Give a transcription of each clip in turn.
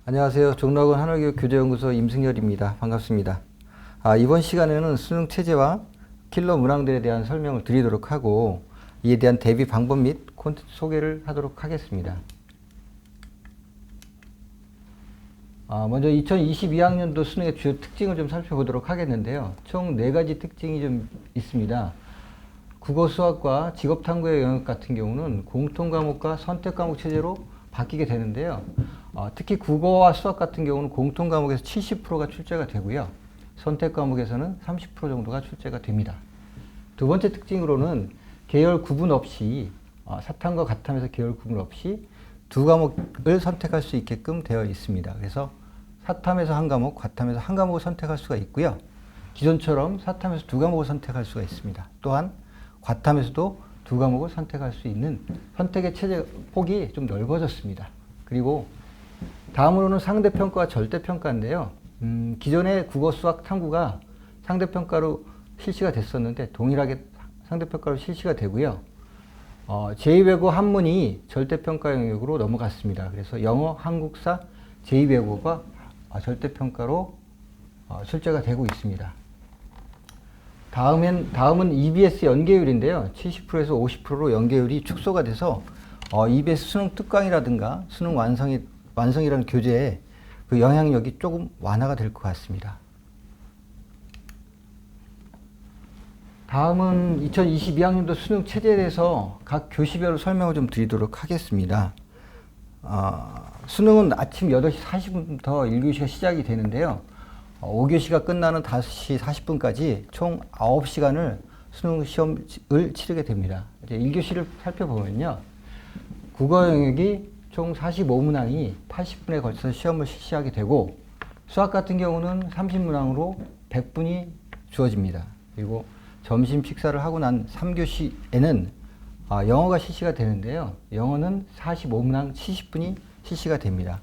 안녕하세요. 종로학원 한월교육 교재연구소 임승열입니다. 반갑습니다. 이번 시간에는 수능 체제와 킬러 문항들에 대한 설명을 드리도록 하고 이에 대한 대비 방법 및 콘텐츠 소개를 하도록 하겠습니다. 먼저 2022학년도 수능의 주요 특징을 좀 살펴보도록 하겠는데요. 총 4가지 특징이 좀 있습니다. 국어, 수학과 직업탐구의 영역 같은 경우는 공통과목과 선택과목 체제로 바뀌게 되는데요. 특히 국어와 수학 같은 경우는 공통과목에서 70%가 출제가 되고요. 선택과목에서는 30% 정도가 출제가 됩니다. 두 번째 특징으로는 계열 구분 없이 사탐과 가탐에서 계열 구분 없이 두 과목을 선택할 수 있게끔 되어 있습니다. 그래서 사탐에서 한 과목, 가탐에서 한 과목을 선택할 수가 있고요. 기존처럼 사탐에서 두 과목을 선택할 수가 있습니다. 또한 과탐에서도 두 과목을 선택할 수 있는 선택의 체제 폭이 좀 넓어졌습니다. 그리고 다음으로는 상대평가와 절대평가인데요. 기존의 국어, 수학, 탐구가 상대평가로 실시가 됐었는데 동일하게 상대평가로 실시가 되고요. 제2외국어 한문이 절대평가 영역으로 넘어갔습니다. 그래서 영어, 한국사, 제2외국어가 절대평가로 출제가 되고 있습니다. 다음은 EBS 연계율인데요. 70%에서 50%로 연계율이 축소가 돼서 EBS 수능 특강이라든가 수능 완성이라는 교재에 그 영향력이 조금 완화가 될 것 같습니다. 다음은 2022학년도 수능 체제에 대해서 각 교시별로 설명을 좀 드리도록 하겠습니다. 수능은 아침 8시 40분부터 1교시가 시작이 되는데요. 5교시가 끝나는 5시 40분까지 총 9시간을 수능 시험을 치르게 됩니다. 이제 1교시를 살펴보면요. 국어 영역이 총 45문항이 80분에 걸쳐서 시험을 실시하게 되고 수학 같은 경우는 30문항으로 100분이 주어집니다. 그리고 점심 식사를 하고 난 3교시에는 영어가 실시가 되는데요. 영어는 45문항 70분이 실시가 됩니다.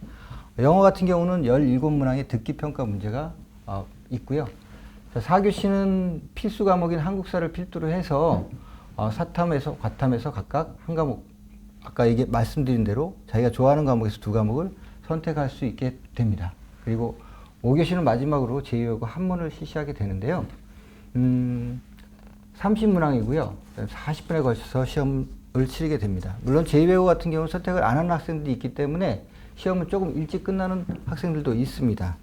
영어 같은 경우는 17문항의 듣기평가 문제가 있고요. 4교시는 필수 과목인 한국사를 필두로 해서 사탐에서 과탐에서 각각 한 과목, 아까 말씀드린 대로 자기가 좋아하는 과목에서 두 과목을 선택할 수 있게 됩니다. 그리고 5교시는 마지막으로 제2외국어 한문을 실시하게 되는데요. 30문항이고요. 40분에 걸쳐서 시험을 치르게 됩니다. 물론 제2외국어 같은 경우는 선택을 안 하는 학생들이 있기 때문에 시험은 조금 일찍 끝나는 학생들도 있습니다.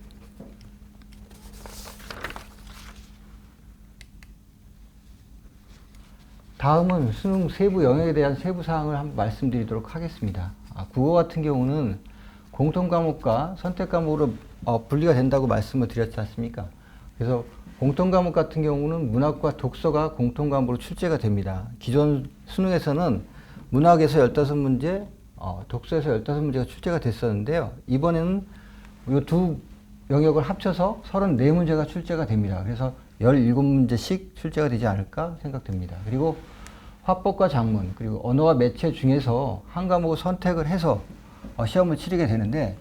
다음은 수능 세부 영역에 대한 세부 사항을 한번 말씀드리도록 하겠습니다. 국어 같은 경우는 공통 과목과 선택 과목으로 분리가 된다고 말씀을 드렸지 않습니까? 그래서 공통 과목 같은 경우는 문학과 독서가 공통 과목으로 출제가 됩니다. 기존 수능에서는 문학에서 15문제, 독서에서 15문제가 출제가 됐었는데요. 이번에는 이 두 영역을 합쳐서 34문제가 출제가 됩니다. 그래서 17문제씩 출제가 되지 않을까 생각됩니다. 그리고 화법과 작문, 그리고 언어와 매체 중에서 한 과목을 선택을 해서 시험을 치르게 되는데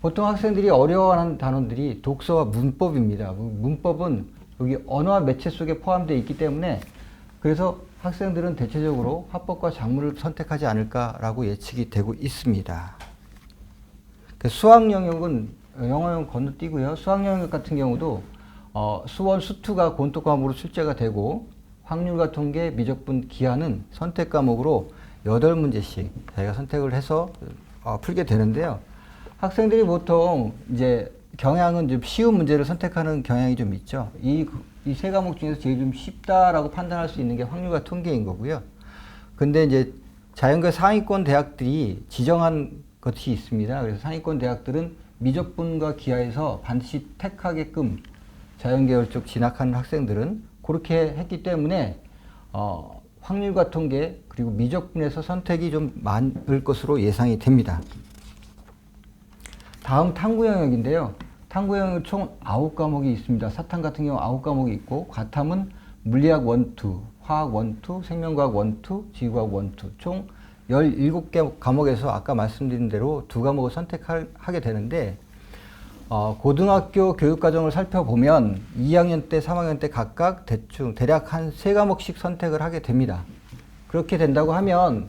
보통 학생들이 어려워하는 단어들이 독서와 문법입니다. 문법은 여기 언어와 매체 속에 포함되어 있기 때문에 그래서 학생들은 대체적으로 화법과 작문을 선택하지 않을까라고 예측이 되고 있습니다. 수학 영역은 영어 영역 건너뛰고요. 수학 영역 같은 경우도 수원, 수투가 공통 과목으로 출제가 되고 확률과 통계, 미적분, 기하는 선택 과목으로 8문제씩 자기가 선택을 해서 풀게 되는데요. 학생들이 보통 이제 경향은 좀 쉬운 문제를 선택하는 경향이 좀 있죠. 이 세 과목 중에서 제일 좀 쉽다라고 판단할 수 있는 게 확률과 통계인 거고요. 근데 이제 자연계 상위권 대학들이 지정한 것이 있습니다. 그래서 상위권 대학들은 미적분과 기하에서 반드시 택하게끔 자연계열 쪽 진학하는 학생들은 그렇게 했기 때문에 확률과 통계 그리고 미적분에서 선택이 좀 많을 것으로 예상이 됩니다. 다음 탐구 영역인데요. 탐구 영역 총 9과목이 있습니다. 사탐 같은 경우 9과목이 있고 과탐은 물리학 1, 2, 화학 1, 2, 생명과학 1, 2, 지구과학 1, 2 총 17개 과목에서 아까 말씀드린 대로 두 과목을 선택하게 되는데 고등학교 교육과정을 살펴보면 2학년 때, 3학년 때 각각 대략 한 3과목씩 선택을 하게 됩니다. 그렇게 된다고 하면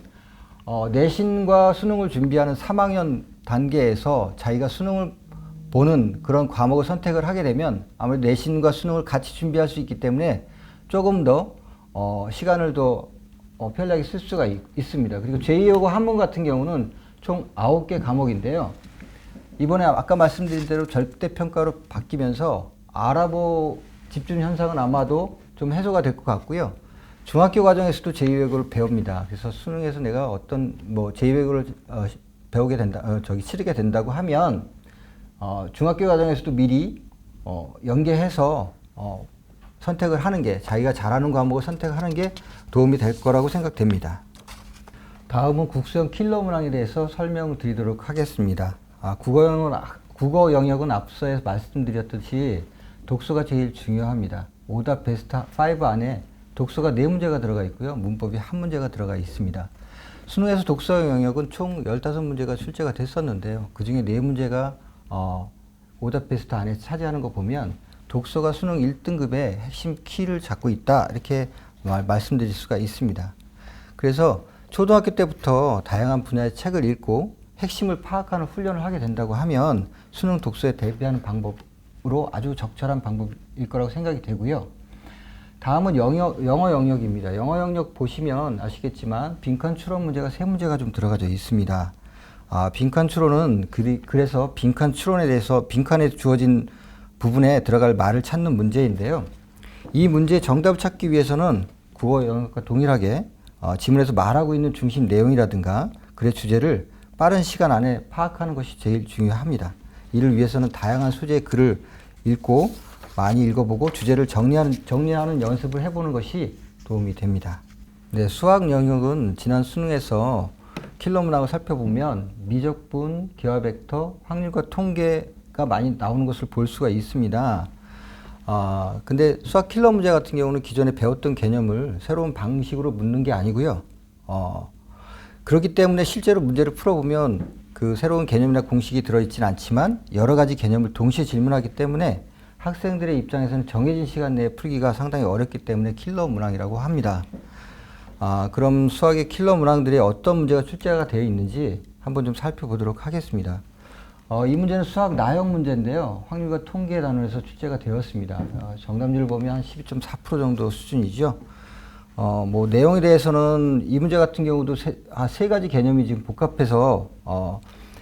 내신과 수능을 준비하는 3학년 단계에서 자기가 수능을 보는 그런 과목을 선택을 하게 되면 아무래도 내신과 수능을 같이 준비할 수 있기 때문에 조금 더 시간을 더 편리하게 쓸 수가 있습니다. 그리고 제2여고 한문 같은 경우는 총 9개 과목인데요. 이번에 아까 말씀드린 대로 절대평가로 바뀌면서 알아보 집중 현상은 아마도 좀 해소가 될 것 같고요. 중학교 과정에서도 제2외국어를 배웁니다. 그래서 수능에서 내가 어떤 제2외국어를 배우게 된다, 치르게 된다고 하면 중학교 과정에서도 미리 연계해서 선택을 하는 게, 자기가 잘하는 과목을 선택하는 게 도움이 될 거라고 생각됩니다. 다음은 국수형 킬러 문항에 대해서 설명을 드리도록 하겠습니다. 국어 영역은 앞서서 말씀드렸듯이 독서가 제일 중요합니다. 오답 베스트 5 안에 독서가 4문제가 들어가 있고요. 문법이 1문제가 들어가 있습니다. 수능에서 독서 영역은 총 15문제가 출제가 됐었는데요. 그 중에 4문제가 오답 베스트 안에 차지하는 거 보면 독서가 수능 1등급의 핵심 키를 잡고 있다, 이렇게 말씀드릴 수가 있습니다. 그래서 초등학교 때부터 다양한 분야의 책을 읽고 핵심을 파악하는 훈련을 하게 된다고 하면 수능 독서에 대비하는 방법으로 아주 적절한 방법일 거라고 생각이 되고요. 다음은 영어 영역입니다. 영어 영역 보시면 아시겠지만 빈칸 추론 문제가 3문제가 좀 들어가져 있습니다. 빈칸 추론은 그래서 빈칸 추론에 대해서 빈칸에 주어진 부분에 들어갈 말을 찾는 문제인데요. 이 문제의 정답을 찾기 위해서는 국어 영역과 동일하게 지문에서 말하고 있는 중심 내용이라든가 글의 주제를 빠른 시간 안에 파악하는 것이 제일 중요합니다. 이를 위해서는 다양한 소재의 글을 읽고 많이 읽어보고 주제를 정리하는 연습을 해보는 것이 도움이 됩니다. 네, 수학 영역은 지난 수능에서 킬러 문항을 살펴보면 미적분, 기하 벡터, 확률과 통계가 많이 나오는 것을 볼 수가 있습니다. 근데 수학 킬러 문제 같은 경우는 기존에 배웠던 개념을 새로운 방식으로 묻는 게 아니고요. 그렇기 때문에 실제로 문제를 풀어보면 그 새로운 개념이나 공식이 들어있지는 않지만 여러 가지 개념을 동시에 질문하기 때문에 학생들의 입장에서는 정해진 시간 내에 풀기가 상당히 어렵기 때문에 킬러 문항이라고 합니다. 그럼 수학의 킬러 문항들이 어떤 문제가 출제가 되어 있는지 한번 좀 살펴보도록 하겠습니다. 이 문제는 수학 나형 문제인데요. 확률과 통계 단원에서 출제가 되었습니다. 정답률을 보면 한 12.4% 정도 수준이죠. 내용에 대해서는 이 문제 같은 경우도 세 가지 개념이 지금 복합해서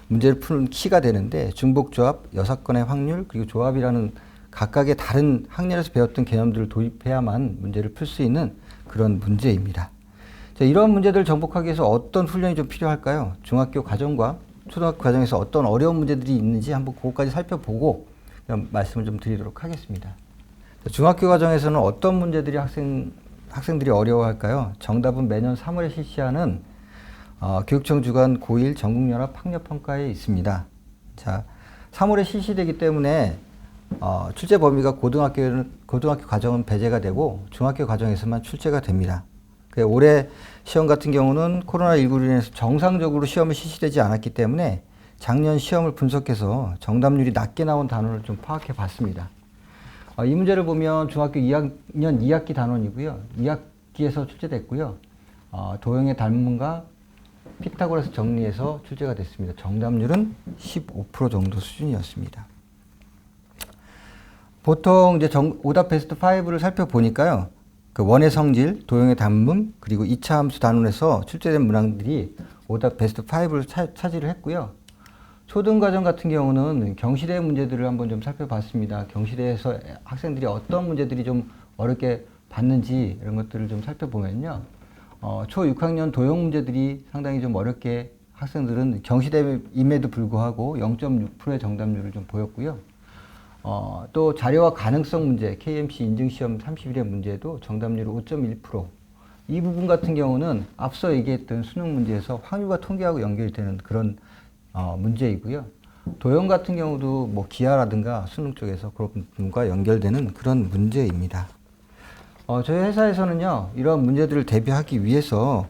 문제를 푸는 키가 되는데 중복조합, 여사건의 확률, 그리고 조합이라는 각각의 다른 학년에서 배웠던 개념들을 도입해야만 문제를 풀 수 있는 그런 문제입니다. 자, 이런 문제들을 정복하기 위해서 어떤 훈련이 좀 필요할까요? 중학교 과정과 초등학교 과정에서 어떤 어려운 문제들이 있는지 한번 그것까지 살펴보고 말씀을 좀 드리도록 하겠습니다. 자, 중학교 과정에서는 어떤 문제들이 학생들이 어려워할까요? 정답은 매년 3월에 실시하는 교육청 주관 고1 전국연합 학력평가에 있습니다. 자, 3월에 실시되기 때문에 출제 범위가 고등학교 과정은 배제가 되고 중학교 과정에서만 출제가 됩니다. 올해 시험 같은 경우는 코로나19로 인해서 정상적으로 시험이 실시되지 않았기 때문에 작년 시험을 분석해서 정답률이 낮게 나온 단원을 좀 파악해 봤습니다. 이 문제를 보면 중학교 2학년 2학기 단원이고요. 2학기에서 출제됐고요. 도형의 단문과 피타고라스 정리해서 출제가 됐습니다. 정답률은 15% 정도 수준이었습니다. 보통 이제 오답 베스트 5를 살펴보니까요. 그 원의 성질, 도형의 단문, 그리고 2차 함수 단원에서 출제된 문항들이 오답 베스트 5를 차지를 했고요. 초등과정 같은 경우는 경시대 문제들을 한번 좀 살펴봤습니다. 경시대에서 학생들이 어떤 문제들이 좀 어렵게 봤는지 이런 것들을 좀 살펴보면요. 초 6학년 도형 문제들이 상당히 좀 어렵게 학생들은 경시대임에도 불구하고 0.6%의 정답률을 좀 보였고요. 또 자료와 가능성 문제, KMC 인증시험 30일의 문제도 정답률 5.1%. 이 부분 같은 경우는 앞서 얘기했던 수능 문제에서 확률과 통계하고 연결되는 그런 문제이고요. 도형 같은 경우도 기하라든가 수능 쪽에서 그런 부분과 연결되는 그런 문제입니다. 저희 회사에서는요, 이런 문제들을 대비하기 위해서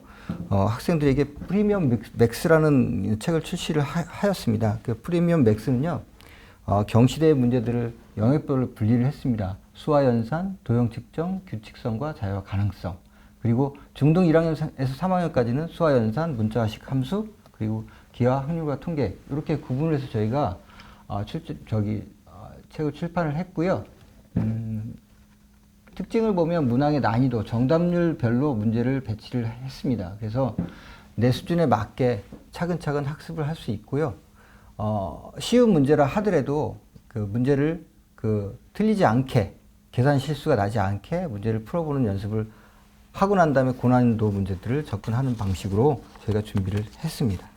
학생들에게 프리미엄 맥스라는 책을 출시를 하였습니다. 그 프리미엄 맥스는요, 경시대의 문제들을 영역별로 분리를 했습니다. 수화 연산, 도형 측정, 규칙성과 자유와 가능성. 그리고 중등 1학년에서 3학년까지는 수화 연산, 문자식 함수, 그리고 기하, 확률과 통계 이렇게 구분을 해서 저희가 책을 출판을 했고요. 특징을 보면 문항의 난이도, 정답률별로 문제를 배치를 했습니다. 그래서 내 수준에 맞게 차근차근 학습을 할 수 있고요. 쉬운 문제라 하더라도 그 문제를 틀리지 않게, 계산 실수가 나지 않게 문제를 풀어보는 연습을 하고 난 다음에 고난이도 문제들을 접근하는 방식으로 저희가 준비를 했습니다.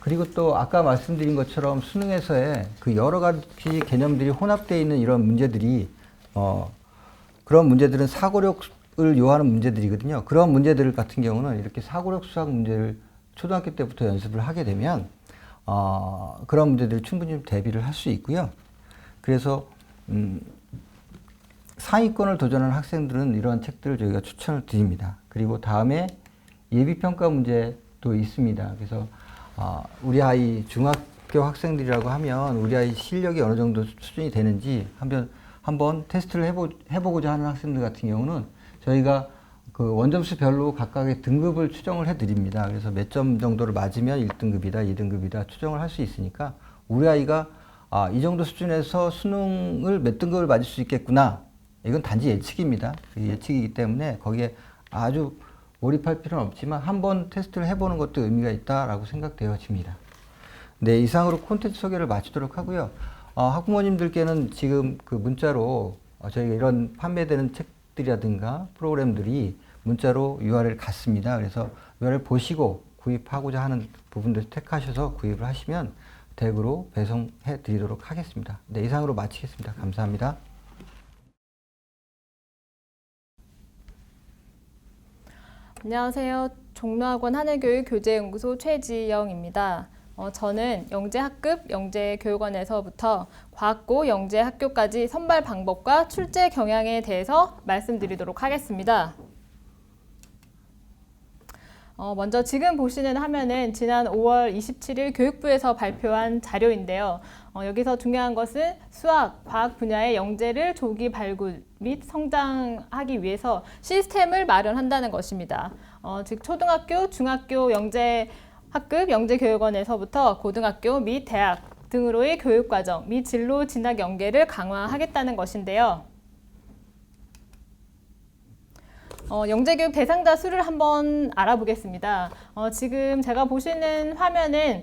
그리고 또 아까 말씀드린 것처럼 수능에서의 그 여러 가지 개념들이 혼합되어 있는 이런 문제들이 그런 문제들은 사고력을 요하는 문제들이거든요. 그런 문제들 같은 경우는 이렇게 사고력 수학 문제를 초등학교 때부터 연습을 하게 되면 그런 문제들을 충분히 대비를 할 수 있고요. 그래서 상위권을 도전하는 학생들은 이러한 책들을 저희가 추천을 드립니다. 그리고 다음에 예비평가 문제도 있습니다. 그래서 우리 아이 중학교 학생들이라고 하면 우리 아이 실력이 어느 정도 수준이 되는지 한번 테스트를 해보고자 하는 학생들 같은 경우는 저희가 그 원점수별로 각각의 등급을 추정을 해드립니다. 그래서 몇 점 정도를 맞으면 1등급이다, 2등급이다 추정을 할 수 있으니까 우리 아이가 이 정도 수준에서 수능을 몇 등급을 맞을 수 있겠구나. 이건 단지 예측입니다. 예측이기 때문에 거기에 아주 몰입할 필요는 없지만 한번 테스트를 해보는 것도 의미가 있다라고 생각되어집니다. 네, 이상으로 콘텐츠 소개를 마치도록 하고요. 학부모님들께는 지금 그 문자로 저희가 이런 판매되는 책들이라든가 프로그램들이 문자로 URL 갔습니다. 그래서 URL 보시고 구입하고자 하는 부분들 택하셔서 구입을 하시면 댁으로 배송해 드리도록 하겠습니다. 네, 이상으로 마치겠습니다. 감사합니다. 안녕하세요. 종로학원 하늘교육교재연구소 최지영입니다. 저는 영재학급 영재교육원에서부터 과학고 영재학교까지 선발 방법과 출제 경향에 대해서 말씀드리도록 하겠습니다. 먼저 지금 보시는 화면은 지난 5월 27일 교육부에서 발표한 자료인데요. 여기서 중요한 것은 수학, 과학 분야의 영재를 조기 발굴 및 성장하기 위해서 시스템을 마련한다는 것입니다. 즉 초등학교, 중학교 영재학급 영재교육원에서부터 고등학교 및 대학 등으로의 교육과정 및 진로 진학 연계를 강화하겠다는 것인데요. 영재교육 대상자 수를 한번 알아보겠습니다. 지금 제가 보시는 화면은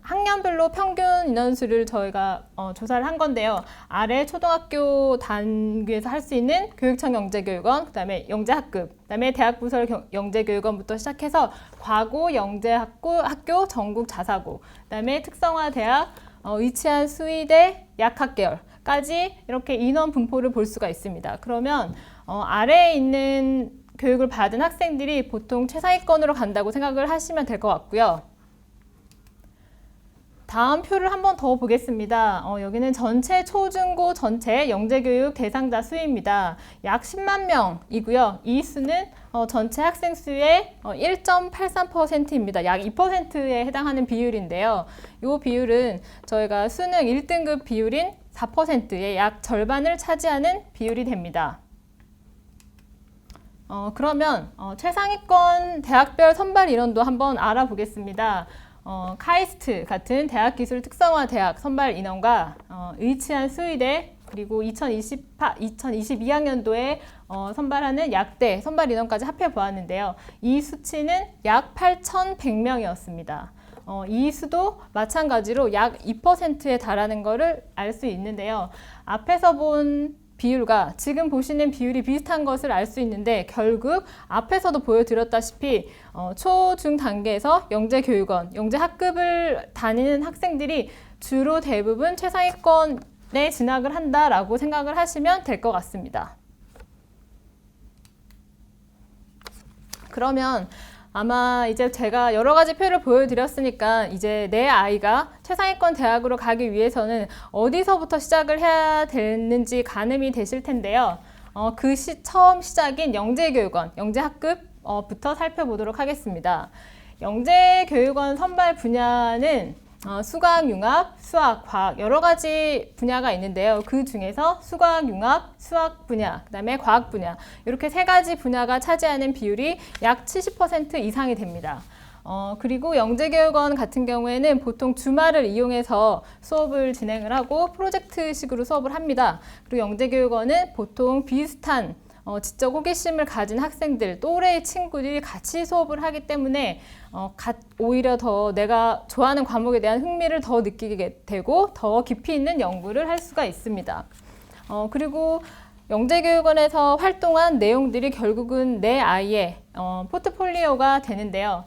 학년별로 평균 인원수를 저희가 조사를 한 건데요. 아래 초등학교 단계에서 할 수 있는 교육청 영재교육원, 그 다음에 영재학급, 그 다음에 대학부설 영재교육원부터 시작해서 과고 영재학교 전국 자사고, 그 다음에 특성화대학, 의치한 수의대 약학계열까지 이렇게 인원 분포를 볼 수가 있습니다. 그러면 아래에 있는 교육을 받은 학생들이 보통 최상위권으로 간다고 생각을 하시면 될 것 같고요. 다음 표를 한번 더 보겠습니다. 여기는 전체 초중고 전체 영재교육 대상자 수입니다. 약 10만 명이고요. 이 수는 전체 학생 수의 1.83%입니다. 약 2%에 해당하는 비율인데요. 이 비율은 저희가 수능 1등급 비율인 4%의 약 절반을 차지하는 비율이 됩니다. 그러면 최상위권 대학별 선발 인원도 한번 알아보겠습니다. 카이스트 같은 대학기술 특성화 대학 선발 인원과 의치한 수의대 그리고 2022학년도에 선발하는 약대 선발 인원까지 합해 보았는데요. 이 수치는 약 8,100명이었습니다. 이 수도 마찬가지로 약 2%에 달하는 것을 알 수 있는데요. 앞에서 본 비율과 지금 보시는 비율이 비슷한 것을 알 수 있는데 결국 앞에서도 보여드렸다시피 초, 중 단계에서 영재교육원, 영재학급을 다니는 학생들이 주로 대부분 최상위권에 진학을 한다라고 생각을 하시면 될 것 같습니다. 그러면 아마 이제 제가 여러 가지 표를 보여드렸으니까 이제 내 아이가 최상위권 대학으로 가기 위해서는 어디서부터 시작을 해야 되는지 가늠이 되실 텐데요. 처음 시작인 영재교육원, 영재학급부터 살펴보도록 하겠습니다. 영재교육원 선발 분야는 수학, 융합, 수학, 과학 여러 가지 분야가 있는데요. 그 중에서 수학, 융합, 수학 분야, 그 다음에 과학 분야 이렇게 세 가지 분야가 차지하는 비율이 약 70% 이상이 됩니다. 그리고 영재교육원 같은 경우에는 보통 주말을 이용해서 수업을 진행을 하고 프로젝트식으로 수업을 합니다. 그리고 영재교육원은 보통 비슷한 지적 호기심을 가진 학생들, 또래의 친구들이 같이 수업을 하기 때문에 오히려 더 내가 좋아하는 과목에 대한 흥미를 더 느끼게 되고 더 깊이 있는 연구를 할 수가 있습니다. 그리고 영재교육원에서 활동한 내용들이 결국은 내 아이의 포트폴리오가 되는데요.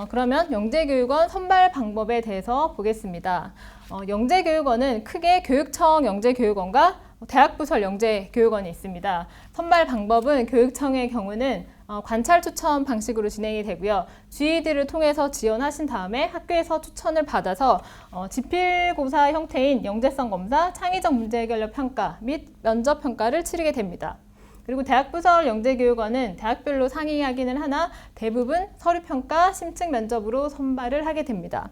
그러면 영재교육원 선발 방법에 대해서 보겠습니다. 영재교육원은 크게 교육청 영재교육원과 대학부설 영재교육원이 있습니다. 선발 방법은 교육청의 경우는 관찰 추천 방식으로 진행이 되고요. 주의들을 통해서 지원하신 다음에 학교에서 추천을 받아서 지필고사 형태인 영재성 검사, 창의적 문제 해결력 평가 및 면접 평가를 치르게 됩니다. 그리고 대학부설 영재교육원은 대학별로 상이하기는 하나 대부분 서류평가, 심층 면접으로 선발을 하게 됩니다.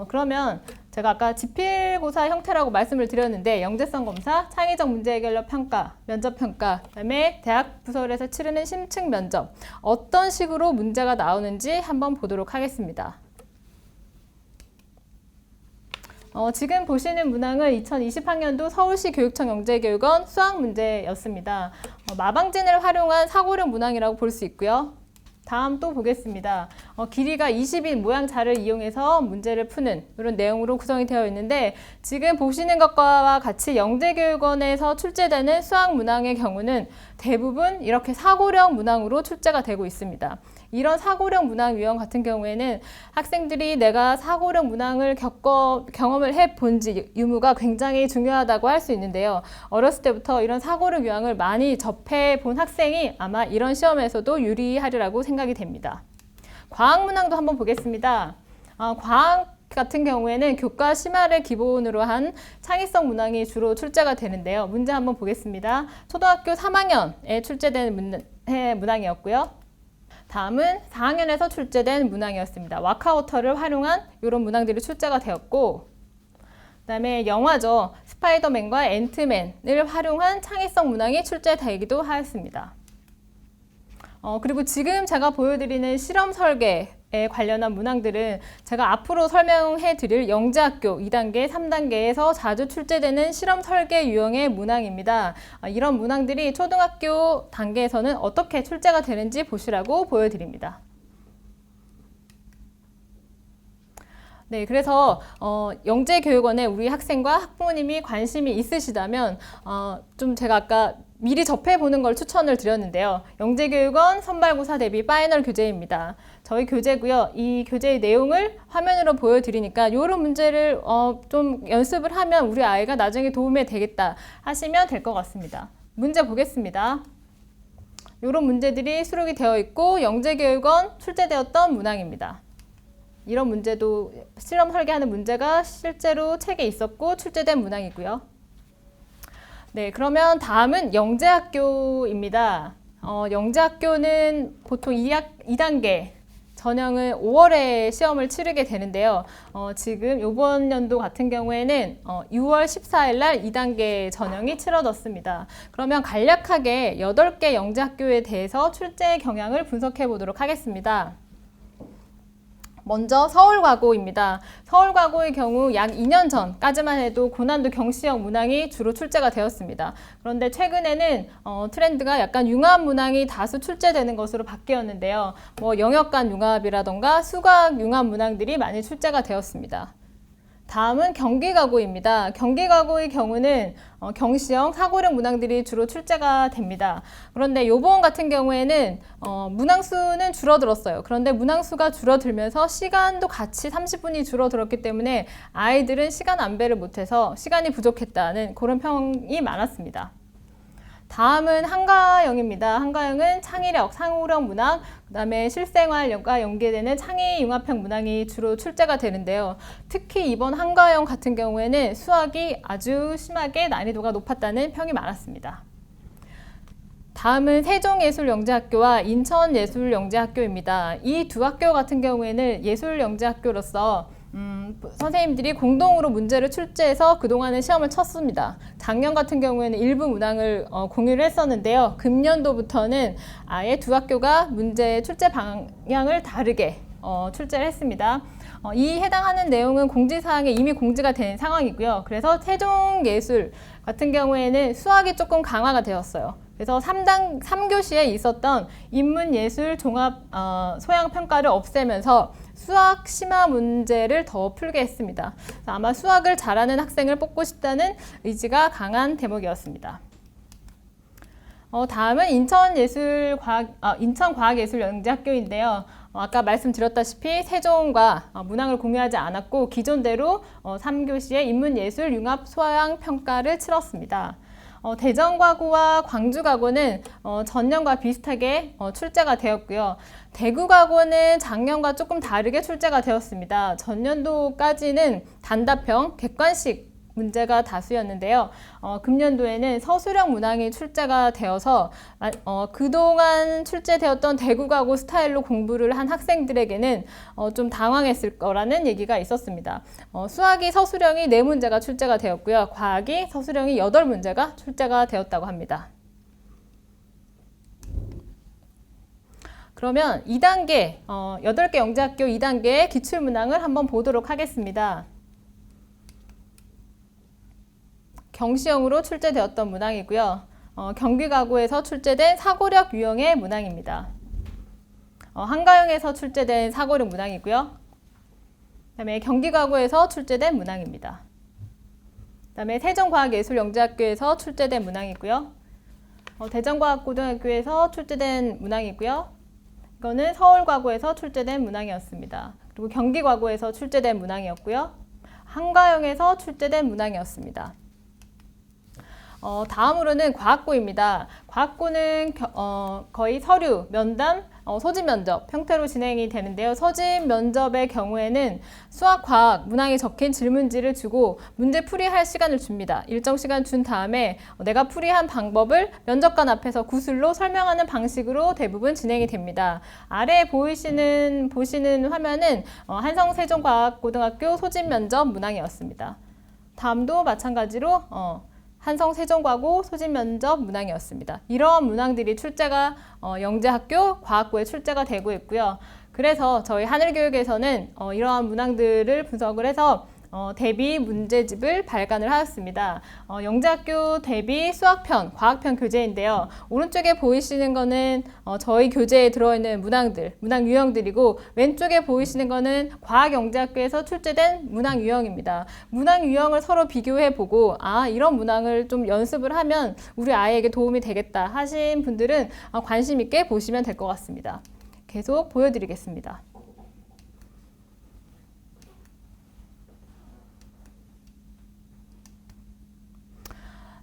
그러면 제가 아까 지필고사 형태라고 말씀을 드렸는데 영재성 검사, 창의적 문제 해결력 평가, 면접 평가, 그다음에 대학 부설에서 치르는 심층 면접 어떤 식으로 문제가 나오는지 한번 보도록 하겠습니다. 지금 보시는 문항은 2020학년도 서울시 교육청 영재교육원 수학 문제였습니다. 마방진을 활용한 사고력 문항이라고 볼 수 있고요. 다음 또 보겠습니다. 길이가 20인 모양 자를 이용해서 문제를 푸는 이런 내용으로 구성이 되어 있는데 지금 보시는 것과 같이 영재교육원에서 출제되는 수학 문항의 경우는 대부분 이렇게 사고력 문항으로 출제가 되고 있습니다. 이런 사고력 문항 유형 같은 경우에는 학생들이 내가 사고력 문항을 경험을 해본지 유무가 굉장히 중요하다고 할 수 있는데요. 어렸을 때부터 이런 사고력 유형을 많이 접해 본 학생이 아마 이런 시험에서도 유리하리라고 생각이 됩니다. 과학 문항도 한번 보겠습니다. 과학 같은 경우에는 교과 심화를 기본으로 한 창의성 문항이 주로 출제가 되는데요. 문제 한번 보겠습니다. 초등학교 3학년에 출제된 문항이었고요. 다음은 4학년에서 출제된 문항이었습니다. 와카오터를 활용한 이런 문항들이 출제가 되었고 그 다음에 영화죠. 스파이더맨과 앤트맨을 활용한 창의성 문항이 출제되기도 하였습니다. 그리고 지금 제가 보여드리는 실험 설계에 관련한 문항들은 제가 앞으로 설명해 드릴 영재학교 2단계, 3단계에서 자주 출제되는 실험 설계 유형의 문항입니다. 이런 문항들이 초등학교 단계에서는 어떻게 출제가 되는지 보시라고 보여드립니다. 네, 그래서 영재교육원에 우리 학생과 학부모님이 관심이 있으시다면 좀 제가 아까 미리 접해보는 걸 추천을 드렸는데요. 영재교육원 선발고사 대비 파이널 교재입니다. 저희 교재고요. 이 교재의 내용을 화면으로 보여드리니까 이런 문제를 좀 연습을 하면 우리 아이가 나중에 도움이 되겠다 하시면 될 것 같습니다. 문제 보겠습니다. 이런 문제들이 수록이 되어 있고 영재교육원 출제되었던 문항입니다. 이런 문제도 실험 설계하는 문제가 실제로 책에 있었고 출제된 문항이고요. 네, 그러면 다음은 영재학교입니다. 영재학교는 보통 2단계 전형은 5월에 시험을 치르게 되는데요. 지금 이번 연도 같은 경우에는 6월 14일 날 2단계 전형이 치러졌습니다. 그러면 간략하게 8개 영재학교에 대해서 출제 경향을 분석해 보도록 하겠습니다. 먼저 서울과고입니다. 서울과고의 경우 약 2년 전까지만 해도 고난도 경시형 문항이 주로 출제가 되었습니다. 그런데 최근에는 트렌드가 약간 융합 문항이 다수 출제되는 것으로 바뀌었는데요. 영역 간 융합이라던가 수학 융합 문항들이 많이 출제가 되었습니다. 다음은 경기과고입니다. 경기과고의 경우는 경시형 사고력 문항들이 주로 출제가 됩니다. 그런데 이번 같은 경우에는 문항수는 줄어들었어요. 그런데 문항수가 줄어들면서 시간도 같이 30분이 줄어들었기 때문에 아이들은 시간 안배를 못해서 시간이 부족했다는 그런 평이 많았습니다. 다음은 한가영입니다. 한가영은 창의력, 상호력 문항, 그 다음에 실생활과 연계되는 창의융합형 문항이 주로 출제가 되는데요. 특히 이번 한가영 같은 경우에는 수학이 아주 심하게 난이도가 높았다는 평이 많았습니다. 다음은 세종예술영재학교와 인천예술영재학교입니다. 이 두 학교 같은 경우에는 예술영재학교로서 선생님들이 공동으로 문제를 출제해서 그동안은 시험을 쳤습니다. 작년 같은 경우에는 일부 문항을 공유를 했었는데요. 금년도부터는 아예 두 학교가 문제 출제 방향을 다르게 출제를 했습니다. 이 해당하는 내용은 공지사항에 이미 공지가 된 상황이고요. 그래서 세종예술 같은 경우에는 수학이 조금 강화가 되었어요. 그래서 3교시에 있었던 인문예술 종합 소양평가를 없애면서 수학 심화 문제를 더 풀게 했습니다. 아마 수학을 잘하는 학생을 뽑고 싶다는 의지가 강한 대목이었습니다. 다음은 인천과학예술영재학교인데요. 아까 말씀드렸다시피 세종과 문항을 공유하지 않았고 기존대로 3교시에 인문예술 융합 소양 평가를 치렀습니다. 대전과고와 광주과고는 전년과 비슷하게 출제가 되었고요. 대구과고는 작년과 조금 다르게 출제가 되었습니다. 전년도까지는 단답형, 객관식 문제가 다수였는데요. 금년도에는 서술형 문항이 출제가 되어서 그동안 출제되었던 대구과고 스타일로 공부를 한 학생들에게는 좀 당황했을 거라는 얘기가 있었습니다. 수학이 서술형이 4문제가 출제가 되었고요. 과학이 서술형이 8문제가 출제가 되었다고 합니다. 그러면 2단계, 8개 영재학교 2단계의 기출문항을 한번 보도록 하겠습니다. 경시형으로 출제되었던 문항이고요. 경기가고에서 출제된 사고력 유형의 문항입니다. 한가형에서 출제된 사고력 문항이고요. 그다음에 경기가고에서 출제된 문항입니다. 그다음에 세종과학예술영재학교에서 출제된 문항이고요. 대전과학고등학교에서 출제된 문항이고요. 이거는 서울과고에서 출제된 문항이었습니다. 그리고 경기과고에서 출제된 문항이었고요. 한가형에서 출제된 문항이었습니다. 다음으로는 과학고입니다. 과학고는 거의 서류, 면담, 소집 면접 형태로 진행이 되는데요. 소집 면접의 경우에는 수학, 과학, 문항에 적힌 질문지를 주고 문제 풀이할 시간을 줍니다. 일정 시간 준 다음에 내가 풀이한 방법을 면접관 앞에서 구술로 설명하는 방식으로 대부분 진행이 됩니다. 아래에 보시는 화면은 한성세종과학고등학교 소집 면접 문항이었습니다. 다음도 마찬가지로 한성세종과고 소집면접 문항이었습니다. 이러한 문항들이 출제가 영재학교 과학고에 출제가 되고 있고요. 그래서 저희 하늘교육에서는 이러한 문항들을 분석을 해서 대비 문제집을 발간을 하였습니다. 영재학교 대비 수학편, 과학편 교재인데요. 오른쪽에 보이시는 거는 저희 교재에 들어있는 문항들, 문항 유형들이고 왼쪽에 보이시는 거는 과학영재학교에서 출제된 문항 유형입니다. 문항 유형을 서로 비교해보고 이런 문항을 좀 연습을 하면 우리 아이에게 도움이 되겠다 하신 분들은 관심 있게 보시면 될 것 같습니다. 계속 보여드리겠습니다.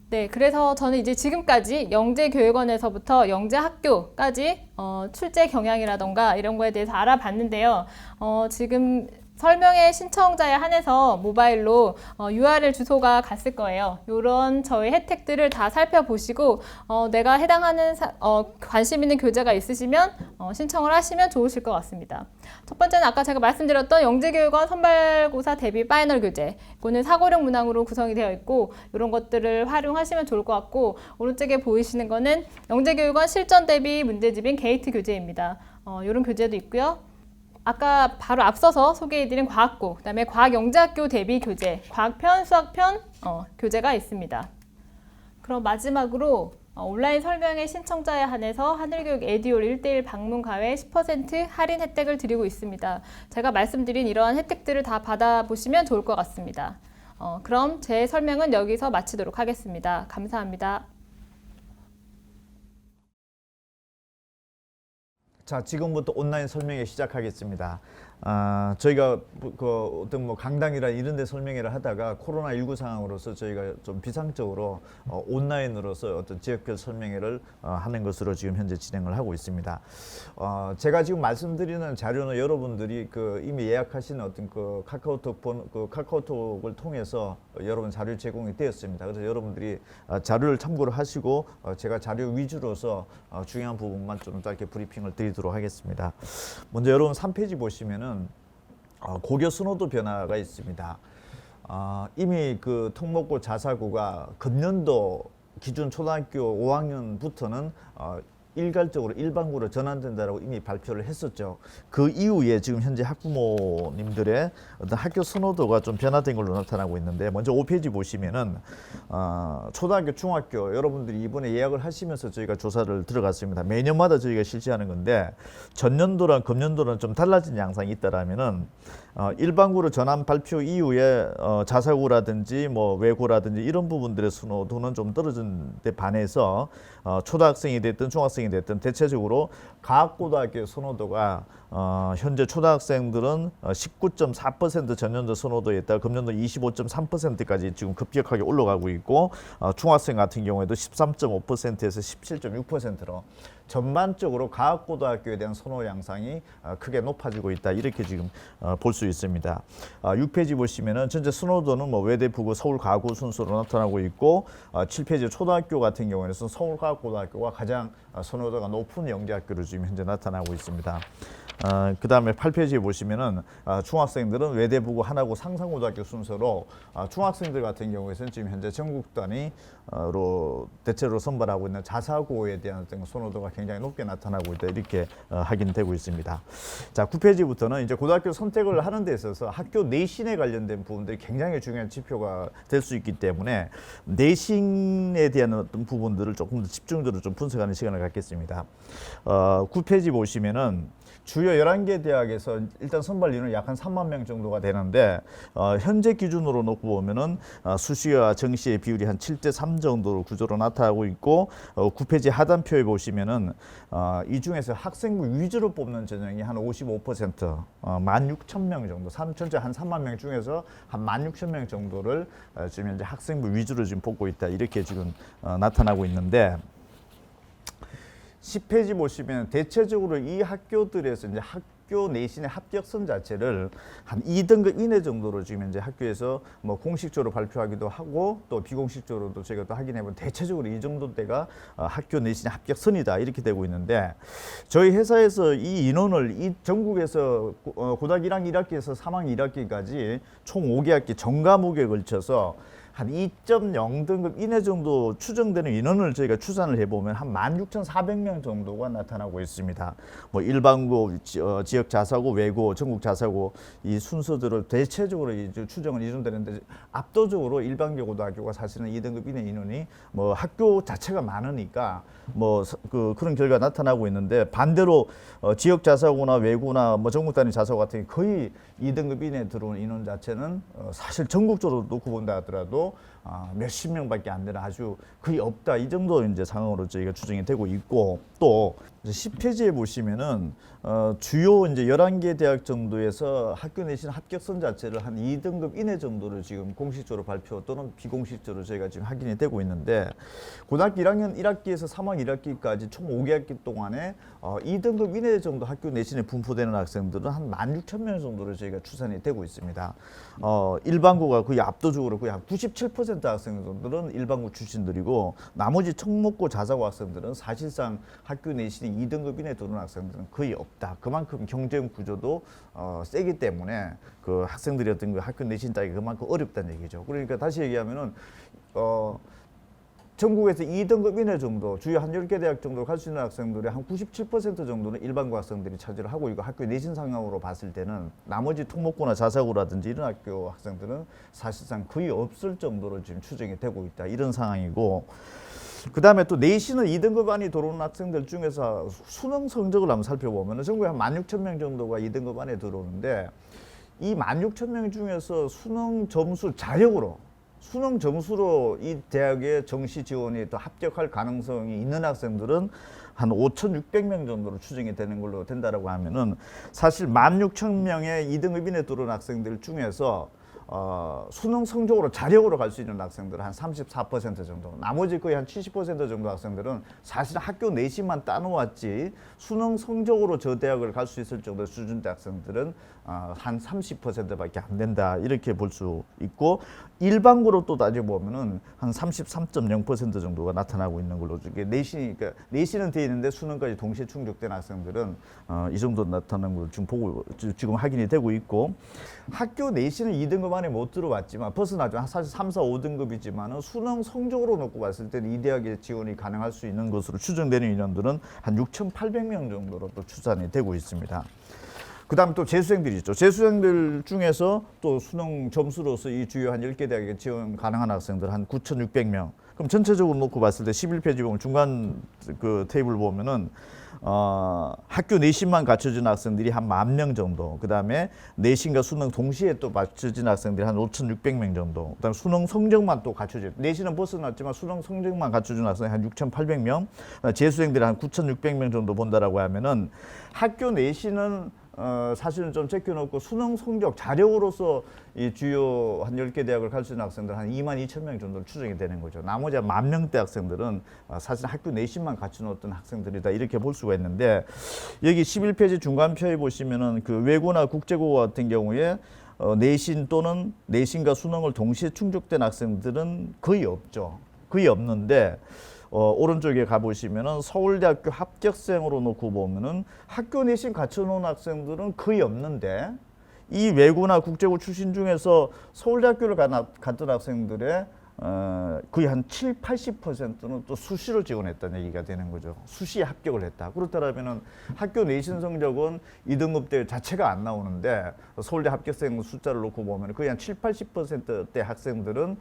네, 그래서 저는 이제 지금까지 영재교육원에서부터 영재학교까지 출제 경향이라던가 이런 거에 대해서 알아봤는데요. 지금 설명의 신청자에 한해서 모바일로 URL 주소가 갔을 거예요. 이런 저희 혜택들을 다 살펴보시고 내가 해당하는 관심 있는 교재가 있으시면 신청을 하시면 좋으실 것 같습니다. 첫 번째는 아까 제가 말씀드렸던 영재교육원 선발고사 대비 파이널 교재. 이거는 사고력 문항으로 구성이 되어 있고 이런 것들을 활용하시면 좋을 것 같고 오른쪽에 보이시는 거는 영재교육원 실전 대비 문제집인 게이트 교재입니다. 이런 교재도 있고요. 아까 바로 앞서서 소개해드린 과학고, 그 다음에 과학영재학교 대비 교재, 과학편, 수학편 교재가 있습니다. 그럼 마지막으로 온라인 설명회 신청자에 한해서 하늘교육 에듀올 1:1 방문 가외 10% 할인 혜택을 드리고 있습니다. 제가 말씀드린 이러한 혜택들을 다 받아보시면 좋을 것 같습니다. 그럼 제 설명은 여기서 마치도록 하겠습니다. 감사합니다. 자, 지금부터 온라인 설명회 시작하겠습니다. 저희가 어떤 강당이나 이런 데 설명회를 하다가 코로나19 상황으로서 저희가 좀 비상적으로 온라인으로서 어떤 지역별 설명회를 하는 것으로 지금 현재 진행을 하고 있습니다. 제가 지금 말씀드리는 자료는 여러분들이 이미 예약하신 어떤 카카오톡을 통해서 여러분 자료 제공이 되었습니다. 그래서 여러분들이 자료를 참고를 하시고 제가 자료 위주로서 중요한 부분만 좀 짧게 브리핑을 드리도록 하겠습니다. 먼저 여러분 3페이지 보시면은 고교 선호도 변화가 있습니다. 이미 특목고 자사고가 금년도 기준 초등학교 5학년부터는 일괄적으로 일반고로 전환된다라고 이미 발표를 했었죠. 그 이후에 지금 현재 학부모님들의 어떤 학교 선호도가 좀 변화된 걸로 나타나고 있는데, 먼저 5페이지 보시면은 초등학교, 중학교 여러분들이 이번에 예약을 하시면서 저희가 조사를 들어갔습니다. 매년마다 저희가 실시하는 건데 전년도랑 금년도랑 좀 달라진 양상이 있다라면은 일반고로 전환 발표 이후에 자사고라든지 뭐 외고라든지 이런 부분들의 선호도는 좀 떨어진 데 반해서 초등학생이 됐든 중학생이 됐든 대체적으로 과학고등학교의 선호도가 현재 초등학생들은 19.4% 전년도 선호도에 있다 금년도 25.3%까지 지금 급격하게 올라가고 있고, 중학생 같은 경우에도 13.5%에서 17.6%로 전반적으로 과학고등학교에 대한 선호 양상이 크게 높아지고 있다, 이렇게 지금 볼 수 있습니다. 6페이지 보시면은 전체 선호도는 뭐 외대, 부고, 서울 과고 순서로 나타나고 있고, 7페이지 초등학교 같은 경우에는 서울과학고등학교가 가장 선호도가 높은 영재학교로 지금 현재 나타나고 있습니다. 그 다음에 8페이지에 보시면은 중학생들은 외대, 부고, 하나고, 상상고등학교 순서로 중학생들 같은 경우에는 지금 현재 전국 단위로 대체로 선발하고 있는 자사고에 대한 어떤 선호도가 굉장히 높게 나타나고 있다, 이렇게 확인되고 있습니다. 자, 9페이지부터는 이제 고등학교 선택을 하는 데 있어서 학교 내신에 관련된 부분들이 굉장히 중요한 지표가 될 수 있기 때문에 내신에 대한 어떤 부분들을 조금 더 집중적으로 좀 분석하는 시간을 갖겠습니다. 9페이지 보시면은 주요 11개 대학에서 일단 선발 인원이 약 한 3만 명 정도가 되는데, 현재 기준으로 놓고 보면은 수시와 정시의 비율이 한 7대3 정도로 구조로 나타나고 있고, 9페이지 하단표에 보시면은 이 중에서 학생부 위주로 뽑는 전형이 한 55%, 16,000명 정도, 전체 한 3만 명 중에서 한 16,000명 정도를 지금 현재 학생부 위주로 지금 뽑고 있다, 이렇게 지금 나타나고 있는데, 10페이지 보시면 대체적으로 이 학교들에서 이제 학교 내신의 합격선 자체를 한 2등급 이내 정도로 지금 이제 학교에서 뭐 공식적으로 발표하기도 하고 또 비공식적으로도 저희가 또 확인해보면 대체적으로 이 정도대가 학교 내신의 합격선이다, 이렇게 되고 있는데, 저희 회사에서 이 인원을 이 전국에서 고등학교 1학년 1학기에서 3학년 1학기까지 총 5개 학기 전 과목에 걸쳐서 한 2.0등급 이내 정도 추정되는 인원을 저희가 추산을 해보면 한 16,400명 정도가 나타나고 있습니다. 뭐 일반고, 지역 자사고, 외고, 전국 자사고 이 순서들을 대체적으로 이제 추정은 이루어되는데, 압도적으로 일반고 고등학교가 사실은 2등급 이내 인원이 뭐 학교 자체가 많으니까 뭐 그런 결과가 나타나고 있는데, 반대로 지역 자사고나 외고나 뭐 전국 단위 자사고 같은 게 거의 2등급 이내에 들어온 인원 자체는 사실 전국적으로 놓고 본다 하더라도 몇십 명밖에 안 되는, 아주 거의 없다, 이 정도 이제 상황으로 저희가 추정이 되고 있고, 또 10페이지에 보시면은 주요 이제 11개 대학 정도에서 학교 내신 합격선 자체를 한 2등급 이내 정도를 지금 공식적으로 발표 또는 비공식적으로 저희가 지금 확인이 되고 있는데, 고등학교 1학년 1학기에서 3학년 1학기까지 총 5개 학기 동안에 2등급 이내 정도 학교 내신에 분포되는 학생들은 한 16,000명 정도로 저희가 추산이 되고 있습니다. 일반고가 거의 압도적으로 거의 한 97% 학생들은 일반고 출신들이고, 나머지 청목고 자사고 학생들은 사실상 학교 내신이 2등급 이내 들어오는 학생들은 거의 없다. 그만큼 경쟁 구조도 세기 때문에 그 학생들이 어떤 그 학교 내신 따기 그만큼 어렵다는 얘기죠. 그러니까 다시 얘기하면은 전국에서 2등급 이내 정도, 주요 한 10개 대학 정도 갈 수 있는 학생들의 한 97% 정도는 일반고 학생들이 차지를 하고 있고, 학교 내신 상황으로 봤을 때는 나머지 특목고나 자사고라든지 이런 학교 학생들은 사실상 거의 없을 정도로 지금 추정이 되고 있다, 이런 상황이고, 그 다음에 또 내신을 2등급 안에 들어오는 학생들 중에서 수능 성적을 한번 살펴보면 전국에 한 16,000명 정도가 2등급 안에 들어오는데, 이 16,000명 중에서 수능 점수 자력으로 수능 점수로 이 대학의 정시 지원이 또 합격할 가능성이 있는 학생들은 한 5,600명 정도로 추정이 되는 걸로 된다라고 하면은, 사실 16,000명의 2등급 이내 들어온 학생들 중에서 수능 성적으로 자력으로 갈 수 있는 학생들은 한 34% 정도, 나머지 거의 한 70% 정도 학생들은 사실 학교 내신만 따놓았지 수능 성적으로 저 대학을 갈 수 있을 정도의 수준대 학생들은 한 30%밖에 안 된다 이렇게 볼 수 있고 일반고로 또 따져보면은 한 33.0% 정도가 나타나고 있는 걸로 이게 내신이 그러니까 내신은 돼 있는데 수능까지 동시에 충족된 학생들은 이 정도 나타나는 걸 지금 확인이 되고 있고 학교 내신은 2등급 안에 못 들어왔지만 벗어나지만 사실 3, 4, 5등급이지만은 수능 성적으로 놓고 봤을 때는 이 대학에 지원이 가능할 수 있는 것으로 추정되는 인원들은 한 6,800명 정도로 또 추산이 되고 있습니다. 그다음 또 재수생들이 있죠. 재수생들 중에서 또 수능 점수로서 이 주요 한 10개 대학에 지원 가능한 학생들 한 9,600명. 그럼 전체적으로 놓고 봤을 때 11페이지 보면 중간 그 테이블 보면은 학교 내신만 갖춰진 학생들이 한 10,000명 정도. 그다음에 내신과 수능 동시에 또 맞춰진 학생들이 한 5,600명 정도. 그다음에 수능 성적만 또 갖춰진 내신은 벗어났지만 수능 성적만 갖춰진 학생이 한 6,800명. 재수생들이 한 9,600명 정도 본다라고 하면은 학교 내신은 사실은 좀 제껴놓고 수능 성적 자력으로서 이 주요 한 10개 대학을 갈 수 있는 학생들 한 22,000명 정도 추정이 되는 거죠. 나머지 한 10,000명대 학생들은 사실 학교 내신만 갖춰놓았던 학생들이다 이렇게 볼 수가 있는데 여기 11페이지 중간표에 보시면은 그 외고나 국제고 같은 경우에 내신 또는 내신과 수능을 동시에 충족된 학생들은 거의 없죠. 거의 없는데 오른쪽에 가보시면은 서울대학교 합격생으로 놓고 보면은 학교 내신 갖춰놓은 학생들은 거의 없는데 이 외고나 국제고 출신 중에서 서울대학교를 갔던 학생들의 거의 한 7, 80%는 또 수시로 지원했다는 얘기가 되는 거죠. 수시에 합격을 했다. 그렇다면은 학교 내신 성적은 2등급대 자체가 안 나오는데 서울대 합격생 숫자를 놓고 보면 거의 한 7, 80%대 학생들은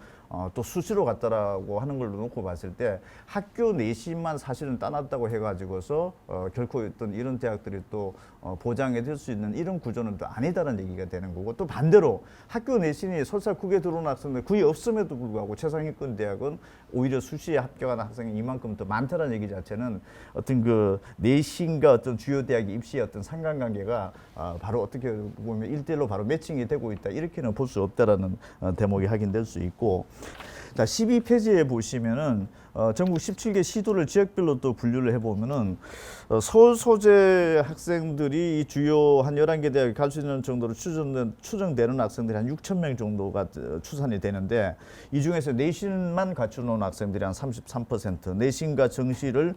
또 수시로 갔다라고 하는 걸로 놓고 봤을 때 학교 내신만 사실은 따놨다고 해가지고서 결코 어떤 이런 대학들이 또 보장이 될 수 있는 이런 구조는 또 아니다라는 얘기가 되는 거고 또 반대로 학교 내신이 설사 국에 들어온 학생들 거의 없음에도 불구하고 최상위권 대학은 오히려 수시에 합격하는 학생이 이만큼 더 많다는 얘기 자체는 어떤 그 내신과 어떤 주요 대학의 입시의 어떤 상관관계가 바로 어떻게 보면 1대1로 바로 매칭이 되고 있다 이렇게는 볼 수 없다라는 대목이 확인될 수 있고 자 12페이지에 보시면은 전국 17개 시도를 지역별로 또 분류를 해보면은 서울 소재 학생들이 이 주요 한 11개 대학에 갈 수 있는 정도로 추정되는 학생들이 한 6,000명 정도가 추산이 되는데 이 중에서 내신만 갖춰놓은 학생들이 한 33%, 내신과 정시를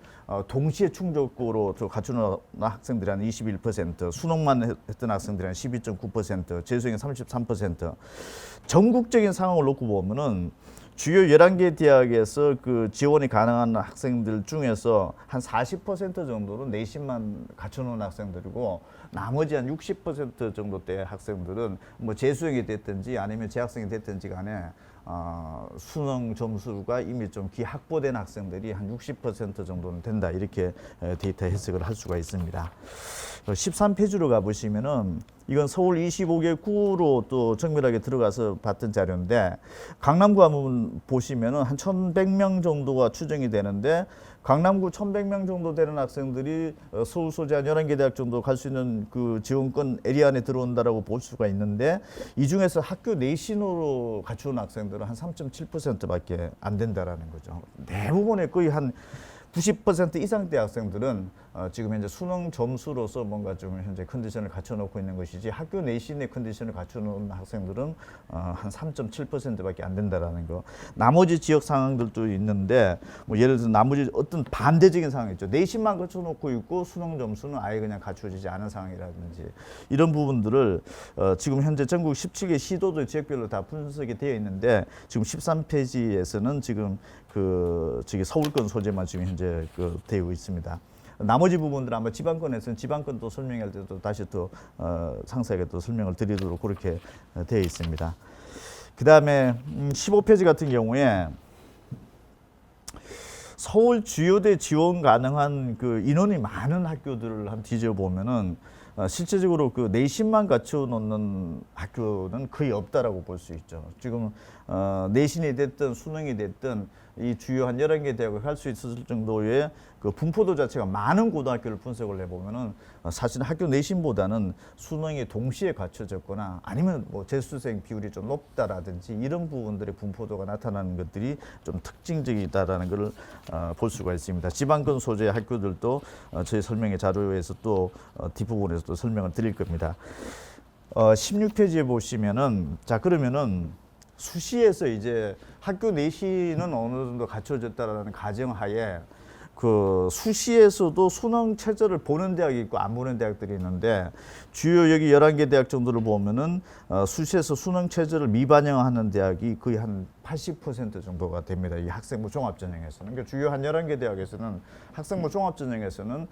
동시에 충족으로 갖춰놓은 학생들이 한 21%, 수능만 했던 학생들이 한 12.9%, 재수생이 33%. 전국적인 상황을 놓고 보면은 주요 11개 대학에서 그 지원이 가능한 학생들 중에서 한 40% 정도는 내신만 갖춰놓은 학생들이고 나머지 한 60% 정도대 학생들은 뭐 재수생이 됐든지 아니면 재학생이 됐든지 간에 수능 점수가 이미 좀 기확보된 학생들이 한 60% 정도는 된다 이렇게 데이터 해석을 할 수가 있습니다. 13페이지로 가보시면은 이건 서울 25개 구로 또 정밀하게 들어가서 봤던 자료인데 강남구 한번 보시면은 한 1,100명 정도가 추정이 되는데 강남구 1,100명 정도 되는 학생들이 서울 소재 한 11개 대학 정도 갈 수 있는 그 지원권 에리아 안에 들어온다라고 볼 수가 있는데 이 중에서 학교 내신으로 갖추는 학생들은 한 3.7%밖에 안 된다라는 거죠. 대부분의 거의 한 90% 이상대 학생들은 지금 현재 수능 점수로서 뭔가 좀 현재 컨디션을 갖춰놓고 있는 것이지 학교 내신의 컨디션을 갖춰놓은 학생들은 한 3.7%밖에 안 된다라는 거. 나머지 지역 상황들도 있는데 뭐 예를 들어 나머지 어떤 반대적인 상황이 있죠. 내신만 갖춰놓고 있고 수능 점수는 아예 그냥 갖춰지지 않은 상황이라든지 이런 부분들을 지금 현재 전국 17개 시도도 지역별로 다 분석이 되어 있는데 지금 13페이지에서는 지금 저기 서울권 소재만 지금 현재 되어 있습니다. 나머지 부분들은 아마 지방권에서는 지방권 또 설명할 때도 다시 또 상세하게 또 설명을 드리도록 그렇게 되어 있습니다. 그 다음에 15페이지 같은 경우에 서울 주요대 지원 가능한 그 인원이 많은 학교들을 한번 뒤져보면은 실제적으로 그 내신만 갖춰놓는 학교는 거의 없다라고 볼 수 있죠. 지금 내신이 됐든 수능이 됐든 이 주요 한 11개 대학을 갈 수 있을 정도의 그 분포도 자체가 많은 고등학교를 분석을 해보면은 사실 학교 내신보다는 수능이 동시에 갖춰졌거나 아니면 뭐 재수생 비율이 좀 높다라든지 이런 부분들의 분포도가 나타나는 것들이 좀 특징적이다라는 걸 볼 수가 있습니다. 지방권 소재 학교들도 저희 설명의 자료에서 또 뒷부분에서 또 설명을 드릴 겁니다. 16페이지에 보시면은 자 그러면은 수시에서 이제 학교 내신은 어느 정도 갖춰졌다라는 가정하에 그 수시에서도 수능 최저를 보는 대학이 있고 안 보는 대학들이 있는데 주요 여기 11개 대학 정도를 보면은 수시에서 수능 최저를 미반영하는 대학이 거의 한 80% 정도가 됩니다. 이 학생부 종합전형에서는. 그러니까 주요 한 11개 대학에서는 학생부 종합전형에서는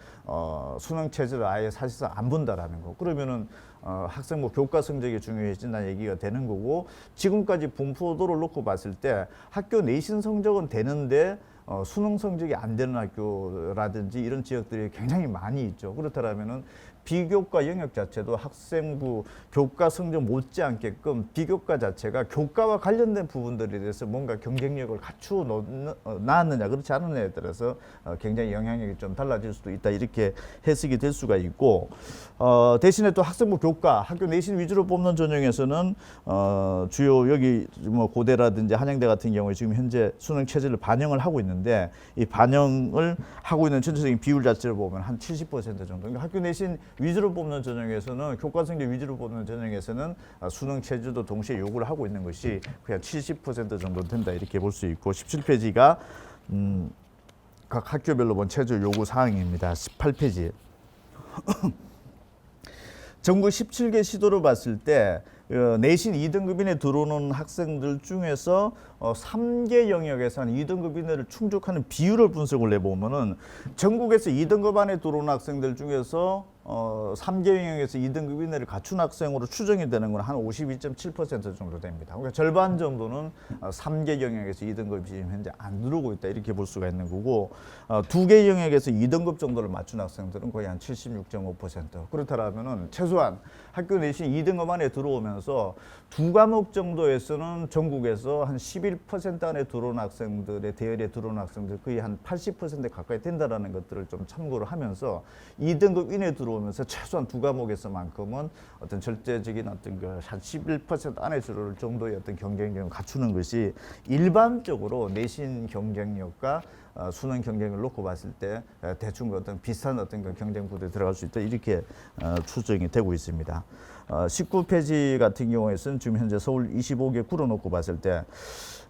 수능 최저를 아예 사실상 안 본다라는 거. 그러면은 학생부 교과 성적이 중요해진다는 얘기가 되는 거고 지금까지 분포도를 놓고 봤을 때 학교 내신 성적은 되는데 수능 성적이 안 되는 학교라든지 이런 지역들이 굉장히 많이 있죠. 그렇다면은 비교과 영역 자체도 학생부 교과 성적 못지않게끔 비교과 자체가 교과와 관련된 부분들에 대해서 뭔가 경쟁력을 갖추어 나왔느냐 그렇지 않느냐에 따라서 굉장히 영향력이 좀 달라질 수도 있다 이렇게 해석이 될 수가 있고 대신에 또 학생부 교과 학교 내신 위주로 뽑는 전형에서는 주요 여기 뭐 고대라든지 한양대 같은 경우에 지금 현재 수능 체제를 반영을 하고 있는데 이 반영을 하고 있는 전체적인 비율 자체를 보면 한 70% 정도. 그러니까 학교 내신 위주로 뽑는 전형에서는 교과 성적 위주로 뽑는 전형에서는 수능 체제도 동시에 요구를 하고 있는 것이 그냥 70% 정도 된다 이렇게 볼 수 있고 17페이지가 각 학교별로 본 체제 요구 사항입니다. 18페이지. 전국 17개 시도로 봤을 때 내신 2등급 이내 들어오는 학생들 중에서 3개 영역에서 한 2등급 이내를 충족하는 비율을 분석을 해보면은 전국에서 2등급 안에 들어오는 학생들 중에서 3개 영역에서 2등급 이내를 갖춘 학생으로 추정이 되는 건 한 52.7% 정도 됩니다. 그러니까 절반 정도는 3개 영역에서 2등급이 지금 현재 안 들어오고 있다 이렇게 볼 수가 있는 거고 2개 영역에서 2등급 정도를 맞춘 학생들은 거의 한 76.5%. 그렇다면은 최소한 학교 내신 2등급 안에 들어오면서 두 과목 정도에서는 전국에서 한 11% 안에 들어온 학생들의 대열에 들어온 학생들 거의 한 80% 가까이 된다라는 것들을 좀 참고를 하면서 2등급 이내 들어오면서 최소한 두 과목에서만큼은 어떤 절대적인 어떤 그 한 11% 안에 들어올 정도의 어떤 경쟁력을 갖추는 것이 일반적으로 내신 경쟁력과 수능 경쟁을 놓고 봤을 때 대충 어떤 비슷한 어떤 그 경쟁 구도에 들어갈 수 있다 이렇게 추정이 되고 있습니다. 19페이지 같은 경우에는 지금 현재 서울 25개 구로 놓고 봤을 때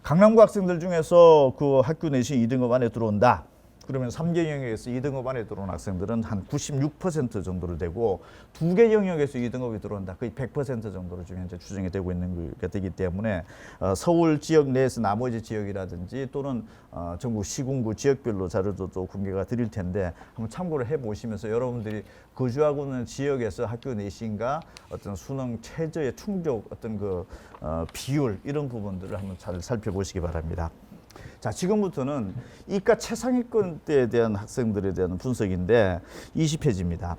강남구 학생들 중에서 그 학교 내신 2등급 안에 들어온다. 그러면 3개 영역에서 2등급 안에 들어온 학생들은 한 96% 정도로 되고 2개 영역에서 2등급이 들어온다. 거의 100% 정도로 지금 현재 추정이 되고 있는 게 되기 때문에 서울 지역 내에서 나머지 지역이라든지 또는 전국 시군구 지역별로 자료도 또 공개가 드릴 텐데 한번 참고를 해보시면서 여러분들이 거주하고 있는 지역에서 학교 내신과 어떤 수능 최저의 충족 어떤 그 비율 이런 부분들을 한번 잘 살펴보시기 바랍니다. 자, 지금부터는 이과 최상위권대에 대한 학생들에 대한 분석인데 20페이지입니다.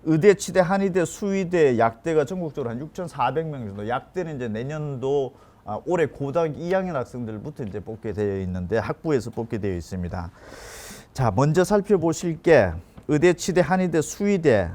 의대, 치대, 한의대, 수의대, 약대가 전국적으로 한 6,400명 정도. 약대는 이제 내년도 올해 고등학교 2학년 학생들부터 이제 뽑게 되어 있는데 학부에서 뽑게 되어 있습니다. 자, 먼저 살펴보실 게 의대, 치대, 한의대, 수의대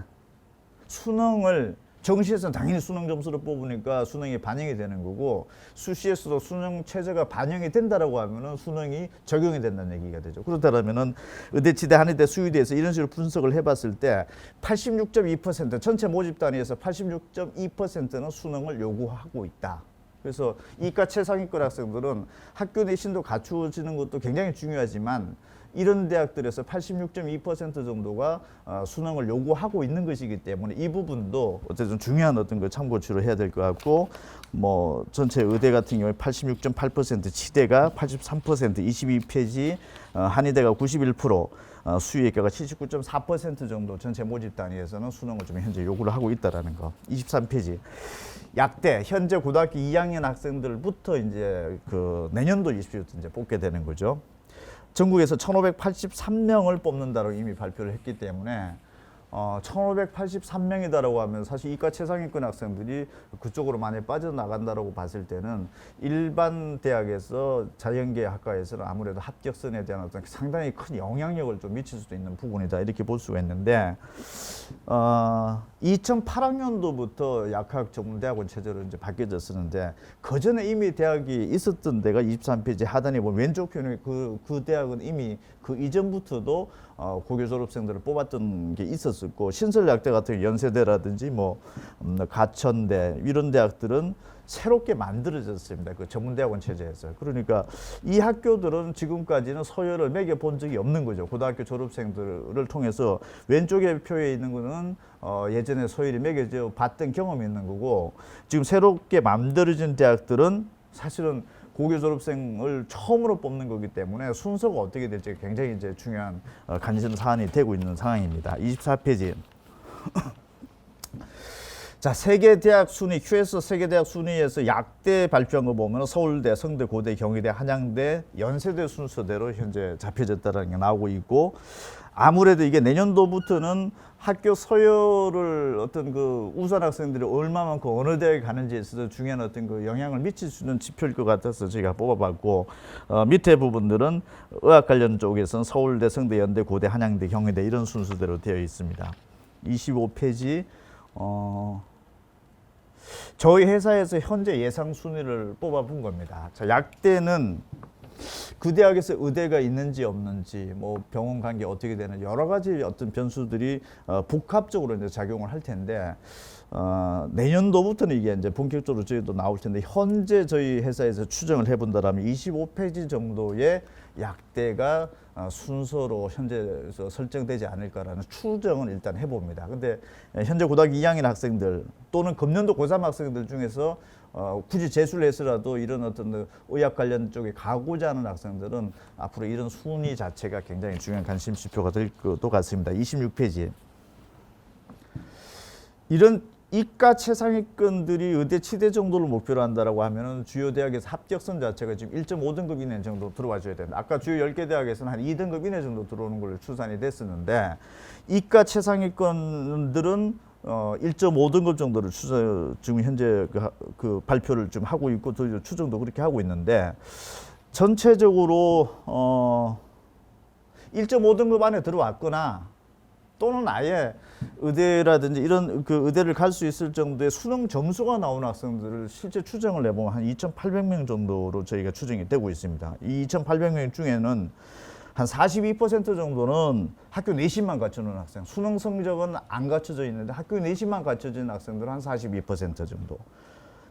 수능을 정시에서는 당연히 수능 점수를 뽑으니까 수능이 반영이 되는 거고 수시에서도 수능 체제가 반영이 된다라고 하면은 수능이 적용이 된다는 얘기가 되죠. 그렇다면은 의대, 치대, 한의대, 수의대에서 이런 식으로 분석을 해봤을 때 86.2% 전체 모집 단위에서 86.2%는 수능을 요구하고 있다. 그래서 이과 최상위권 학생들은 학교 내신도 갖추어지는 것도 굉장히 중요하지만 이런 대학들에서 86.2% 정도가 수능을 요구하고 있는 것이기 때문에 이 부분도 어쨌든 중요한 어떤 걸 참고치로 해야 될 것 같고 뭐 전체 의대 같은 경우에 86.8%, 치대가 83%, 22페이지, 한의대가 91%, 수의학과가 79.4% 정도 전체 모집 단위에서는 수능을 좀 현재 요구를 하고 있다라는 거. 23페이지. 약대 현재 고등학교 2학년 학생들부터 이제 그 내년도 입시부터 이제 뽑게 되는 거죠. 전국에서 1,583명을 뽑는다고 이미 발표를 했기 때문에 1,583명이다라고 하면 사실 이과 최상위권 학생들이 그쪽으로 많이 빠져나간다라고 봤을 때는 일반 대학에서 자연계 학과에서는 아무래도 합격선에 대한 어떤 상당히 큰 영향력을 좀 미칠 수도 있는 부분이다 이렇게 볼 수가 있는데 2008학년도부터 약학 전문대학원 체제로 이제 바뀌어졌었는데 그 전에 이미 대학이 있었던 데가 23페이지 하단에 보면 왼쪽 편에 그 대학은 이미 그 이전부터도 고교 졸업생들을 뽑았던 게 있었었고, 신설대학대 같은 경우 연세대라든지 뭐 가천대 이런 대학들은 새롭게 만들어졌습니다. 그 전문대학원 체제에서. 그러니까 이 학교들은 지금까지는 서열을 매겨본 적이 없는 거죠. 고등학교 졸업생들을 통해서 왼쪽에 표에 있는 거는 예전에 서열이 매겨져 봤던 경험이 있는 거고, 지금 새롭게 만들어진 대학들은 사실은 고교 졸업생을 처음으로 뽑는 거기 때문에 순서가 어떻게 될지 굉장히 이제 중요한 관심 사안이 되고 있는 상황입니다. 24페이지. 자, 세계 대학 순위, QS 세계 대학 순위에서 약대 발표한 거 보면 서울대, 성대, 고대, 경희대, 한양대, 연세대 순서대로 현재 잡혀졌다는 게 나오고 있고, 아무래도 이게 내년도부터는 학교 서열을 어떤 그 우수한 학생들이 얼마만큼 어느 대학에 가는지에 있어서 중요한 어떤 그 영향을 미칠 수 있는 지표일 것 같아서 제가 뽑아봤고, 밑에 부분들은 의학 관련 쪽에서는 서울대, 성대, 연대, 고대, 한양대, 경희대 이런 순서대로 되어 있습니다. 25페이지. 저희 회사에서 현재 예상 순위를 뽑아본 겁니다. 자, 약대는 그 대학에서 의대가 있는지 없는지, 뭐 병원 관계 어떻게 되는 여러 가지 어떤 변수들이 복합적으로 이제 작용을 할 텐데, 내년도부터는 이게 이제 본격적으로 저희도 나올 텐데, 현재 저희 회사에서 추정을 해본다라면 25페이지 정도의 약대가 순서로 현재에서 설정되지 않을까라는 추정은 일단 해봅니다. 근데 현재 고등학교 2학년 학생들 또는 금년도 고3 학생들 중에서 굳이 재수를 해서라도 이런 어떤 의학 관련 쪽에 가고자 하는 학생들은 앞으로 이런 순위 자체가 굉장히 중요한 관심 지표가 될 것도 같습니다. 26페이지. 이런 이과 최상위권들이 의대 치대 정도를 목표로 한다라고 하면은 주요 대학에서 합격선 자체가 지금 1.5등급 이내 정도 들어와 줘야 됩니다. 아까 주요 10개 대학에서는 한 2등급 이내 정도 들어오는 걸로 추산이 됐었는데, 이과 최상위권들은 1.5등급 정도를 지금 현재 그 발표를 좀 하고 있고, 또 추정도 그렇게 하고 있는데, 전체적으로 1.5등급 안에 들어왔거나 또는 아예 의대라든지 이런 그 의대를 갈 수 있을 정도의 수능 점수가 나오는 학생들을 실제 추정을 해보면 한 2,800명 정도로 저희가 추정이 되고 있습니다. 이 2,800명 중에는 한 42% 정도는 학교 내신만 갖춰놓은 학생, 수능 성적은 안 갖춰져 있는데 학교 내신만 갖춰진 학생들은 한 42% 정도.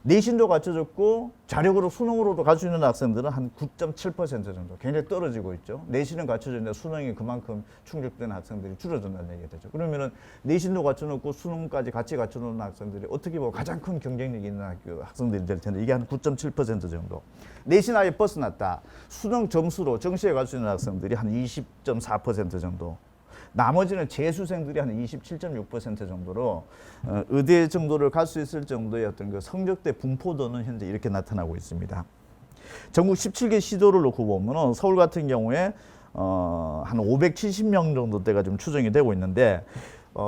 내신도 갖춰졌고 자력으로 수능으로도 갈 수 있는 학생들은 한 9.7% 정도, 굉장히 떨어지고 있죠. 내신은 갖춰졌는데 수능이 그만큼 충족되는 학생들이 줄어든다는 얘기가 되죠. 그러면은 내신도 갖춰놓고 수능까지 같이 갖춰놓은 학생들이 어떻게 보면 가장 큰 경쟁력이 있는 학생들이 될 텐데, 이게 한 9.7% 정도. 내신 아예 벗어났다. 수능 점수로 정시에 갈 수 있는 학생들이 한 20.4% 정도. 나머지는 재수생들이 한 27.6% 정도로 의대 정도를 갈 수 있을 정도의 어떤 그 성적대 분포도는 현재 이렇게 나타나고 있습니다. 전국 17개 시도를 놓고 보면은 서울 같은 경우에 한 570명 정도대가 좀 추정이 되고 있는데,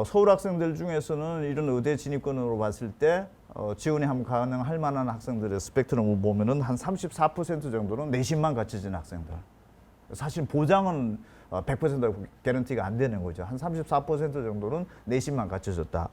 서울 학생들 중에서는 이런 의대 진입권으로 봤을 때 지원이 한번 가능할 만한 학생들의 스펙트럼을 보면은 한 34% 정도는 내신만 갖춰진 학생들. 사실 보장은 100% 개런티가 안 되는 거죠. 한 34% 정도는 내신만 갖춰졌다.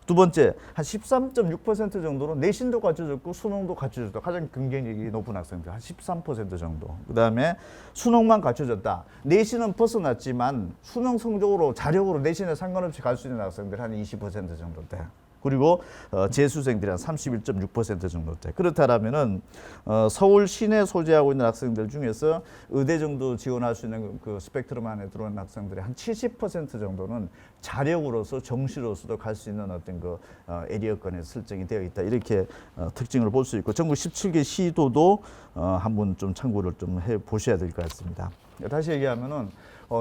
두 번째, 한 13.6% 정도는 내신도 갖춰졌고 수능도 갖춰졌다. 가장 경쟁력이 높은 학생들 한 13% 정도. 그다음에 수능만 갖춰졌다. 내신은 벗어났지만 수능 성적으로 자력으로 내신에 상관없이 갈 수 있는 학생들 한 20% 정도 돼. 그리고 재수생들이 한 31.6% 정도 돼. 그렇다면은 서울 시내 소재하고 있는 학생들 중에서 의대 정도 지원할 수 있는 그 스펙트럼 안에 들어오는 학생들의 한 70% 정도는 자력으로서 정시로서도 갈 수 있는 어떤 그 에리어권에 설정이 되어 있다. 이렇게 특징을 볼 수 있고, 전국 17개 시도도 한번 좀 참고를 좀 해 보셔야 될 것 같습니다. 다시 얘기하면은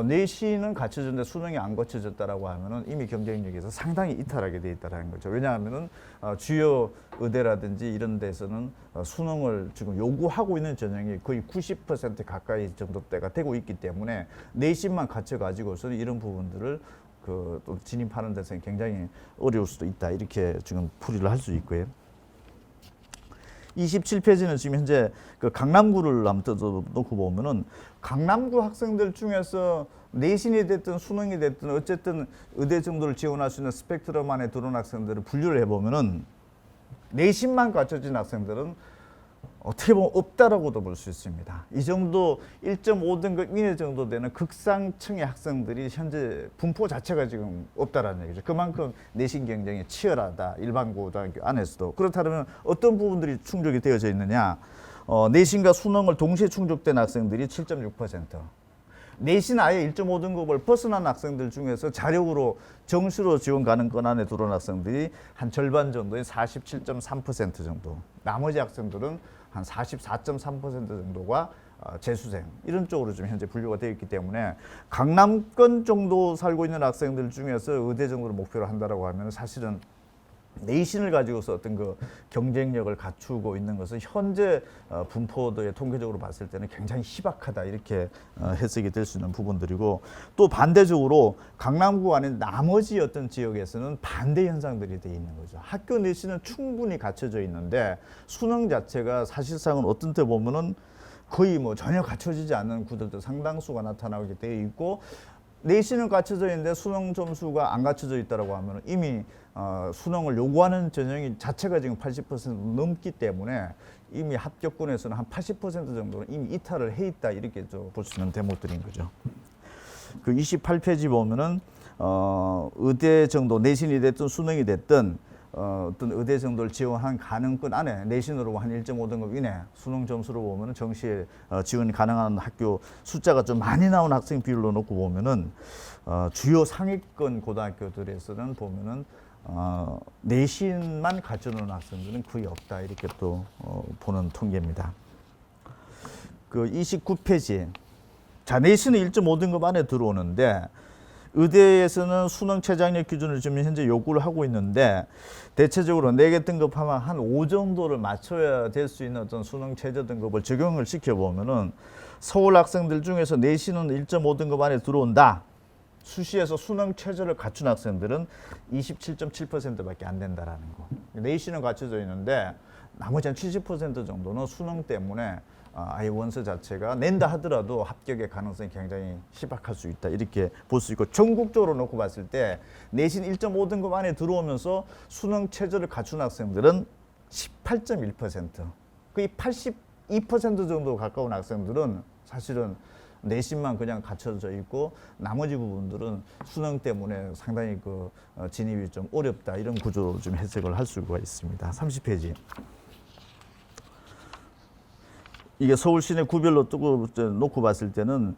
내신은 갖춰졌는데 수능이 안 갖춰졌다라고 하면은 이미 경쟁력에서 상당히 이탈하게 돼 있다라는 거죠. 왜냐하면은 주요 의대라든지 이런 데서는 수능을 지금 요구하고 있는 전형이 거의 90% 가까이 정도대가 되고 있기 때문에 내신만 갖춰 가지고서는 이런 부분들을 또 진입하는 데서 굉장히 어려울 수도 있다. 이렇게 지금 풀이를 할 수 있고요. 27페이지는 지금 현재 그 강남구를 한번 놓고 보면은, 강남구 학생들 중에서 내신이 됐든 수능이 됐든 어쨌든 의대 정도를 지원할 수 있는 스펙트럼 안에 들어온 학생들을 분류를 해보면은, 내신만 갖춰진 학생들은 어떻게 보면 없다라고도 볼 수 있습니다. 이 정도 1.5등급 이내 정도 되는 극상층의 학생들이 현재 분포 자체가 지금 없다라는 얘기죠. 그만큼 내신 경쟁이 치열하다. 일반 고등학교 안에서도. 그렇다면 어떤 부분들이 충족이 되어져 있느냐. 내신과 수능을 동시에 충족된 학생들이 7.6%. 내신 아예 1.5등급을 벗어난 학생들 중에서 자력으로 정시로 지원 가는 건 안에 들어온 학생들이 한 절반 정도인 47.3% 정도. 나머지 학생들은 한 44.3% 정도가 재수생 이런 쪽으로 지금 현재 분류가 되어 있기 때문에 강남권 정도 살고 있는 학생들 중에서 의대 정도를 목표로 한다라고 하면 사실은 내신을 가지고서 어떤 그 경쟁력을 갖추고 있는 것은 현재 분포도의 통계적으로 봤을 때는 굉장히 희박하다 이렇게 해석이 될 수 있는 부분들이고 또 반대적으로 강남구 안에 나머지 어떤 지역에서는 반대 현상들이 돼 있는 거죠. 학교 내신은 충분히 갖춰져 있는데 수능 자체가 사실상은 어떤 때 보면은 거의 뭐 전혀 갖춰지지 않는 구들도 상당수가 나타나게 되어 있고 내신은 갖춰져 있는데 수능 점수가 안 갖춰져 있다라고 하면 이미 수능을 요구하는 전형이 자체가 지금 80% 넘기 때문에 이미 합격권에서는 한 80% 정도는 이미 이탈을 해 있다 이렇게 볼 수 있는 대목들인 거죠. 그 28페이지 보면은 의대 정도 내신이 됐든 수능이 됐든 어떤 의대 정도를 지원한 가능권 안에 내신으로 한 1.5등급 이내 수능 점수로 보면은 정시에 지원이 가능한 학교 숫자가 좀 많이 나온 학생 비율로 놓고 보면은 주요 상위권 고등학교들에서는 보면은 내신만 갖춰놓은 학생들은 거의 없다 이렇게 또 보는 통계입니다. 그 29페이지. 자, 내신은 1.5등급 안에 들어오는데 의대에서는 수능 최저학력 기준을 지금 현재 요구를 하고 있는데 대체적으로 4개 등급하면 한 5 정도를 맞춰야 될 수 있는 어떤 수능 최저 등급을 적용을 시켜보면은 서울 학생들 중에서 내신은 1.5등급 안에 들어온다. 수시에서 수능 최저를 갖춘 학생들은 27.7%밖에 안 된다라는 거. 내신은 갖춰져 있는데 나머지 한 70% 정도는 수능 때문에 아예 원서 자체가 낸다 하더라도 합격의 가능성이 굉장히 희박할 수 있다 이렇게 볼 수 있고 전국적으로 놓고 봤을 때 내신 1.5등급 안에 들어오면서 수능 최저를 갖춘 학생들은 18.1%, 거의 82% 정도 가까운 학생들은 사실은 내신만 그냥 갖춰져 있고 나머지 부분들은 수능 때문에 상당히 그 진입이 좀 어렵다 이런 구조로 좀 해석을 할 수가 있습니다. 30페이지. 이게 서울 시내 구별로 뜨고 놓고 봤을 때는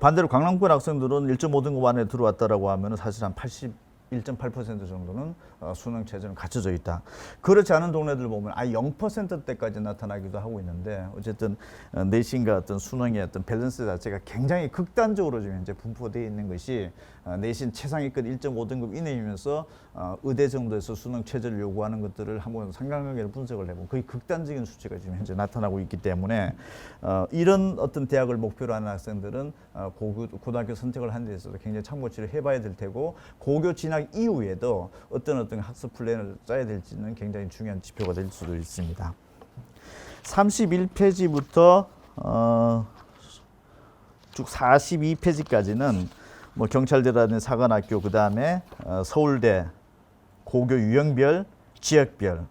반대로 강남권 학생들은 1.5등급 안에 들어왔다라고 하면 사실 한 81.8% 정도는 수능 최저는 갖춰져 있다. 그렇지 않은 동네들 보면 아예 0%대까지 나타나기도 하고 있는데 어쨌든 내신과 어떤 수능의 어떤 밸런스 자체가 굉장히 극단적으로 지금 현재 분포되어 있는 것이 내신 최상위권 1.5등급 이내이면서 의대 정도에서 수능 최저를 요구하는 것들을 한번 상관관계를 분석을 해보면 거의 극단적인 수치가 지금 현재 나타나고 있기 때문에 이런 어떤 대학을 목표로 하는 학생들은 고등학교 선택을 하는 데 있어서 굉장히 참고치를 해봐야 될 테고 고교 진학 이후에도 어떤 학습 플랜을 짜야 될지는 굉장히 중요한 지표가 될 수도 있습니다. 31페이지부터 쭉 42페이지까지는 뭐 경찰대라는 사관학교 그 다음에 서울대 고교 유형별, 지역별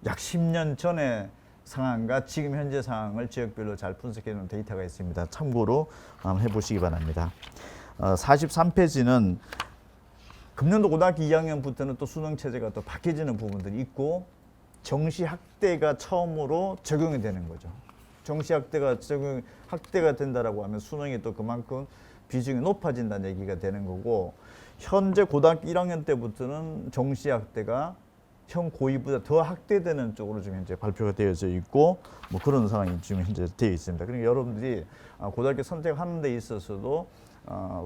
약 10년 전의 상황과 지금 현재 상황을 지역별로 잘 분석해 놓은 데이터가 있습니다. 참고로 한번 해보시기 바랍니다. 43페이지는 금년도 고등학교 2학년부터는 또 수능 체제가 또 바뀌어지는 부분들이 있고 정시 학대가 처음으로 적용이 되는 거죠. 정시 학대가 학대가 된다라고 하면 수능이 또 그만큼 비중이 높아진다는 얘기가 되는 거고 현재 고등학교 1학년 때부터는 정시 학대가 현 고2보다 더 학대되는 쪽으로 지금 현재 발표가 되어져 있고 뭐 그런 상황이 지금 현재 되어 있습니다. 그러니까 여러분들이 고등학교 선택하는 데 있어서도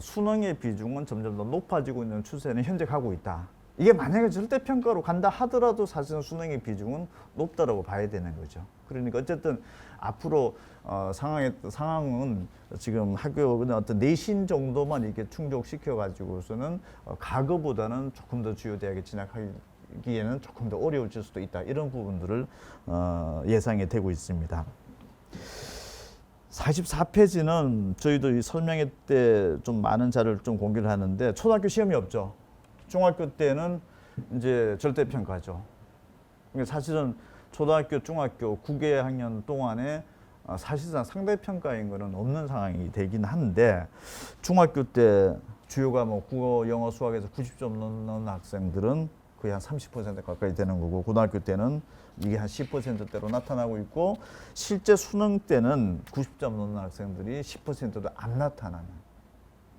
수능의 비중은 점점 더 높아지고 있는 추세는 현재 가고 있다. 이게 만약에 절대평가로 간다 하더라도 사실은 수능의 비중은 높다라고 봐야 되는 거죠. 그러니까 어쨌든 앞으로 상황은 지금 학교의 어떤 내신 정도만 이렇게 충족시켜 가지고서는 과거보다는 조금 더 주요 대학에 진학하기에는 조금 더 어려워질 수도 있다. 이런 부분들을 예상이 되고 있습니다. 44페이지는 저희도 이 설명회 때 좀 많은 자료를 좀 공개를 하는데 초등학교 시험이 없죠. 중학교 때는 이제 절대평가죠. 그러니까 사실은 초등학교, 중학교 9개학년 동안에 사실상 상대평가인 거는 없는 상황이 되긴 한데 중학교 때 주요 과목 국어, 영어, 수학에서 90점 넘는 학생들은 거의 한 30% 가까이 되는 거고 고등학교 때는 이게 한 10%대로 나타나고 있고 실제 수능 때는 90점 넘는 학생들이 10%도 안 나타나는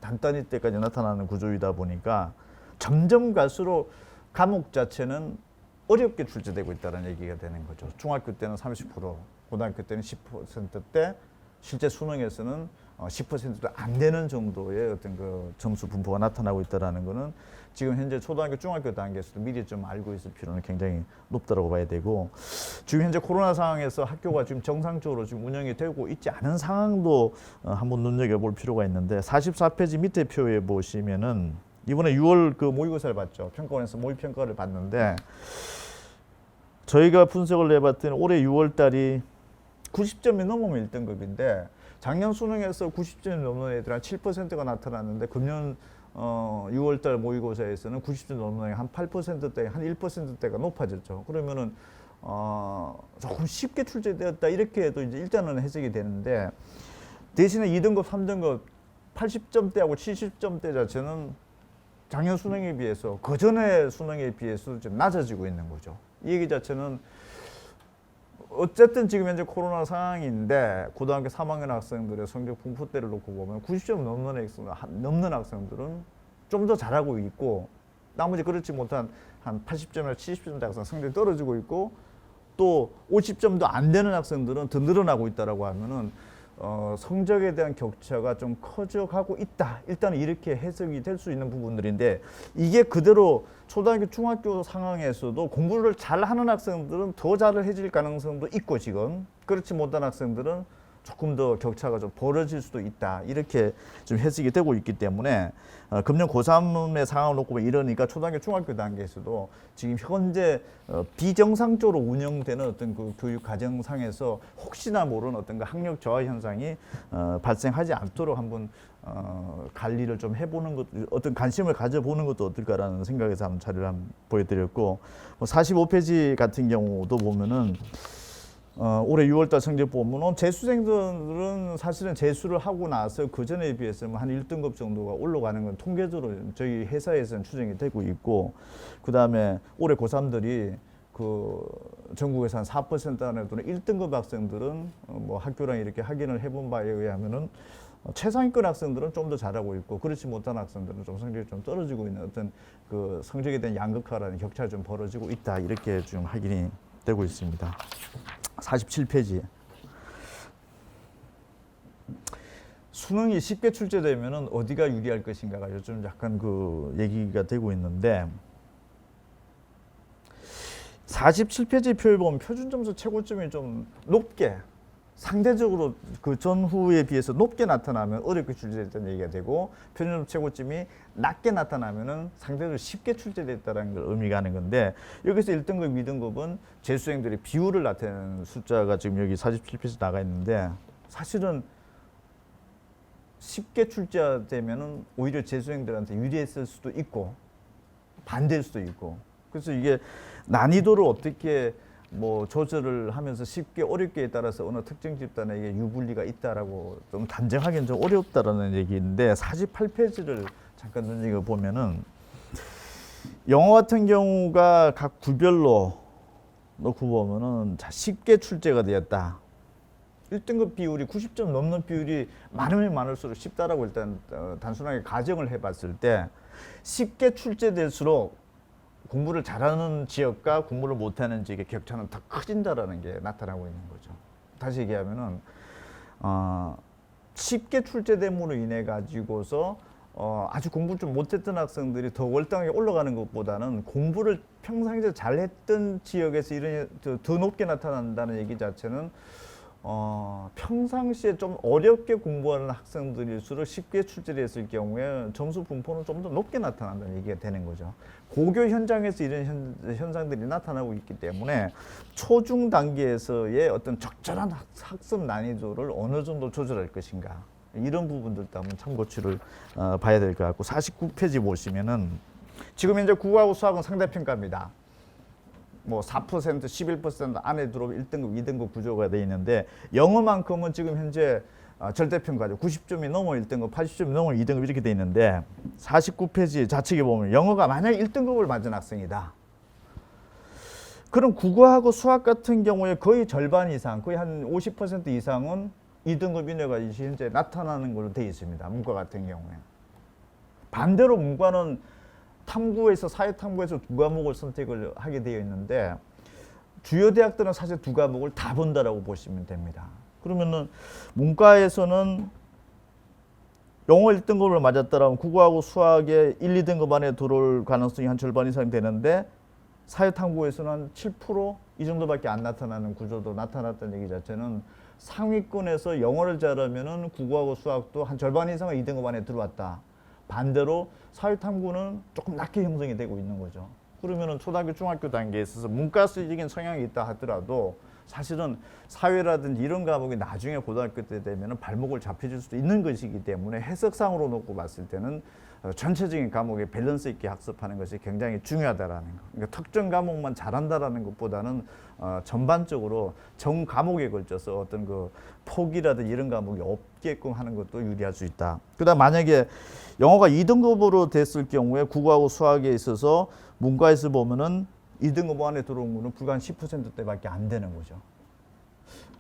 단단히 때까지 나타나는 구조이다 보니까 점점 갈수록 과목 자체는 어렵게 출제되고 있다는 얘기가 되는 거죠. 중학교 때는 30%, 고등학교 때는 10%대, 실제 수능에서는 10%도 안 되는 정도의 어떤 그 점수 분포가 나타나고 있다는 거는 지금 현재 초등학교, 중학교 단계에서도 미리 좀 알고 있을 필요는 굉장히 높다고 봐야 되고 지금 현재 코로나 상황에서 학교가 지금 정상적으로 지금 운영이 되고 있지 않은 상황도 한번 눈여겨볼 필요가 있는데 44페이지 밑에 표에 보시면은 이번에 6월 그 모의고사를 봤죠. 평가원에서 모의평가를 봤는데 저희가 분석을 해봤더니 올해 6월 달이 90점이 넘으면 1등급인데 작년 수능에서 90점이 넘는 애들 한 7%가 나타났는데 금년 6월 달 모의고사에서는 90점 넘는 애 한 8%대, 한 1%대가 높아졌죠. 그러면은 조금 쉽게 출제되었다 이렇게 해도 이제 일단은 해석이 되는데 대신에 2등급, 3등급 80점대하고 70점대 자체는 작년 수능에 비해서 그 전에 수능에 비해서 좀 낮아지고 있는 거죠. 이 얘기 자체는 어쨌든 지금 현재 코로나 상황인데 고등학교 3학년 학생들의 성적 분포대를 놓고 보면 90점 넘는 학생들은 좀 더 잘하고 있고 나머지 그렇지 못한 한 80점이나 70점대 학생 성적이 떨어지고 있고 또 50점도 안 되는 학생들은 더 늘어나고 있다라고 하면은 성적에 대한 격차가 좀 커져가고 있다. 일단은 이렇게 해석이 될 수 있는 부분들인데 이게 그대로 초등학교, 중학교 상황에서도 공부를 잘하는 학생들은 더 잘해질 가능성도 있고 지금 그렇지 못한 학생들은 조금 더 격차가 좀 벌어질 수도 있다. 이렇게 좀 해석이 되고 있기 때문에 금년 고3의 상황을 놓고 보면 이러니까 초등학교, 중학교 단계에서도 지금 현재 비정상적으로 운영되는 어떤 그 교육 과정상에서 혹시나 모르는 어떤 그 학력 저하 현상이 발생하지 않도록 한번 관리를 좀 해보는 것, 어떤 관심을 가져보는 것도 어떨까라는 생각에서 한번 자료를 한번 보여드렸고 45페이지 같은 경우도 보면은 올해 6월달 성적 보면은 재수생들은 사실은 재수를 하고 나서 그 전에 비해서 한 1등급 정도가 올라가는 건 통계적으로 저희 회사에서는 추정이 되고 있고 그 다음에 올해 고3들이 그 전국에서 한 4% 안에 드는 1등급 학생들은 뭐 학교랑 이렇게 확인을 해본 바에 의하면은 최상위권 학생들은 좀 더 잘하고 있고 그렇지 못한 학생들은 좀 성적이 좀 떨어지고 있는 어떤 그 성적에 대한 양극화라는 격차가 좀 벌어지고 있다 이렇게 좀 확인이 되고 있습니다. 47페이지. 수능이 쉽게 출제되면은 어디가 유리할 것인가가 요즘 약간 그 얘기가 되고 있는데 47페이지 표에 보면 표준 점수 최고점이 좀 높게 상대적으로 그 전후에 비해서 높게 나타나면 어렵게 출제됐다는 얘기가 되고 표준 최고점이 낮게 나타나면은 상대적으로 쉽게 출제됐다는 걸 의미가 하는 건데 여기서 1등급, 2등급은 재수생들의 비율을 나타내는 숫자가 지금 여기 47페이지 나가 있는데 사실은 쉽게 출제되면은 오히려 재수생들한테 유리했을 수도 있고 반대일 수도 있고 그래서 이게 난이도를 어떻게 뭐 조절을 하면서 쉽게 어렵게에 따라서 어느 특정 집단에게 유불리가 있다라고 좀 단정하기는 좀 어렵다라는 얘기인데 48페이지를 잠깐 눈여겨 보면은 영어 같은 경우가 각 구별로 놓고 보면은 쉽게 출제가 되었다. 1등급 비율이 90점 넘는 비율이 많으면 많을수록 쉽다라고 일단 단순하게 가정을 해봤을 때 쉽게 출제될수록 공부를 잘하는 지역과 공부를 못하는 지역의 격차는 더 커진다라는 게 나타나고 있는 거죠. 다시 얘기하면은 쉽게 출제됨으로 인해 가지고서 아주 공부를 좀 못했던 학생들이 더 월등하게 올라가는 것보다는 공부를 평상시에 잘했던 지역에서 이런 더 높게 나타난다는 얘기 자체는 평상시에 좀 어렵게 공부하는 학생들일수록 쉽게 출제를 했을 경우에 점수 분포는 좀 더 높게 나타난다는 얘기가 되는 거죠. 고교 현장에서 이런 현상들이 나타나고 있기 때문에 초중 단계에서의 어떤 적절한 학습 난이도를 어느 정도 조절할 것인가 이런 부분들도 한번 참고치를 봐야 될 것 같고 49페이지 보시면은 지금 현재 국어하고 수학은 상대평가입니다. 뭐 4%, 11% 안에 들어오면 1등급, 2등급 구조가 돼 있는데 영어만큼은 지금 현재 절대평가죠. 90점이 넘어 1등급, 80점이 넘어 2등급 이렇게 돼 있는데 49페이지 좌측에 보면 영어가 만약 1등급을 맞은 학생이다. 그럼 국어하고 수학 같은 경우에 거의 절반 이상, 거의 한 50% 이상은 2등급 이내가 현재 나타나는 걸로 돼 있습니다. 문과 같은 경우에. 반대로 문과는 탐구에서 사회탐구에서 두 과목을 선택을 하게 되어 있는데 주요 대학들은 사실 두 과목을 다 본다라고 보시면 됩니다. 그러면은 문과에서는 영어 1등급을 맞았다면 국어하고 수학에 1, 2등급 안에 들어올 가능성이 한 절반 이상 되는데 사회탐구에서는 한 7% 이 정도밖에 안 나타나는 구조도 나타났다는 얘기 자체는 상위권에서 영어를 잘하면은 국어하고 수학도 한 절반 이상은 2등급 안에 들어왔다. 반대로 사회탐구는 조금 낮게 형성이 되고 있는 거죠. 그러면은 초등학교, 중학교 단계에 있어서 문과적인 성향이 있다 하더라도 사실은 사회라든지 이런 과목이 나중에 고등학교 때 되면은 발목을 잡혀줄 수도 있는 것이기 때문에 해석상으로 놓고 봤을 때는 전체적인 과목에 밸런스 있게 학습하는 것이 굉장히 중요하다라는 거. 그러니까 특정 과목만 잘한다라는 것보다는 전반적으로 전 과목에 걸쳐서 어떤 그 포기라든지 이런 과목이 없게끔 하는 것도 유리할 수 있다. 그다음 만약에 영어가 2등급으로 됐을 경우에 국어하고 수학에 있어서 문과에서 보면은 2등급 안에 들어온 거는 불과 한 10%대밖에 안 되는 거죠.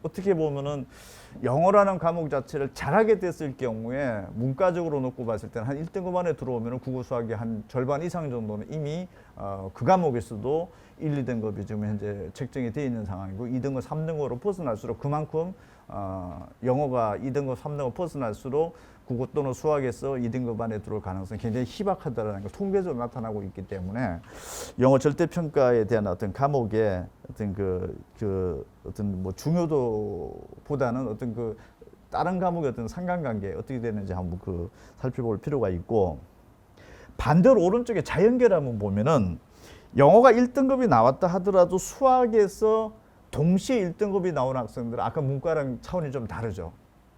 어떻게 보면은 영어라는 과목 자체를 잘하게 됐을 경우에 문과적으로 놓고 봤을 때는 한 1등급 안에 들어오면 국어 수학의 한 절반 이상 정도는 이미 그 과목에서도 1, 2등급이 지금 현재 책정이 되어 있는 상황이고 2등급, 3등급으로 벗어날수록 그만큼 영어가 2등급, 3등급 벗어날수록 국어 또는 수학에서 2등급 안에 들어올 가능성이 굉장히 희박하다는 걸 통계적으로 나타나고 있기 때문에 영어 절대평가에 대한 어떤 과목의 어떤 어떤 뭐 중요도보다는 어떤 그 다른 과목의 어떤 상관관계 어떻게 되는지 한번 살펴볼 필요가 있고 반대로 오른쪽에 자연계를 한번 보면은 영어가 1등급이 나왔다 하더라도 수학에서 동시에 1등급이 나온 학생들은 아까 문과랑 차원이 좀 다르죠.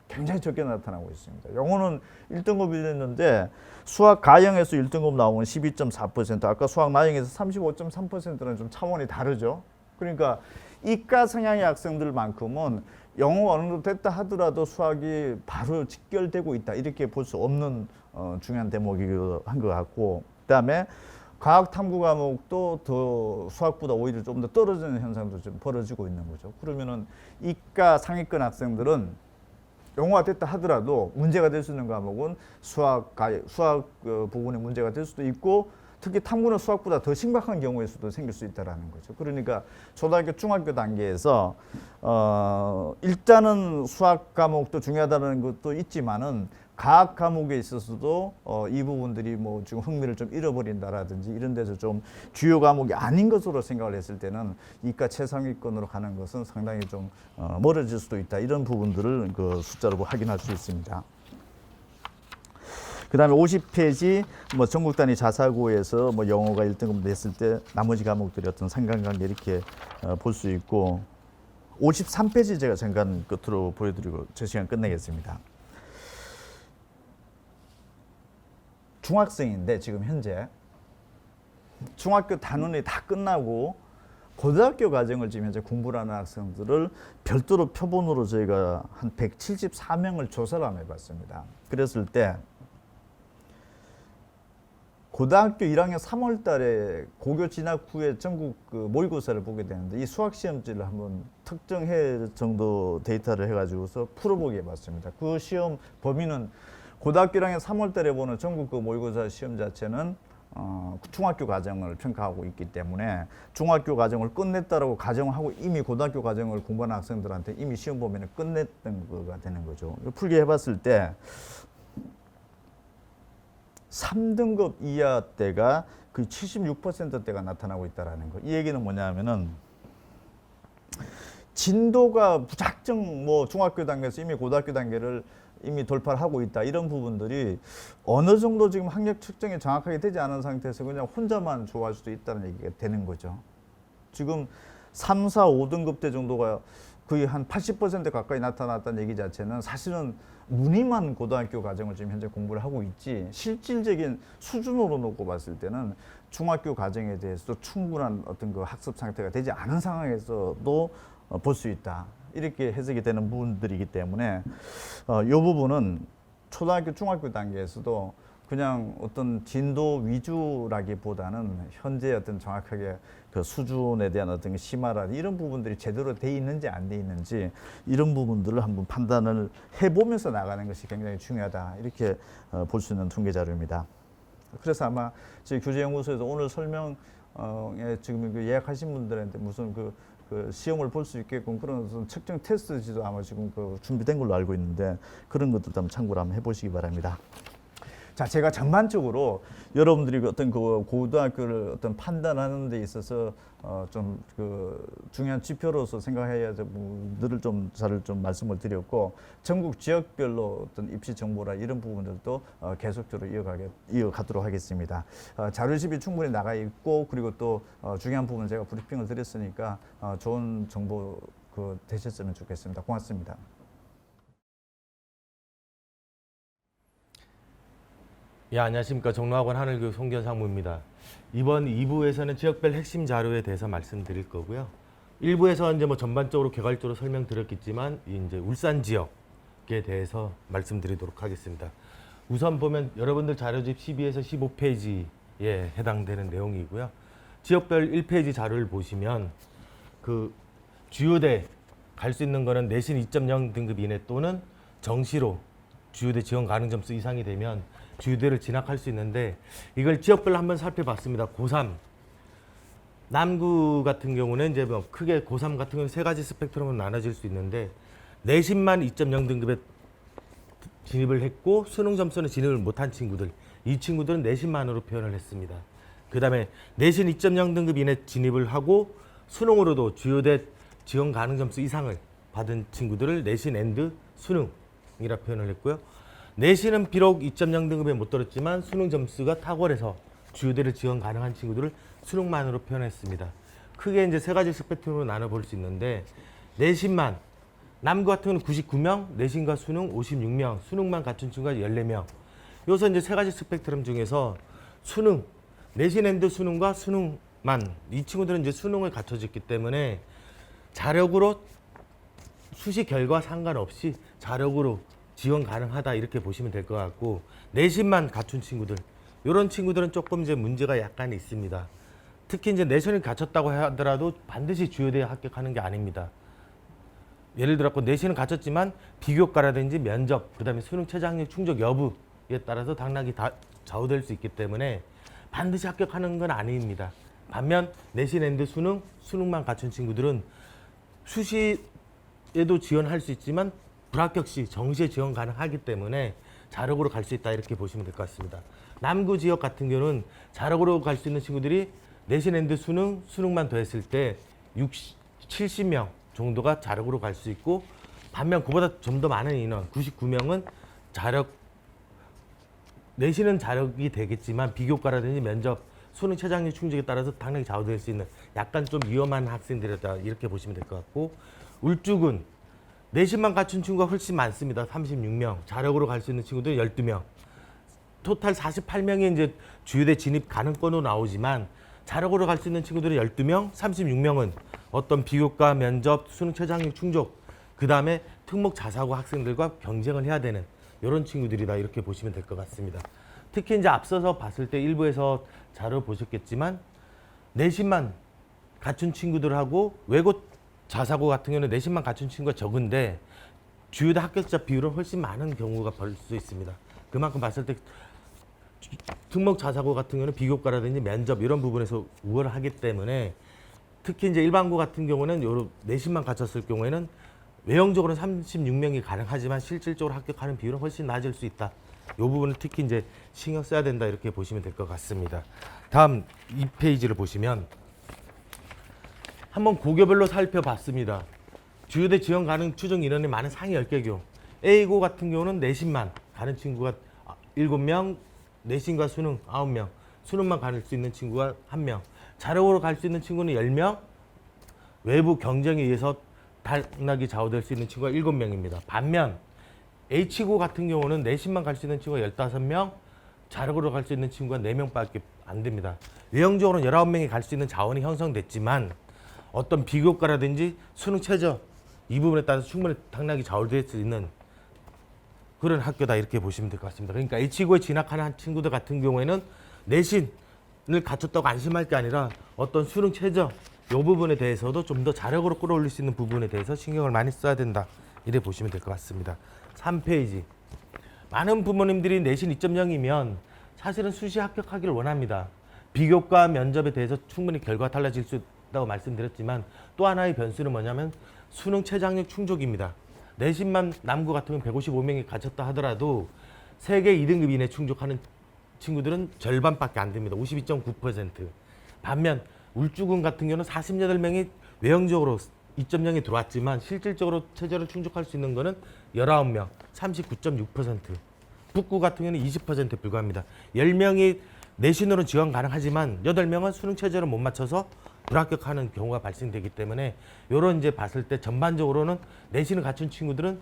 굉장히 적게 나타나고 있습니다. 영어는 1등급이 됐는데 수학 가형에서 1등급 나오면 12.4%, 아까 수학 나형에서 35.3%는 좀 차원이 다르죠. 그러니까 이과 성향의 학생들만큼은 영어 어느 정도 됐다 하더라도 수학이 바로 직결되고 있다 이렇게 볼 수 없는 중요한 대목이기도 한 것 같고 그다음에 과학 탐구 과목도 더 수학보다 오히려 좀 더 떨어지는 현상도 좀 벌어지고 있는 거죠. 그러면은 이과 상위권 학생들은 영어가 됐다 하더라도 문제가 될 수 있는 과목은 수학 부분에 문제가 될 수도 있고 특히 탐구는 수학보다 더 심각한 경우일 수도 생길 수 있다라는 거죠. 그러니까 초등학교, 중학교 단계에서 일단은 수학 과목도 중요하다는 것도 있지만은 과학 과목에 있어서도 이 부분들이 뭐 지금 흥미를 좀 잃어버린다라든지 이런 데서 좀 주요 과목이 아닌 것으로 생각을 했을 때는 이과 최상위권으로 가는 것은 상당히 좀 멀어질 수도 있다. 이런 부분들을 그 숫자로 확인할 수 있습니다. 그 다음에 50페이지 뭐 전국 단위 자사고에서 뭐 영어가 1등급 냈을 때 나머지 과목들이 어떤 상관관계 이렇게 볼 수 있고 53페이지 제가 잠깐 끝으로 보여드리고 저 시간 끝내겠습니다. 중학생인데 지금 현재 중학교 단원이 다 끝나고 고등학교 과정을 지금 현재 공부를 하는 학생들을 별도로 표본으로 저희가 한 174명을 조사를 한번 해봤습니다. 그랬을 때 고등학교 1학년 3월 달에 고교 진학 후에 전국 모의고사를 보게 되는데 이 수학 시험지를 한번 특정 해 정도 데이터를 해가지고서 풀어보게 해봤습니다. 그 시험 범위는 고등학교 1학년 3월 달에 보는 전국 모의고사 시험 자체는 중학교 과정을 평가하고 있기 때문에 중학교 과정을 끝냈다라고 가정하고 이미 고등학교 과정을 공부하는 학생들한테 이미 시험 범위는 끝냈던 거가 되는 거죠. 풀게 해봤을 때 3등급 이하 때가 그 76%대가 나타나고 있다라는 거. 이 얘기는 뭐냐면은 진도가 무작정 뭐 중학교 단계에서 이미 고등학교 단계를 이미 돌파를 하고 있다. 이런 부분들이 어느 정도 지금 학력 측정이 정확하게 되지 않은 상태에서 그냥 혼자만 좋아할 수도 있다는 얘기가 되는 거죠. 지금 3, 4, 5등급 대 정도가 거의 한 80% 가까이 나타났다는 얘기 자체는 사실은 무늬만 고등학교 과정을 지금 현재 공부를 하고 있지 실질적인 수준으로 놓고 봤을 때는 중학교 과정에 대해서도 충분한 어떤 그 학습 상태가 되지 않은 상황에서도 볼 수 있다. 이렇게 해석이 되는 부분들이기 때문에 이 부분은 초등학교, 중학교 단계에서도 그냥 어떤 진도 위주라기보다는 현재 어떤 정확하게 그 수준에 대한 어떤 심화라든지 이런 부분들이 제대로 돼 있는지 안 돼 있는지 이런 부분들을 한번 판단을 해보면서 나가는 것이 굉장히 중요하다. 이렇게 볼 수 있는 통계 자료입니다. 그래서 아마 저희 교재연구소에서 오늘 설명에 지금 그 예약하신 분들한테 무슨 그 시험을 볼 수 있게끔 그런 어떤 측정 테스트지도 아마 지금 그 준비된 걸로 알고 있는데 그런 것들도 한번 참고를 한번 해보시기 바랍니다. 자, 제가 전반적으로 여러분들이 어떤 그 고등학교를 어떤 판단하는 데 있어서 좀 그 중요한 지표로서 생각해야 될 부분들을 좀 잘 좀 말씀을 드렸고 전국 지역별로 어떤 입시 정보라 이런 부분들도 계속적으로 이어가도록 하겠습니다. 자료집이 충분히 나가 있고 그리고 또 중요한 부분 제가 브리핑을 드렸으니까 좋은 정보 되셨으면 좋겠습니다. 고맙습니다. 예, 안녕하십니까. 정로학원 하늘교육 송기현 상무입니다. 이번 2부에서는 지역별 핵심 자료에 대해서 말씀드릴 거고요. 1부에서 이제 뭐 전반적으로 개괄적으로 설명드렸겠지만 이제 울산 지역에 대해서 말씀드리도록 하겠습니다. 우선 보면 여러분들 자료집 12에서 15페이지에 해당되는 내용이고요. 지역별 1페이지 자료를 보시면 그 주요대 갈 수 있는 거는 내신 2.0 등급 이내 또는 정시로 주요대 지원 가능 점수 이상이 되면 주요대를 진학할 수 있는데 이걸 지역별로 한번 살펴봤습니다. 고3 남구 같은 경우는 이제 뭐 크게 고3 같은 경우는 세 가지 스펙트럼으로 나눠질 수 있는데 내신만 2.0 등급에 진입을 했고 수능 점수는 진입을 못한 친구들, 이 친구들은 내신만으로 표현을 했습니다. 그 다음에 내신 2.0 등급 이내 진입을 하고 수능으로도 주요대 지원 가능 점수 이상을 받은 친구들을 내신 앤드 수능이라 표현을 했고요. 내신은 비록 2.0 등급에 못 들었지만 수능 점수가 탁월해서 주요대를 지원 가능한 친구들을 수능만으로 표현했습니다. 크게 이제 세 가지 스펙트럼으로 나눠볼 수 있는데 내신만 남구 같은 경우는 99명, 내신과 수능 56명, 수능만 갖춘 친구가 14명. 여기서 이제 세 가지 스펙트럼 중에서 수능, 내신 앤드 수능과 수능만 이 친구들은 이제 수능을 갖춰졌기 때문에 자력으로 수시 결과 상관없이 자력으로 지원 가능하다 이렇게 보시면 될 것 같고 내신만 갖춘 친구들 이런 친구들은 조금 이제 문제가 약간 있습니다. 특히 이제 내신을 갖췄다고 하더라도 반드시 주요대에 합격하는 게 아닙니다. 예를 들었고 내신은 갖췄지만 비교과라든지 면접 그다음에 수능 최저학력 충족 여부에 따라서 당락이 다 좌우될 수 있기 때문에 반드시 합격하는 건 아닙니다. 반면 내신 앤드 수능, 수능만 갖춘 친구들은 수시에도 지원할 수 있지만 불합격 시 정시에 지원 가능하기 때문에 자력으로 갈 수 있다 이렇게 보시면 될 것 같습니다. 남구 지역 같은 경우는 자력으로 갈 수 있는 친구들이 내신 앤드 수능, 수능만 더했을 때 70명 정도가 자력으로 갈 수 있고 반면 그보다 좀 더 많은 인원 99명은 자력 내신은 자력이 되겠지만 비교과라든지 면접, 수능 최저학력 충족에 따라서 당락이 좌우될 수 있는 약간 좀 위험한 학생들이다 이렇게 보시면 될 것 같고 울주군 내신만 갖춘 친구가 훨씬 많습니다. 36명. 자력으로 갈 수 있는 친구들 12명. 토탈 48명이 이제 주요대 진입 가능권으로 나오지만 자력으로 갈 수 있는 친구들은 12명, 36명은 어떤 비교과, 면접, 수능 최저학력 충족, 그 다음에 특목 자사고 학생들과 경쟁을 해야 되는 이런 친구들이다 이렇게 보시면 될 것 같습니다. 특히 이제 앞서서 봤을 때 일부에서 자료 보셨겠지만 내신만 갖춘 친구들하고 외고 자사고 같은 경우는 내신만 갖춘 친구가 적은데 주요대 합격자 비율은 훨씬 많은 경우가 볼 수 있습니다. 그만큼 봤을 때 특목 자사고 같은 경우는 비교과라든지 면접 이런 부분에서 우월을 하기 때문에 특히 이제 일반고 같은 경우는 요 내신만 갖췄을 경우에는 외형적으로는 36명이 가능하지만 실질적으로 합격하는 비율은 훨씬 낮을 수 있다. 이 부분을 특히 이제 신경 써야 된다 이렇게 보시면 될 것 같습니다. 다음 2페이지를 보시면 한번 고교별로 살펴봤습니다. 주요대 지원 가능 추정 인원이 많은 상위 10개교. A고 같은 경우는 내신만 가는 친구가 7명, 내신과 수능 9명, 수능만 갈 수 있는 친구가 1명, 자력으로 갈 수 있는 친구는 10명, 외부 경쟁에 의해서 당락이 좌우될 수 있는 친구가 7명입니다. 반면 H고 같은 경우는 내신만 갈 수 있는 친구가 15명, 자력으로 갈 수 있는 친구가 4명밖에 안 됩니다. 외형적으로는 19명이 갈 수 있는 자원이 형성됐지만 어떤 비교과라든지 수능 최저 이 부분에 따라서 충분히 당락이 좌우될 수 있는 그런 학교다 이렇게 보시면 될 것 같습니다. 그러니까 H고에 진학하는 친구들 같은 경우에는 내신을 갖췄다고 안심할 게 아니라 어떤 수능 최저 이 부분에 대해서도 좀 더 자력으로 끌어올릴 수 있는 부분에 대해서 신경을 많이 써야 된다 이렇게 보시면 될 것 같습니다. 3페이지. 많은 부모님들이 내신 2.0이면 사실은 수시 합격하기를 원합니다. 비교과 면접에 대해서 충분히 결과가 달라질 수 있다고 말씀드렸지만 또 하나의 변수는 뭐냐면 수능 최장력 충족입니다. 내신만 남구 같은 경우 155명이 갖췄다 하더라도 세계 2등급 이내 충족하는 친구들은 절반밖에 안 됩니다. 52.9%. 반면 울주군 같은 경우는 48명이 외형적으로 2.0이 들어왔지만 실질적으로 최저를 충족할 수 있는 거는 19명, 39.6%. 북구 같은 경우는 20%에 불과합니다. 10명이 내신으로 지원 가능하지만 8명은 수능 최저를 못 맞춰서 불합격하는 경우가 발생되기 때문에 요런 이제 봤을 때 전반적으로는 내신을 갖춘 친구들은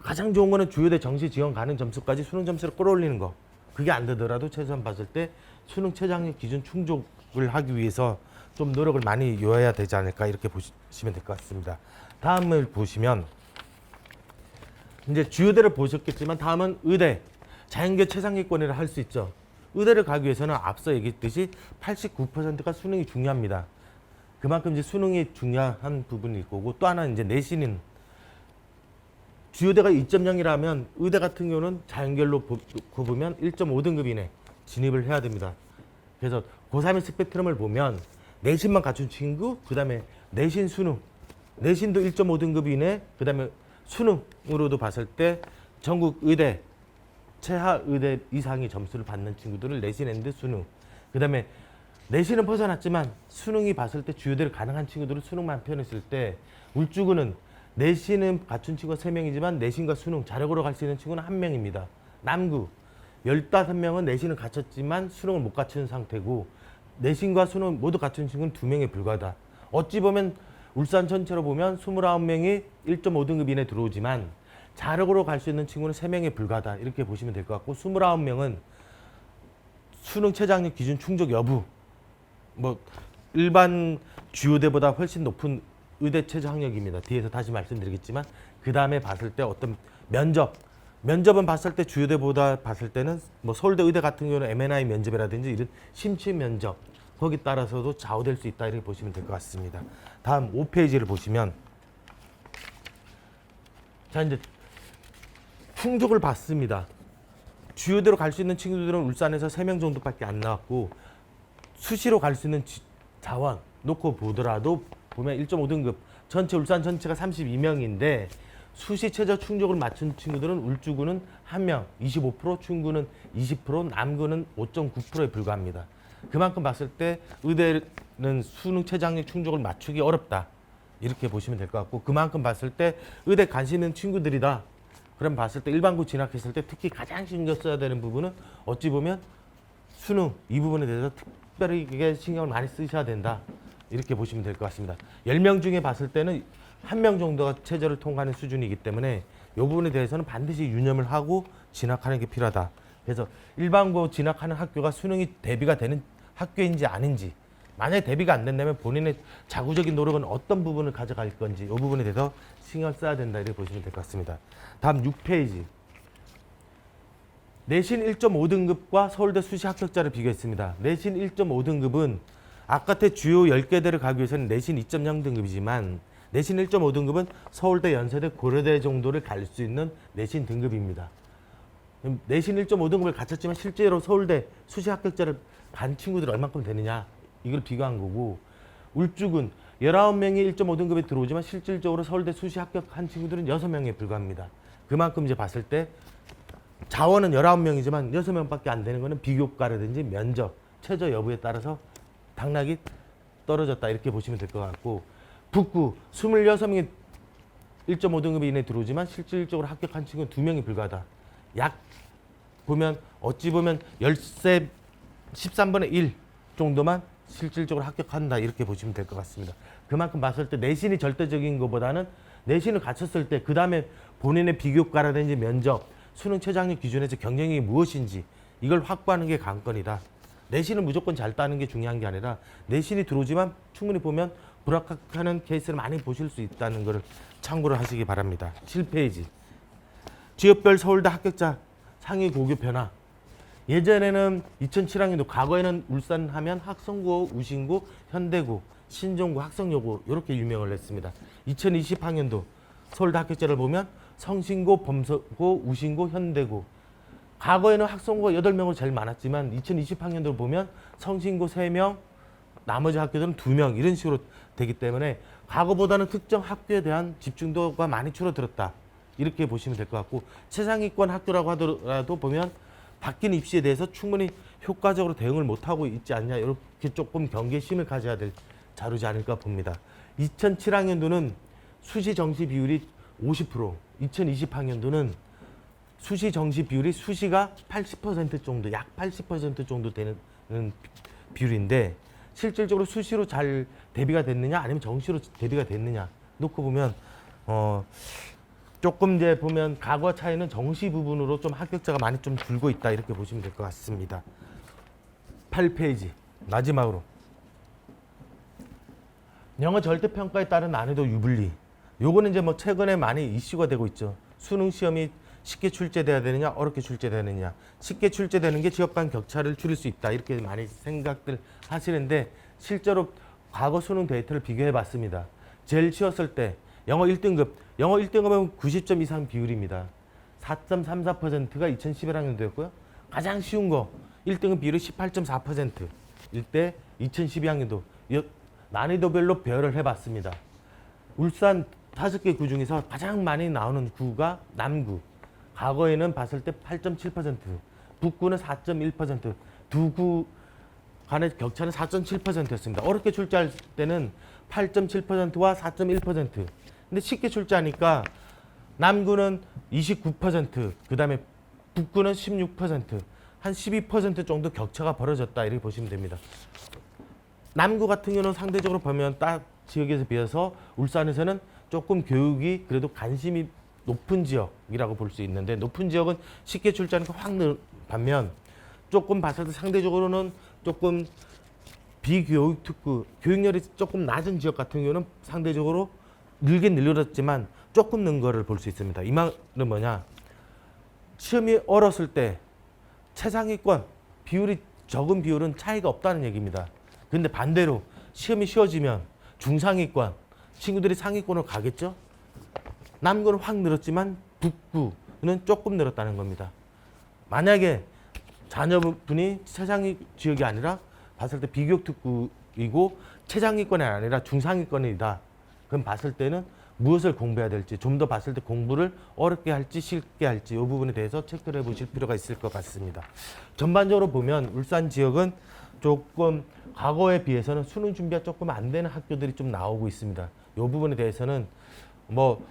가장 좋은 거는 주요대 정시 지원 가능 점수까지 수능 점수를 끌어올리는 거. 그게 안 되더라도 최소한 봤을 때 수능 최장력 기준 충족을 하기 위해서 좀 노력을 많이 요해야 되지 않을까 이렇게 보시면 될 것 같습니다. 다음을 보시면 이제 주요대를 보셨겠지만 다음은 의대, 자연계 최상위권이라 할 수 있죠. 의대를 가기 위해서는 앞서 얘기했듯이 89%가 수능이 중요합니다. 그만큼 이제 수능이 중요한 부분일 거고 또 하나는 이제 내신인 주요대가 2.0이라면 의대 같은 경우는 자연결로 보면 1.5등급 이내 진입을 해야 됩니다. 그래서 고3의 스펙트럼을 보면 내신만 갖춘 친구, 그 다음에 내신 수능, 내신도 1.5등급 이내, 그 다음에 수능으로도 봤을 때 전국 의대, 최하 의대 이상의 점수를 받는 친구들을 내신 앤드 수능, 그 다음에 내신은 벗어났지만 수능이 봤을 때 주요대를 가능한 친구들을 수능만 표현했을 때 울주군은 내신은 갖춘 친구가 3명이지만 내신과 수능 자력으로 갈 수 있는 친구는 1명입니다. 남구 15명은 내신을 갖췄지만 수능을 못 갖춘 상태고 내신과 수능 모두 갖춘 친구는 2명에 불과하다. 어찌 보면 울산 전체로 보면 29명이 1.5등급 이내 들어오지만 자력으로 갈 수 있는 친구는 3명에 불과하다. 이렇게 보시면 될 것 같고 29명은 수능 최장력 기준 충족 여부 뭐 일반 주요대보다 훨씬 높은 의대 최저 학력입니다. 뒤에서 다시 말씀드리겠지만 그 다음에 봤을 때 어떤 면접은 봤을 때 주요대보다 봤을 때는 뭐 서울대 의대 같은 경우는 M&I 면접이라든지 이런 심취 면접 거기 따라서도 좌우될 수 있다 이렇게 보시면 될 것 같습니다. 다음 5페이지를 보시면 자 이제 충족을 받습니다. 주요대로 갈 수 있는 친구들은 울산에서 3명 정도밖에 안 나왔고 수시로 갈 수 있는 자원 놓고 보더라도 보면 1.5등급 전체 울산 전체가 32명인데 수시 최저 충족을 맞춘 친구들은 울주구는 1명 25%, 충구는 20%, 남구는 5.9%에 불과합니다. 그만큼 봤을 때 의대는 수능 최장력 충족을 맞추기 어렵다 이렇게 보시면 될 것 같고 그만큼 봤을 때 의대 관심 있는 친구들이다. 그럼 봤을 때 일반고 진학했을 때 특히 가장 신경 써야 되는 부분은 어찌 보면 수능 이 부분에 대해서 특별히 신경을 많이 쓰셔야 된다. 이렇게 보시면 될 것 같습니다. 10명 중에 봤을 때는 1명 정도가 최저를 통과하는 수준이기 때문에 이 부분에 대해서는 반드시 유념을 하고 진학하는 게 필요하다. 그래서 일반고 진학하는 학교가 수능이 대비가 되는 학교인지 아닌지 만약에 대비가 안 된다면 본인의 자구적인 노력은 어떤 부분을 가져갈 건지 이 부분에 대해서 신경을 써야 된다. 이렇게 보시면 될 것 같습니다. 다음 6페이지. 내신 1.5등급과 서울대 수시 합격자를 비교했습니다. 내신 1.5등급은 아까의 주요 10개대를 가기 위해서는 내신 2.0등급이지만 내신 1.5등급은 서울대, 연세대, 고려대 정도를 갈 수 있는 내신 등급입니다. 내신 1.5등급을 갖췄지만 실제로 서울대 수시 합격자를 간 친구들이 얼마큼 되느냐 이걸 비교한 거고 울주군 19명이 1.5등급에 들어오지만 실질적으로 서울대 수시 합격한 친구들은 6명에 불과합니다. 그만큼 이제 봤을 때 자원은 19명이지만 6명밖에 안 되는 거는 비교과라든지 면접, 최저 여부에 따라서 당락이 떨어졌다 이렇게 보시면 될 것 같고 북구 26명이 1.5등급 이내 들어오지만 실질적으로 합격한 친구는 2명이 불과하다. 약 보면 어찌 보면 13분의 1 정도만 실질적으로 합격한다 이렇게 보시면 될 것 같습니다. 그만큼 봤을 때 내신이 절대적인 것보다는 내신을 갖췄을 때 그 다음에 본인의 비교과라든지 면접, 수능 최장력 기준에서 경쟁력이 무엇인지 이걸 확보하는 게 관건이다. 내신을 무조건 잘 따는 게 중요한 게 아니라 내신이 들어오지만 충분히 보면 불합격하는 케이스를 많이 보실 수 있다는 것을 참고를 하시기 바랍니다. 7페이지. 지역별 서울대 합격자 상위 고교 변화. 예전에는 2007학년도 과거에는 울산 하면 학성고, 우신고, 현대고, 신종고, 학성여고 이렇게 유명을 했습니다. 2020학년도 서울대 합격자를 보면 성신고, 범서고, 우신고, 현대고. 과거에는 학성고가 8명으로 제일 많았지만 2020학년도를 보면 성신고 3명, 나머지 학교들은 2명 이런 식으로 되기 때문에 과거보다는 특정 학교에 대한 집중도가 많이 줄어들었다. 이렇게 보시면 될 것 같고 최상위권 학교라고 하더라도 보면 바뀐 입시에 대해서 충분히 효과적으로 대응을 못하고 있지 않냐 이렇게 조금 경계심을 가져야 될 자료지 않을까 봅니다. 2007학년도는 수시 정시 비율이 50%, 2020학년도는 수시 정시 비율이 수시가 80% 정도, 약 80% 정도 되는 비율인데 실질적으로 수시로 잘 대비가 됐느냐 아니면 정시로 대비가 됐느냐 놓고 보면 조금 이제 보면 과거 차이는 정시 부분으로 좀 합격자가 많이 좀 줄고 있다 이렇게 보시면 될 것 같습니다. 8페이지 마지막으로 영어 절대평가에 따른 난이도 유불리. 요거는 이제 뭐 최근에 많이 이슈가 되고 있죠. 수능 시험이 쉽게 출제돼야 되느냐 어렵게 출제되느냐. 쉽게 출제되는 게 지역 간 격차를 줄일 수 있다 이렇게 많이 생각들 하시는데 실제로 과거 수능 데이터를 비교해 봤습니다. 제일 쉬웠을 때 영어 1등급은 90점 이상 비율입니다. 4.34%가 2011학년도였고요. 가장 쉬운 거 1등급 비율이 18.4%일 때 2012학년도 난이도별로 배열을 해봤습니다. 울산 5개 구 중에서 가장 많이 나오는 구가 남구. 과거에는 봤을 때 8.7%, 북구는 4.1%, 두 구 간의 격차는 4.7%였습니다. 어렵게 출제할 때는 8.7%와 4.1%. 근데 쉽게 출제하니까 남구는 29%, 그다음에 북구는 16%, 한 12% 정도 격차가 벌어졌다 이렇게 보시면 됩니다. 남구 같은 경우는 상대적으로 보면 딱 지역에서 비해서 울산에서는 조금 교육이 그래도 관심이 높은 지역이라고 볼 수 있는데 높은 지역은 쉽게 출제하니까 확 늘 반면 조금 봤을 때 상대적으로는 조금 비교육 특구 교육열이 조금 낮은 지역 같은 경우는 상대적으로 늘긴 늘어졌지만 조금 는 거를 볼 수 있습니다. 이 말은 뭐냐? 시험이 어렸을 때 최상위권 비율이 적은 비율은 차이가 없다는 얘기입니다. 근데 반대로 시험이 쉬워지면 중상위권 친구들이 상위권으로 가겠죠? 남구는 확 늘었지만 북구는 조금 늘었다는 겁니다. 만약에 자녀분이 최상위 지역이 아니라 봤을 때 비교육 특구이고 최상위권이 아니라 중상위권이다. 그럼 봤을 때는 무엇을 공부해야 될지 좀 더 봤을 때 공부를 어렵게 할지 쉽게 할지 이 부분에 대해서 체크를 해보실 필요가 있을 것 같습니다. 전반적으로 보면 울산 지역은 조금 과거에 비해서는 수능 준비가 조금 안 되는 학교들이 좀 나오고 있습니다. 이 부분에 대해서는 뭐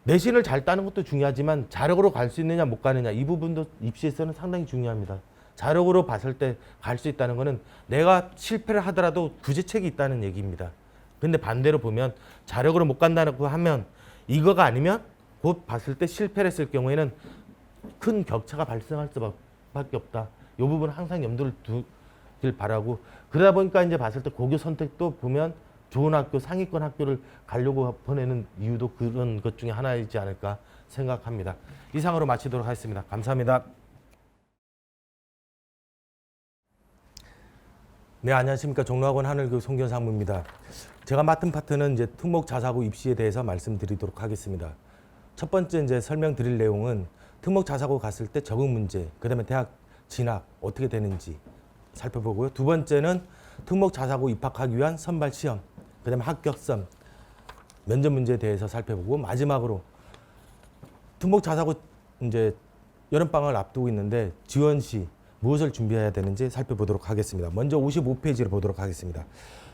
내신을 잘 따는 것도 중요하지만 자력으로 갈 수 있느냐 못 가느냐 이 부분도 입시에서는 상당히 중요합니다. 자력으로 봤을 때 갈 수 있다는 거는 내가 실패를 하더라도 구제책이 있다는 얘기입니다. 근데 반대로 보면 자력으로 못 간다고 하면 이거가 아니면 곧 봤을 때 실패를 했을 경우에는 큰 격차가 발생할 수밖에 없다. 이 부분은 항상 염두를 두길 바라고 그러다 보니까 이제 봤을 때 고교 선택도 보면 좋은 학교, 상위권 학교를 가려고 보내는 이유도 그런 것 중에 하나이지 않을까 생각합니다. 이상으로 마치도록 하겠습니다. 감사합니다. 네, 안녕하십니까. 종로학원 하늘교 송견상무입니다. 제가 맡은 파트는 이제 특목 자사고 입시에 대해서 말씀드리도록 하겠습니다. 첫 번째 이제 설명드릴 내용은 특목 자사고 갔을 때 적응 문제, 그다음에 대학 진학 어떻게 되는지 살펴보고요. 두 번째는 특목 자사고 입학하기 위한 선발 시험, 그다음에 합격점, 면접 문제에 대해서 살펴보고 마지막으로 특목 자사고 이제 여름방학을 앞두고 있는데 지원 시 무엇을 준비해야 되는지 살펴보도록 하겠습니다. 먼저 55페이지를 보도록 하겠습니다.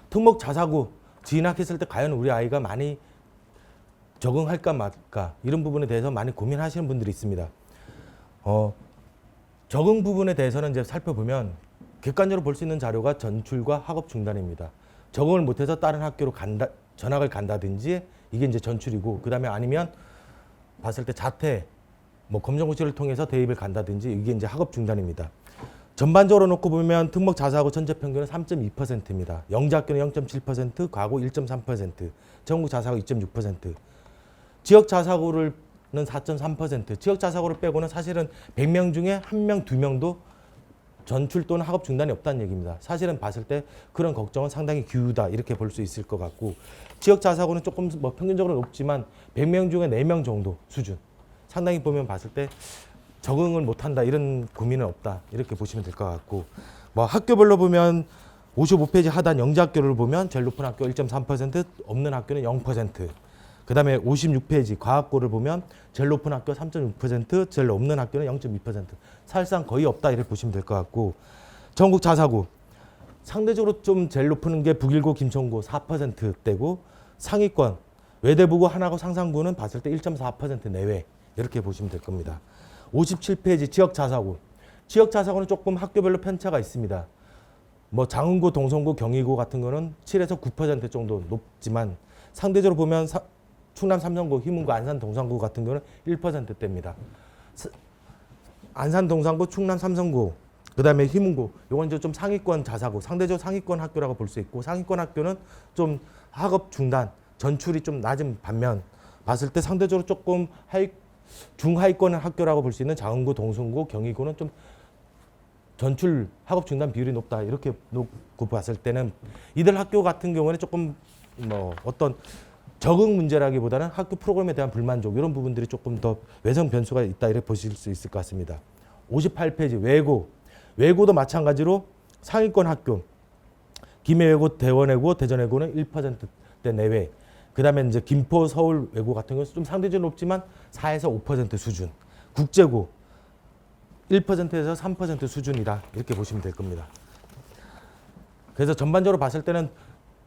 특목 자사고 진학했을 때 과연 우리 아이가 많이 적응할까 말까 이런 부분에 대해서 많이 고민하시는 분들이 있습니다. 적응 부분에 대해서는 이제 살펴보면 객관적으로 볼 수 있는 자료가 전출과 학업 중단입니다. 적응을 못해서 다른 학교로 전학을 간다든지 이게 이제 전출이고 그다음에 아니면 봤을 때 자퇴 뭐 검정고시를 통해서 대입을 간다든지 이게 이제 학업 중단입니다. 전반적으로 놓고 보면 특목 자사고 전체 평균은 3.2%입니다. 영재학교는 0.7%, 과고 1.3%, 전국 자사고 2.6%. 지역 자사고는 4.3%. 지역 자사고를 빼고는 사실은 100명 중에 1명, 2명도 전출 또는 학업 중단이 없다는 얘기입니다. 사실은 봤을 때 그런 걱정은 상당히 기우다 이렇게 볼 수 있을 것 같고, 지역 자사고는 조금 뭐 평균적으로 높지만 100명 중에 4명 정도 수준. 상당히 보면 봤을 때 적응을 못한다 이런 고민은 없다 이렇게 보시면 될 것 같고, 뭐 학교별로 보면 55페이지 하단 영재학교를 보면 제일 높은 학교 1.3%, 없는 학교는 0%. 그 다음에 56페이지 과학고를 보면 제일 높은 학교 3.6%, 제일 없는 학교는 0.2%. 사실상 거의 없다 이렇게 보시면 될 것 같고, 전국 자사고 상대적으로 좀 제일 높은 게 북일고, 김천고 4%대고, 상위권 외대부고, 하나고, 상산고는 봤을 때 1.4% 내외 이렇게 보시면 될 겁니다. 57페이지 지역 자사고. 지역 자사고는 조금 학교별로 편차가 있습니다. 뭐 장흥고, 동성고, 경희고 같은 거는 7에서 9% 정도 높지만, 상대적으로 보면 충남 삼성고, 희문고, 안산 동산고 같은 경우는 1%대입니다. 안산 동산고, 충남 삼성고, 그다음에 희문고, 요건 이제 좀 상위권 자사고, 상대적으로 상위권 학교라고 볼 수 있고, 상위권 학교는 좀 학업 중단, 전출이 좀 낮은 반면 봤을 때 상대적으로 조금 중하위권 학교라고 볼 수 있는 장흥고, 동성고, 경희고는 좀 전출 학업 중단 비율이 높다 이렇게 놓고 봤을 때는 이들 학교 같은 경우는 조금 뭐 어떤 적응 문제라기보다는 학교 프로그램에 대한 불만족 이런 부분들이 조금 더 외성 변수가 있다 이렇게 보실 수 있을 것 같습니다. 58페이지 외고. 외고도 마찬가지로 상위권 학교 김해외고, 대원외고, 대전외고는 1%대 내외. 그 다음에 이제 김포, 서울 외고 같은 경우는 좀 상대적으로 높지만 4에서 5% 수준. 국제고 1%에서 3% 수준이다 이렇게 보시면 될 겁니다. 그래서 전반적으로 봤을 때는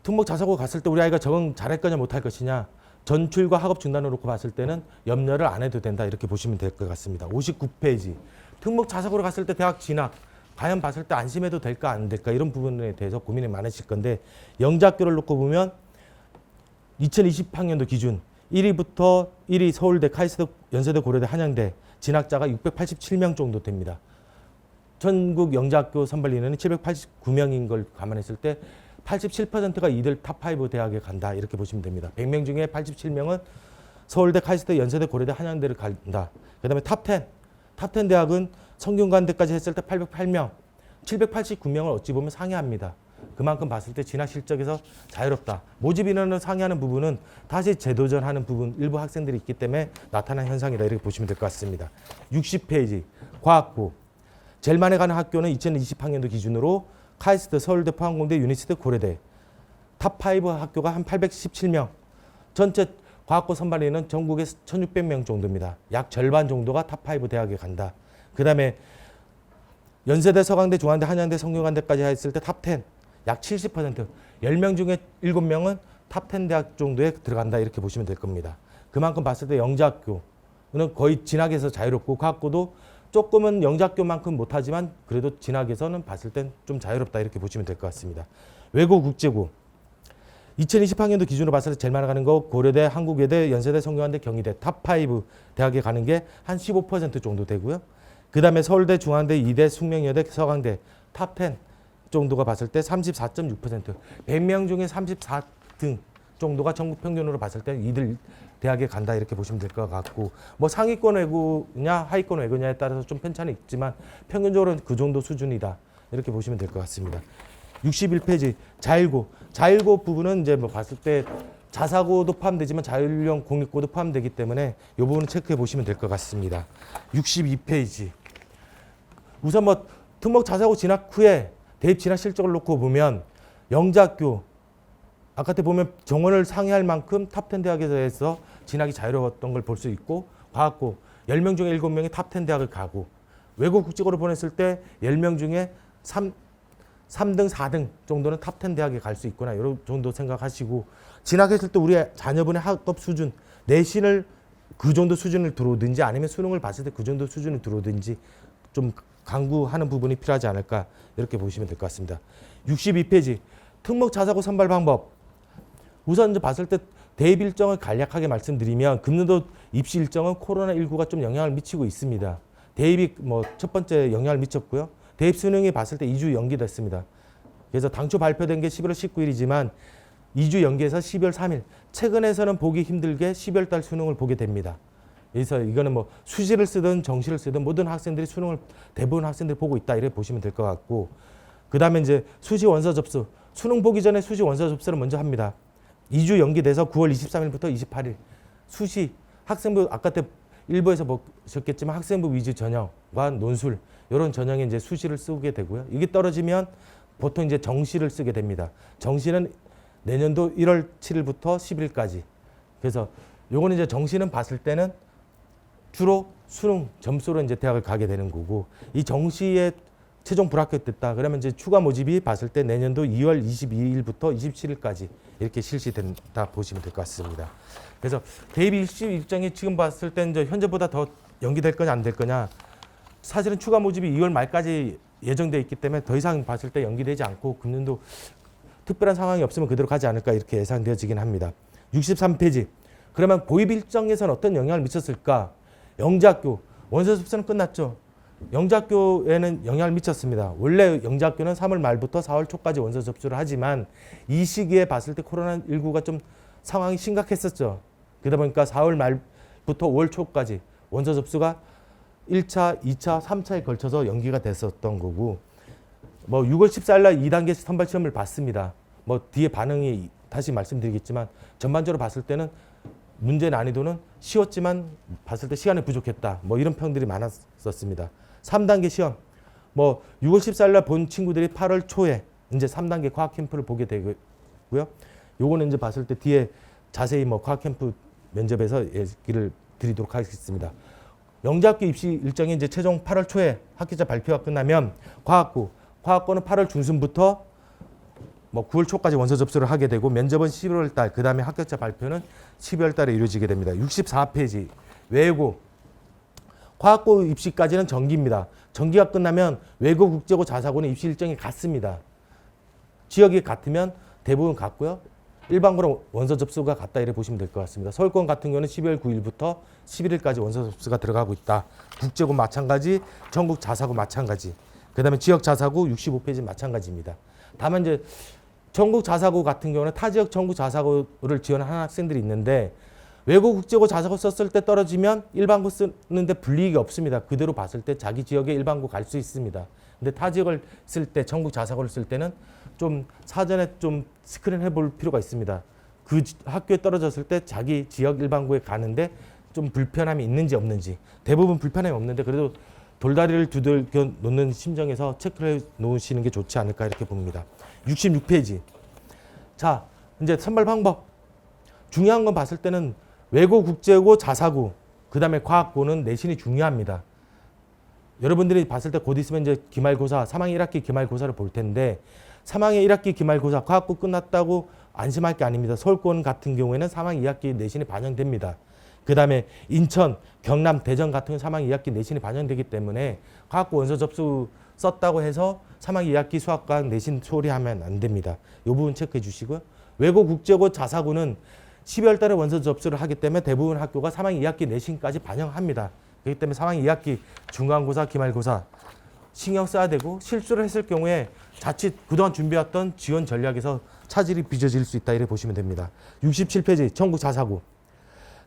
특목 자사고 갔을 때 우리 아이가 적응 잘할 거냐 못할 것이냐, 전출과 학업 중단으로 놓고 봤을 때는 염려를 안 해도 된다 이렇게 보시면 될 것 같습니다. 59페이지 특목 자사고로 갔을 때 대학 진학 과연 봤을 때 안심해도 될까 안 될까 이런 부분에 대해서 고민이 많으실 건데, 영재학교를 놓고 보면 2020학년도 기준 1위부터 1위 서울대, 카이스트, 연세대, 고려대, 한양대 진학자가 687명 정도 됩니다. 전국 영재학교 선발 인원은 789명인 걸 감안했을 때 87%가 이들 탑5 대학에 간다 이렇게 보시면 됩니다. 100명 중에 87명은 서울대, 카이스트, 연세대, 고려대, 한양대를 간다. 그 다음에 탑10 대학은 성균관대까지 했을 때 808명, 789명을 어찌 보면 상회합니다. 그만큼 봤을 때 진학 실적에서 자유롭다. 모집 인원을 상회하는 부분은 다시 재도전하는 부분 일부 학생들이 있기 때문에 나타난 현상이다 이렇게 보시면 될 것 같습니다. 60페이지 과학부. 제일 많이 가는 학교는 2020학년도 기준으로 카이스트, 서울대, 포항공대, 유니스트, 고려대. 탑5 학교가 한 817명. 전체 과학고 선발인은 전국에 1600명 정도입니다. 약 절반 정도가 탑5 대학에 간다. 그 다음에 연세대, 서강대, 중앙대, 한양대, 성균관대까지 했을 때 탑10. 약 70%. 10명 중에 7명은 탑10 대학 정도에 들어간다 이렇게 보시면 될 겁니다. 그만큼 봤을 때 영재학교는 거의 진학에서 자유롭고, 과학고도 조금은 영재학교만큼 못하지만 그래도 진학에서는 봤을 땐 좀 자유롭다 이렇게 보시면 될 것 같습니다. 외고, 국제고. 2020학년도 기준으로 봤을 때 제일 많이 가는 거 고려대, 한국외대, 연세대, 성균관대, 경희대 탑5 대학에 가는 게 한 15% 정도 되고요. 그 다음에 서울대, 중앙대, 이대, 숙명여대, 서강대 탑10 정도가 봤을 때 34.6%. 100명 중에 34등 정도가 전국 평균으로 봤을 때 이들 대학에 간다 이렇게 보시면 될 것 같고, 뭐 상위권 외고냐 하위권 외고냐에 따라서 좀 편차는 있지만 평균적으로는 그 정도 수준이다 이렇게 보시면 될 것 같습니다. 61페이지 자율고 부분은 이제 뭐 봤을 때 자사고도 포함되지만 자율형 공립고도 포함되기 때문에 이 부분은 체크해 보시면 될 것 같습니다. 62페이지 우선 뭐 특목 자사고 진학 후에 대입 진학 실적을 놓고 보면 영재학교 아까 때 보면 정원을 상회할 만큼 탑10 대학에서 진학이 자유로웠던 걸 볼 수 있고, 과학고 10명 중에 7명이 탑10 대학을 가고, 외고 국제고를 보냈을 때 10명 중에 3등, 4등 정도는 탑10 대학에 갈 수 있구나 이런 정도 생각하시고, 진학했을 때 우리 자녀분의 학업 수준, 내신을 그 정도 수준을 들어오든지 아니면 수능을 봤을 때 그 정도 수준을 들어오든지 좀 강구하는 부분이 필요하지 않을까 이렇게 보시면 될 것 같습니다. 62페이지 특목 자사고 선발 방법. 우선 이제 봤을 때 대입 일정을 간략하게 말씀드리면 금년도 입시 일정은 코로나19가 좀 영향을 미치고 있습니다. 대입이 뭐 첫 번째 영향을 미쳤고요. 대입 수능이 봤을 때 2주 연기됐습니다. 그래서 당초 발표된 게 11월 19일이지만 2주 연기해서 12월 3일. 최근에서는 보기 힘들게 12월 달 수능을 보게 됩니다. 그래서 이거는 뭐 수시를 쓰든 정시를 쓰든 모든 학생들이 수능을 대부분 학생들이 보고 있다 이렇게 보시면 될 것 같고, 그다음에 이제 수시 원서 접수. 수능 보기 전에 수시 원서 접수를 먼저 합니다. 2주 연기돼서 9월 23일부터 28일. 수시 학생부 아까 때 일부에서 보셨겠지만 학생부 위주 전형과 논술 이런 전형에 이제 수시를 쓰게 되고요. 이게 떨어지면 보통 이제 정시를 쓰게 됩니다. 정시는 내년도 1월 7일부터 10일까지. 그래서 요거는 이제 정시는 봤을 때는 주로 수능 점수로 이제 대학을 가게 되는 거고, 이 정시에 최종 불합격됐다 그러면 이제 추가 모집이 봤을 때 내년도 2월 22일부터 27일까지 이렇게 실시된다 보시면 될 것 같습니다. 그래서 대입 일시 일정이 지금 봤을 때 이제 현재보다 더 연기될 거냐 안 될 거냐, 사실은 추가 모집이 2월 말까지 예정돼 있기 때문에 더 이상 봤을 때 연기되지 않고 금년도 특별한 상황이 없으면 그대로 가지 않을까 이렇게 예상되어지긴 합니다. 63페이지. 그러면 보입 일정에서는 어떤 영향을 미쳤을까? 영재학교 원서 접수는 끝났죠. 영재학교에는 영향을 미쳤습니다. 원래 영재학교는 3월 말부터 4월 초까지 원서 접수를 하지만 이 시기에 봤을 때 코로나19가 좀 상황이 심각했었죠. 그러다 보니까 4월 말부터 5월 초까지 원서 접수가 1차, 2차, 3차에 걸쳐서 연기가 됐었던 거고, 뭐 6월 14일 날 2단계 선발 시험을 봤습니다. 뭐 뒤에 반응이 다시 말씀드리겠지만 전반적으로 봤을 때는 문제 난이도는 쉬웠지만 봤을 때 시간이 부족했다. 뭐 이런 평들이 많았었습니다. 3단계 시험. 뭐 6월 14일 날 본 친구들이 8월 초에 이제 3단계 과학 캠프를 보게 되고요. 요거는 이제 봤을 때 뒤에 자세히 뭐 과학 캠프 면접에서 얘기를 드리도록 하겠습니다. 영재학교 입시 일정이 이제 최종 8월 초에 합격자 발표가 끝나면 과학고는 8월 중순부터 뭐 9월 초까지 원서 접수를 하게 되고, 면접은 11월 달, 그 다음에 합격자 발표는 12월 달에 이루어지게 됩니다. 64페이지. 외고. 과학고 입시까지는 정기입니다. 정기가 끝나면 외고, 국제고, 자사고는 입시 일정이 같습니다. 지역이 같으면 대부분 같고요. 일반고는 원서 접수가 같다 이렇게 보시면 될 것 같습니다. 서울권 같은 경우는 12월 9일부터 11일까지 원서 접수가 들어가고 있다. 국제고 마찬가지, 전국 자사고 마찬가지. 그 다음에 지역 자사고 65페이지 마찬가지입니다. 다만 이제 전국 자사고 같은 경우는 타 지역 전국 자사고를 지원하는 학생들이 있는데, 외고 국제고 자사고 썼을 때 떨어지면 일반고 쓰는데 불이익이 없습니다. 그대로 봤을 때 자기 지역에 일반고 갈 수 있습니다. 근데 타 지역을 쓸 때, 전국 자사고를 쓸 때는 좀 사전에 좀 스크린 해볼 필요가 있습니다. 그 학교에 떨어졌을 때 자기 지역 일반고에 가는데 좀 불편함이 있는지 없는지. 대부분 불편함이 없는데 그래도 돌다리를 두들겨 놓는 심정에서 체크를 해 놓으시는 게 좋지 않을까 이렇게 봅니다. 66페이지. 자, 이제 선발 방법. 중요한 건 봤을 때는 외고, 국제고, 자사고, 그 다음에 과학고는 내신이 중요합니다. 여러분들이 봤을 때 곧 있으면 이제 기말고사, 3학년 1학기 기말고사를 볼 텐데, 3학년 1학기 기말고사, 과학고 끝났다고 안심할 게 아닙니다. 서울권 같은 경우에는 3학년 2학기 내신이 반영됩니다. 그 다음에 인천, 경남, 대전 같은 3학년 2학기 내신이 반영되기 때문에 과학고 원서 접수 썼다고 해서 3학년 2학기 수학과학 내신 소리하면 안 됩니다. 이 부분 체크해 주시고요. 외고, 국제고, 자사고는 12월 달에 원서 접수를 하기 때문에 대부분 학교가 3학년 2학기 내신까지 반영합니다. 그렇기 때문에 3학년 2학기 중간고사, 기말고사 신경 써야 되고, 실수를 했을 경우에 자칫 그동안 준비했던 지원 전략에서 차질이 빚어질 수 있다 이렇게 보시면 됩니다. 67페이지 전국 자사고.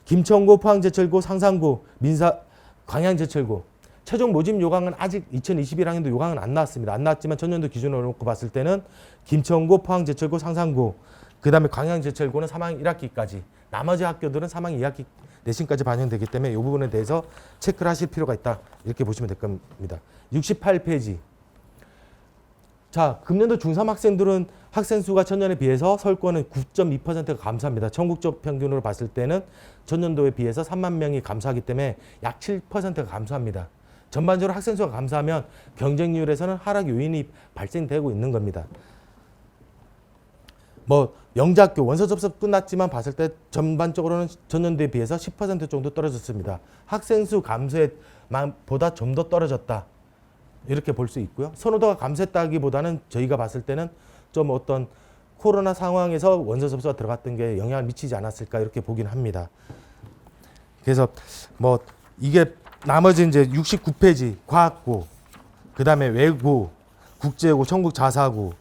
김천고, 포항제철고, 상산고, 민사, 광양제철고. 최종 모집 요강은 아직 2021학년도 요강은 안 나왔습니다. 안 나왔지만 전년도 기준으로 놓고 봤을 때는 김천고, 포항제철고, 상산고, 그 다음에 광양제철고는 3학년 1학기까지, 나머지 학교들은 3학년 2학기 내신까지 반영되기 때문에 이 부분에 대해서 체크를 하실 필요가 있다 이렇게 보시면 될 겁니다. 68페이지. 자, 금년도 중3 학생들은 학생 수가 전년에 비해서 서울권은 9.2%가 감소합니다. 전국적 평균으로 봤을 때는 전년도에 비해서 3만 명이 감소하기 때문에 약 7%가 감소합니다. 전반적으로 학생 수가 감소하면 경쟁률에서는 하락 요인이 발생되고 있는 겁니다. 뭐 영재학교 원서 접수 끝났지만 봤을 때 전반적으로는 전년도에 비해서 10% 정도 떨어졌습니다. 학생 수 감소에 보다 좀 더 떨어졌다. 이렇게 볼 수 있고요. 선호도가 감소했다기보다는 저희가 봤을 때는 좀 어떤 코로나 상황에서 원서 접수가 들어갔던 게 영향을 미치지 않았을까 이렇게 보긴 합니다. 그래서 뭐 이게 나머지 이제 69페이지 과학고. 그다음에 외고, 국제고, 전국 자사고,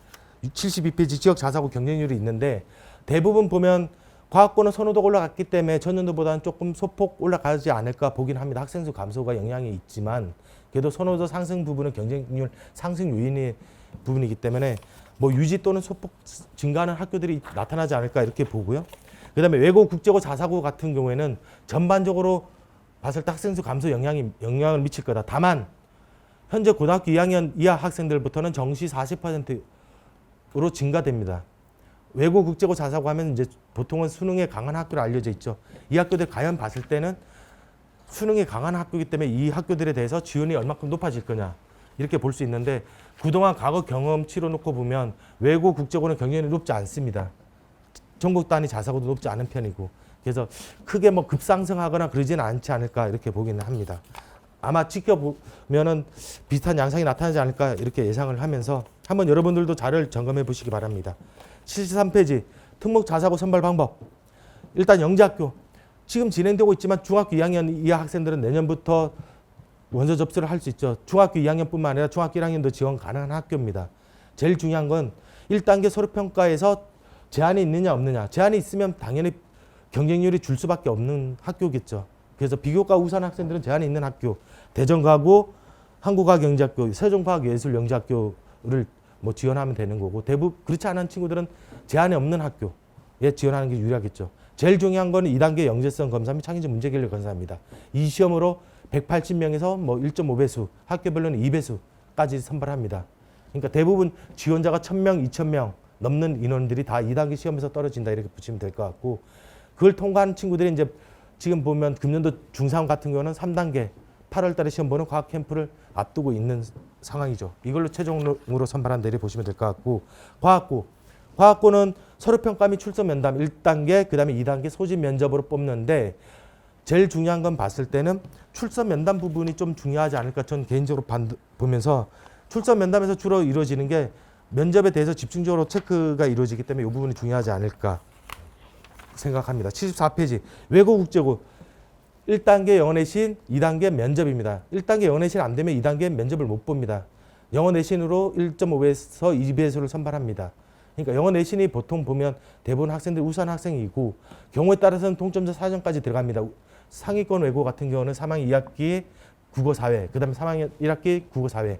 72페이지 지역 자사고 경쟁률이 있는데 대부분 보면 과학고는 선호도가 올라갔기 때문에 전년도보다는 조금 소폭 올라가지 않을까 보긴 합니다. 학생 수 감소가 영향이 있지만 그래도 선호도 상승 부분은 경쟁률 상승 요인의 부분이기 때문에 뭐 유지 또는 소폭 증가하는 학교들이 나타나지 않을까 이렇게 보고요. 그다음에 외고, 국제고, 자사고 같은 경우에는 전반적으로 봤을 때 학생 수 감소 영향을 미칠 거다. 다만 현재 고등학교 2학년 이하 학생들부터는 정시 40%로 증가됩니다. 외고, 국제고, 자사고 하면 이제 보통은 수능에 강한 학교로 알려져 있죠. 이 학교들 과연 봤을 때는 수능에 강한 학교이기 때문에 이 학교들에 대해서 지원이 얼마큼 높아질 거냐 이렇게 볼 수 있는데 그동안 과거 경험치로 놓고 보면 외고, 국제고는 경쟁률이 높지 않습니다. 전국 단위 자사고도 높지 않은 편이고 그래서 크게 뭐 급상승하거나 그러지는 않지 않을까 이렇게 보기는 합니다. 아마 지켜보면은 비슷한 양상이 나타나지 않을까 이렇게 예상을 하면서 한번 여러분들도 자료를 점검해 보시기 바랍니다. 73페이지 특목 자사고 선발 방법. 일단 영재학교 지금 진행되고 있지만 중학교 2학년 이하 학생들은 내년부터 원서 접수를 할 수 있죠. 중학교 2학년뿐만 아니라 중학교 1학년도 지원 가능한 학교입니다. 제일 중요한 건 1단계 서류평가에서 제한이 있느냐 없느냐. 제한이 있으면 당연히 경쟁률이 줄 수밖에 없는 학교겠죠. 그래서 비교과 우수한 학생들은 제한이 있는 학교. 대전과고, 한국과학영재학교, 세종과학예술영재학교를 뭐 지원하면 되는 거고 대부분 그렇지 않은 친구들은 제한이 없는 학교에 지원하는 게 유리하겠죠. 제일 중요한 거는 2단계 영재성 검사 및 창의적 문제결력 검사입니다. 이 시험으로 180명에서 뭐 1.5배수, 학교별로는 2배수까지 선발합니다. 그러니까 대부분 지원자가 1000명, 2000명 넘는 인원들이 다 2단계 시험에서 떨어진다 이렇게 보시면 될 것 같고 그걸 통과하는 친구들이 이제 지금 보면 금년도 중3 같은 경우는 3단계 8월 달에 시험 보는 과학 캠프를 앞두고 있는 상황이죠. 이걸로 최종으로 선발한다 이렇게 보시면 될 것 같고 과학고는 서류평가 및 출석 면담 1단계 그다음에 2단계 소집 면접으로 뽑는데 제일 중요한 건 봤을 때는 출석 면담 부분이 좀 중요하지 않을까 저는 개인적으로 보면서 출석 면담에서 주로 이루어지는 게 면접에 대해서 집중적으로 체크가 이루어지기 때문에 이 부분이 중요하지 않을까 생각합니다. 74페이지 외고 국제고 1단계 영어 내신, 2단계 면접입니다. 1단계 영어 내신 안 되면 2단계 면접을 못 봅니다. 영어 내신으로 1.5배에서 2배수를 선발합니다. 그러니까 영어 내신이 보통 보면 대부분 학생들이 우수한 학생이고 경우에 따라서는 동점자 사전까지 들어갑니다. 상위권 외고 같은 경우는 3학년 2학기 국어 사회, 그 다음에 3학년 1학기 국어 사회.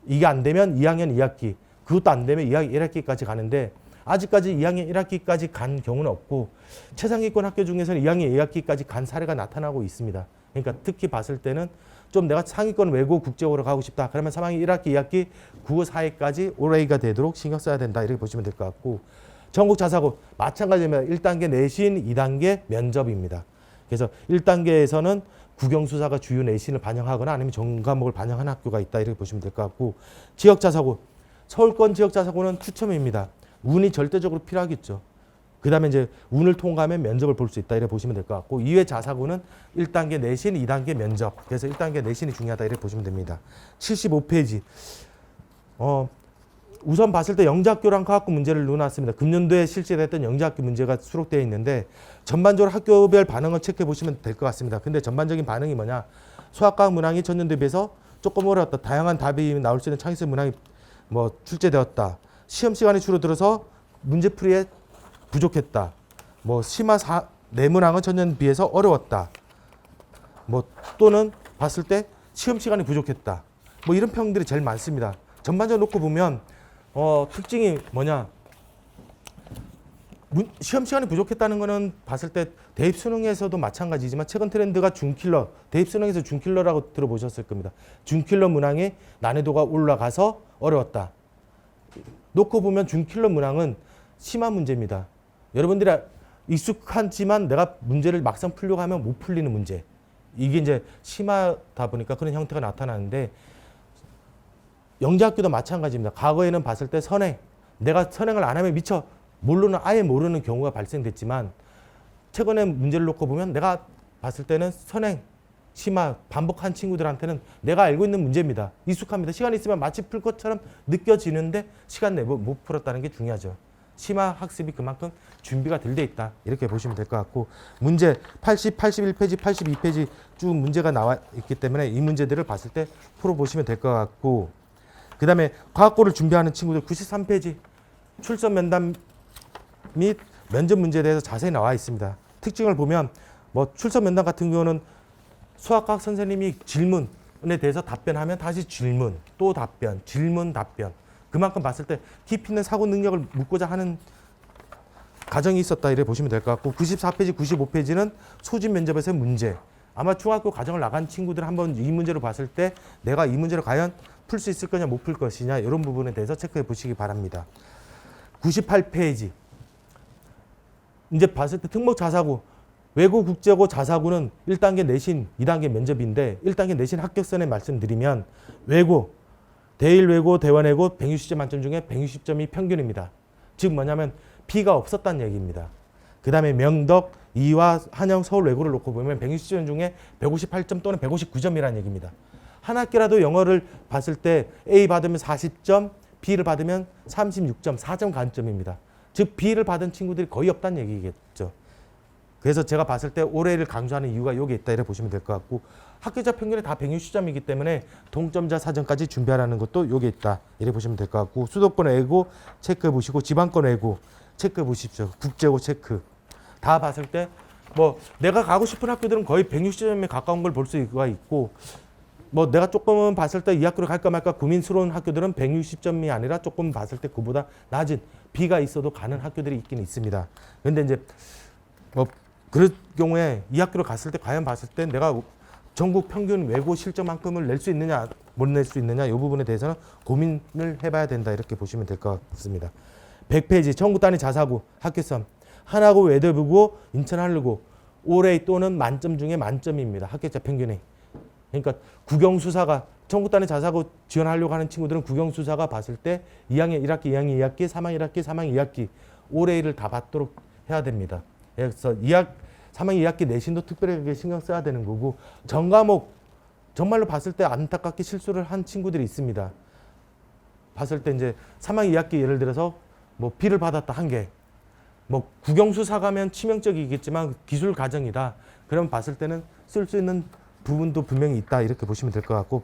이게 안 되면 2학년 2학기, 그것도 안 되면 2학년 1학기까지 가는데 아직까지 2학년 1학기까지 간 경우는 없고 최상위권 학교 중에서는 2학년 2학기까지 간 사례가 나타나고 있습니다. 그러니까 특히 봤을 때는 좀 내가 상위권 외고 국제고로 가고 싶다. 그러면 3학년 1학기, 2학기 국어 사회까지 올해가 되도록 신경 써야 된다. 이렇게 보시면 될 것 같고 전국 자사고 마찬가지입니다. 1단계 내신, 2단계 면접입니다. 그래서 1단계에서는 국영수사가 주요 내신을 반영하거나 아니면 전 과목을 반영한 학교가 있다. 이렇게 보시면 될 것 같고 지역 자사고 서울권 지역 자사고는 추첨입니다. 운이 절대적으로 필요하겠죠. 그 다음에 이제 운을 통과하면 면접을 볼 수 있다. 이렇게 보시면 될 것 같고 이외 자사고는 1단계 내신, 2단계 면접. 그래서 1단계 내신이 중요하다. 이렇게 보시면 됩니다. 75페이지. 우선 봤을 때 영재학교랑 과학고 문제를 놓아놨습니다. 금년도에 실시됐던 영재학교 문제가 수록되어 있는데 전반적으로 학교별 반응을 체크해 보시면 될 것 같습니다. 근데 전반적인 반응이 뭐냐. 수학과학 문항이 전년도에 비해서 조금 어려웠다. 다양한 답이 나올 수 있는 창의성 문항이 뭐 출제되었다. 시험 시간이 줄어들어서 문제풀이에 부족했다. 뭐 심화 내문항은 전년 비해서 어려웠다. 뭐 또는 봤을 때 시험 시간이 부족했다. 뭐 이런 평들이 제일 많습니다. 전반적으로 놓고 보면 특징이 뭐냐? 시험 시간이 부족했다는 거는 봤을 때 대입 수능에서도 마찬가지지만 최근 트렌드가 준킬러, 대입 수능에서 준킬러라고 들어보셨을 겁니다. 준킬러 문항의 난이도가 올라가서 어려웠다. 놓고 보면 준킬러 문항은 심화 문제입니다. 여러분들이 익숙하지만 내가 문제를 막상 풀려고 하면 못 풀리는 문제. 이게 이제 심하다 보니까 그런 형태가 나타나는데 영재학교도 마찬가지입니다. 과거에는 봤을 때 선행, 내가 선행을 안 하면 미처 아예 모르는 경우가 발생됐지만 최근에 문제를 놓고 보면 내가 봤을 때는 선행, 심화, 반복한 친구들한테는 내가 알고 있는 문제입니다. 익숙합니다. 시간이 있으면 마치 풀 것처럼 느껴지는데 시간 내고 못 풀었다는 게 중요하죠. 심화 학습이 그만큼 준비가 덜 돼 있다. 이렇게 보시면 될 것 같고 문제 80, 81페이지, 82페이지 쭉 문제가 나와 있기 때문에 이 문제들을 봤을 때 풀어보시면 될 것 같고 그다음에 과학고를 준비하는 친구들 93페이지 출석 면담 및 면접 문제에 대해서 자세히 나와 있습니다. 특징을 보면 뭐 출석 면담 같은 경우는 수학과학 선생님이 질문에 대해서 답변하면 다시 질문, 또 답변, 질문, 답변. 그만큼 봤을 때 깊이 있는 사고 능력을 묻고자 하는 과정이 있었다 이래 보시면 될 것 같고 94페이지, 95페이지는 소집 면접에서의 문제. 아마 중학교 과정을 나간 친구들 한번 이 문제를 봤을 때 내가 이 문제를 과연 풀 수 있을 거냐 못 풀 것이냐 이런 부분에 대해서 체크해 보시기 바랍니다. 98페이지 이제 봤을 때 특목 자사고 외고 국제고 자사고는 1단계 내신 2단계 면접인데 1단계 내신 합격선에 말씀드리면 외고 대일 외고 대원 외고 160점 만점 중에 160점이 평균입니다. 즉 뭐냐면 B가 없었다는 얘기입니다. 그 다음에 명덕, 이화, 한영, 서울 외고를 놓고 보면 160점 중에 158점 또는 159점이라는 얘기입니다. 한 학기라도 영어를 봤을 때 A 받으면 40점, B를 받으면 36점, 4점 감점입니다. 즉 B를 받은 친구들이 거의 없다는 얘기겠죠. 그래서 제가 봤을 때 올해를 강조하는 이유가 여기 있다 이렇게 보시면 될 것 같고 학교자 평균이 다 160점이기 때문에 동점자 사전까지 준비하라는 것도 여기 있다 이렇게 보시면 될 것 같고 수도권 외고 체크해 보시고 지방권 외고 체크해 보십시오. 국제고 체크 다 봤을 때 뭐 내가 가고 싶은 학교들은 거의 160점에 가까운 걸 볼 수가 있고 뭐 내가 조금은 봤을 때 이 학교를 갈까 말까 고민스러운 학교들은 160점이 아니라 조금 봤을 때 그보다 낮은 B가 있어도 가는 학교들이 있긴 있습니다. 근데 이제 뭐 그럴 경우에 이 학교를 갔을 때 과연 봤을 때 내가 전국 평균 외고 실적만큼을 낼 수 있느냐 못 낼 수 있느냐 이 부분에 대해서는 고민을 해봐야 된다 이렇게 보시면 될 것 같습니다. 100페이지 전국 단위 자사고 학교성 하나고 외대부고 인천 한르고 올해 또는 만점 중에 만점입니다. 학교자 평균이. 그러니까 국영수사가 전국 단위 자사고 지원하려고 하는 친구들은 국영수사가 봤을 때 2학년 1학기, 2학년 2학기, 3학년 1학기, 3학년 2학기 올해를 다 받도록 해야 됩니다. 그래서 3학년 2학기 내신도 특별하게 신경 써야 되는 거고 전 과목 정말로 봤을 때 안타깝게 실수를 한 친구들이 있습니다. 봤을 때 이제 3학년 2학기 예를 들어서 뭐 B를 받았다 한 개. 뭐 국영수사 가면 치명적이겠지만 기술 과정이다. 그러면 봤을 때는 쓸 수 있는 부분도 분명히 있다. 이렇게 보시면 될 것 같고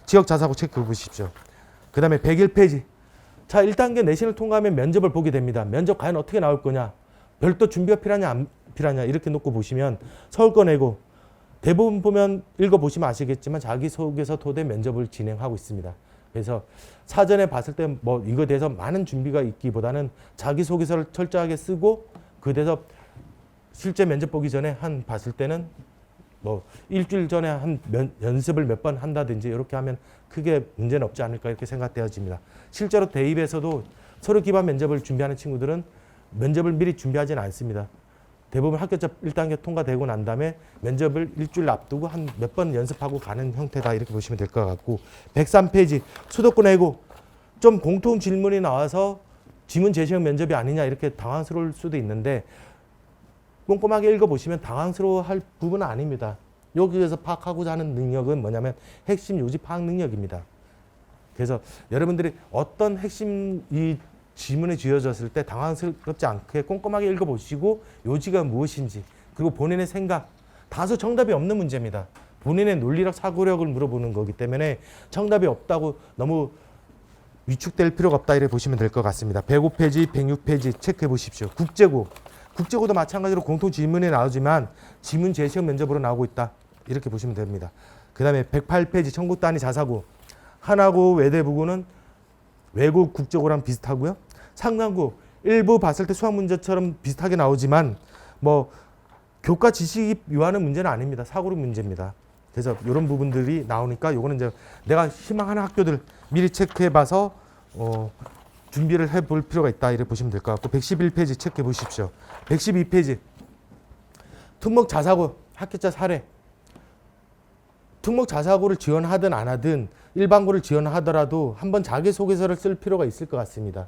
지역 자사고 체크해 보십시오. 그 다음에 101페이지. 자 1단계 내신을 통과하면 면접을 보게 됩니다. 면접 과연 어떻게 나올 거냐. 별도 준비가 필요하냐 안 필요하냐 이렇게 놓고 보시면 서울권 외고 대부분 보면 읽어보시면 아시겠지만 자기소개서 토대 면접을 진행하고 있습니다. 그래서 사전에 봤을 때 뭐 이거에 대해서 많은 준비가 있기보다는 자기소개서를 철저하게 쓰고 그 대해서 실제 면접 보기 전에 한 봤을 때는 뭐 일주일 전에 한 연습을 몇 번 한다든지 이렇게 하면 크게 문제는 없지 않을까 이렇게 생각되어집니다. 실제로 대입에서도 서류 기반 면접을 준비하는 친구들은 면접을 미리 준비하지는 않습니다. 대부분 학교자 1단계 통과되고 난 다음에 면접을 일주일 앞두고 한 몇 번 연습하고 가는 형태다 이렇게 보시면 될 것 같고 103페이지 수도권 외고 좀 공통 질문이 나와서 지문 제시형 면접이 아니냐 이렇게 당황스러울 수도 있는데 꼼꼼하게 읽어보시면 당황스러워할 부분은 아닙니다. 여기에서 파악하고자 하는 능력은 뭐냐면 핵심 요지 파악 능력입니다. 그래서 여러분들이 어떤 핵심 이 지문에 지어졌을 때 당황스럽지 않게 꼼꼼하게 읽어보시고 요지가 무엇인지 그리고 본인의 생각 다소 정답이 없는 문제입니다. 본인의 논리력 사고력을 물어보는 거기 때문에 정답이 없다고 너무 위축될 필요가 없다 이렇게 보시면 될 것 같습니다. 105페이지 106페이지 체크해 보십시오. 국제고도 마찬가지로 공통 질문이 나오지만 지문 제시형 면접으로 나오고 있다 이렇게 보시면 됩니다. 그 다음에 108페이지 전국 단위 자사고 하나고 외대부고는 외국 국제고랑 비슷하고요. 상당고 일부 봤을 때 수학 문제처럼 비슷하게 나오지만 뭐 교과 지식이 요하는 문제는 아닙니다. 사고력 문제입니다. 그래서 이런 부분들이 나오니까 요거는 이제 내가 희망하는 학교들 미리 체크해봐서 준비를 해볼 필요가 있다 이렇게 보시면 될 것 같고 111페이지 체크해 보십시오. 112페이지 특목 자사고 학교자 사례 특목 자사고를 지원하든 안 하든 일반고를 지원하더라도 한번 자기소개서를 쓸 필요가 있을 것 같습니다.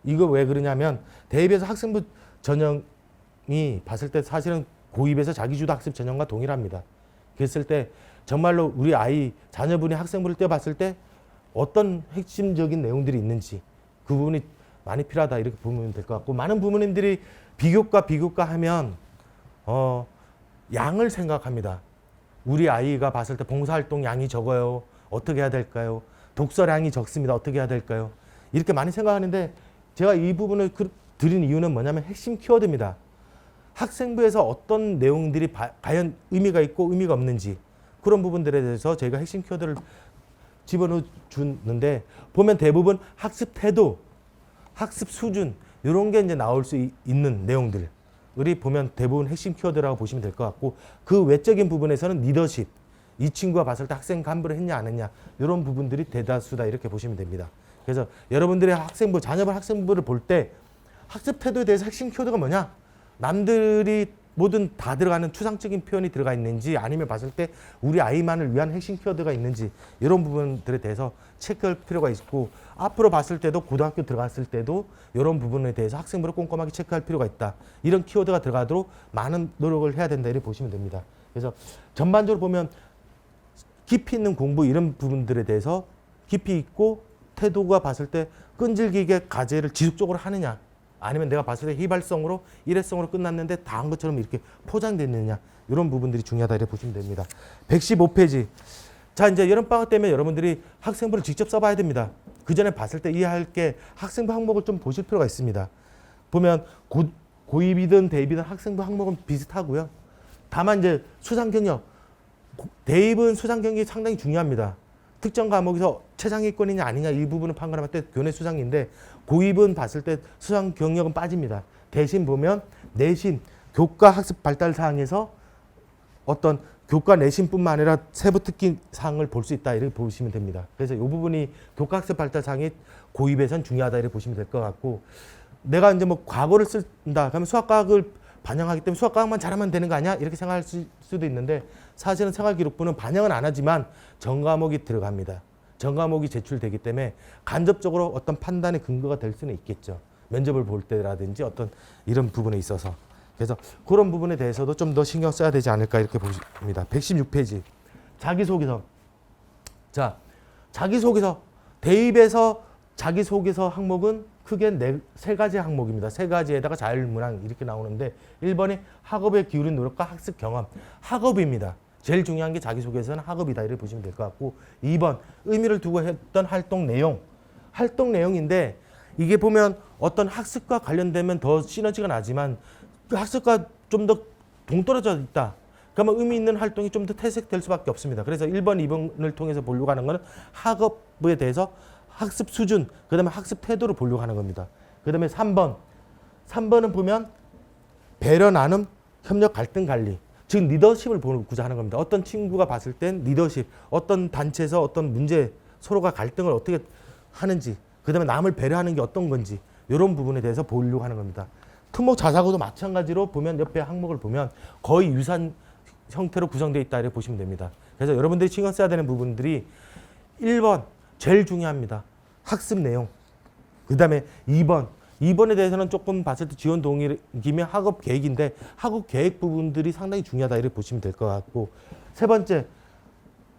이거 왜 그러냐면 대입에서 학생부 전형이 봤을 때 사실은 고입에서 자기주도 학습 전형과 동일합니다. 그랬을 때 정말로 우리 아이 자녀분이 학생부를 떼어봤을 때 어떤 핵심적인 내용들이 있는지 그 부분이 많이 필요하다 이렇게 보면 될 것 같고 많은 부모님들이 비교과 하면 양을 생각합니다. 우리 아이가 봤을 때 봉사활동 양이 적어요. 어떻게 해야 될까요? 독서량이 적습니다. 어떻게 해야 될까요? 이렇게 많이 생각하는데 제가 이 부분을 드린 이유는 뭐냐면 핵심 키워드입니다. 학생부에서 어떤 내용들이 과연 의미가 있고 의미가 없는지 그런 부분들에 대해서 저희가 핵심 키워드를 집어넣어 주는데 보면 대부분 학습 태도, 학습 수준 이런 게 이제 나올 수 있는 내용들이 보면 대부분 핵심 키워드라고 보시면 될 것 같고 그 외적인 부분에서는 리더십, 이 친구가 봤을 때 학생 간부를 했냐 안 했냐 이런 부분들이 대다수다 이렇게 보시면 됩니다. 그래서 여러분들의 학생부, 자녀분 학생부를 볼 때 학습 태도에 대해서 핵심 키워드가 뭐냐? 남들이 뭐든 다 들어가는 추상적인 표현이 들어가 있는지 아니면 봤을 때 우리 아이만을 위한 핵심 키워드가 있는지 이런 부분들에 대해서 체크할 필요가 있고 앞으로 봤을 때도 고등학교 들어갔을 때도 이런 부분에 대해서 학생부를 꼼꼼하게 체크할 필요가 있다. 이런 키워드가 들어가도록 많은 노력을 해야 된다 이렇게 보시면 됩니다. 그래서 전반적으로 보면 깊이 있는 공부 이런 부분들에 대해서 깊이 있고 태도가 봤을 때 끈질기게 과제를 지속적으로 하느냐 아니면 내가 봤을 때 휘발성으로 일회성으로 끝났는데 다 한 것처럼 이렇게 포장됐느냐 이런 부분들이 중요하다 이렇게 보시면 됩니다. 115페이지. 자 이제 여름방학 때문에 여러분들이 학생부를 직접 써봐야 됩니다. 그 전에 봤을 때 이해할 게 학생부 항목을 좀 보실 필요가 있습니다. 보면 고입이든 대입이든 학생부 항목은 비슷하고요. 다만 이제 수상 경력, 대입은 수상 경력이 상당히 중요합니다. 특정 과목에서 최상위권이냐 아니냐 이 부분을 판단할 때 교내 수상인데 고입은 봤을 때 수상 경력은 빠집니다. 대신 보면 내신, 교과 학습 발달 사항에서 어떤 교과 내신뿐만 아니라 세부 특기 사항을 볼 수 있다 이렇게 보시면 됩니다. 그래서 이 부분이 교과 학습 발달 사항이 고입에선 중요하다 이렇게 보시면 될 것 같고 내가 이제 뭐 과거를 쓴다 그러면 수학과학을 반영하기 때문에 수학과학만 잘하면 되는 거 아니야? 이렇게 생각할 수도 있는데 사실은 생활기록부는 반영은 안 하지만 전과목이 들어갑니다. 전과목이 제출되기 때문에 간접적으로 어떤 판단의 근거가 될 수는 있겠죠. 면접을 볼 때라든지 어떤 이런 부분에 있어서. 그래서 그런 부분에 대해서도 좀 더 신경 써야 되지 않을까 이렇게 보십니다. 116페이지. 자기소개서. 자, 자기소개서. 대입에서 자기소개서 항목은 크게 세 가지 항목입니다. 세 가지에다가 자율문항 이렇게 나오는데 1번이 학업에 기울인 노력과 학습 경험. 학업입니다. 제일 중요한 게 자기소개서는 학업이다 이렇게 보시면 될 것 같고 2번 의미를 두고 했던 활동 내용. 활동 내용인데 이게 보면 어떤 학습과 관련되면 더 시너지가 나지만 그 학습과 좀 더 동떨어져 있다. 그러면 의미 있는 활동이 좀 더 퇴색될 수밖에 없습니다. 그래서 1번, 2번을 통해서 보려고 하는 것은 학업에 대해서 학습 수준, 그 다음에 학습 태도를 보려고 하는 겁니다. 그 다음에 3번. 3번은 보면 배려, 나눔, 협력, 갈등, 관리. 즉 리더십을 보고자 하는 겁니다. 어떤 친구가 봤을 땐 리더십, 어떤 단체에서 어떤 문제, 서로가 갈등을 어떻게 하는지, 그 다음에 남을 배려하는 게 어떤 건지 이런 부분에 대해서 보려고 하는 겁니다. 특목 자사고도 마찬가지로 보면 옆에 항목을 보면 거의 유사한 형태로 구성되어 있다 이렇게 보시면 됩니다. 그래서 여러분들이 신경 써야 되는 부분들이 1번 제일 중요합니다. 학습 내용. 그 다음에 2번에 대해서는 조금 봤을 때 지원 동기면 학업 계획인데 학업 계획 부분들이 상당히 중요하다 이렇게 보시면 될 것 같고 세 번째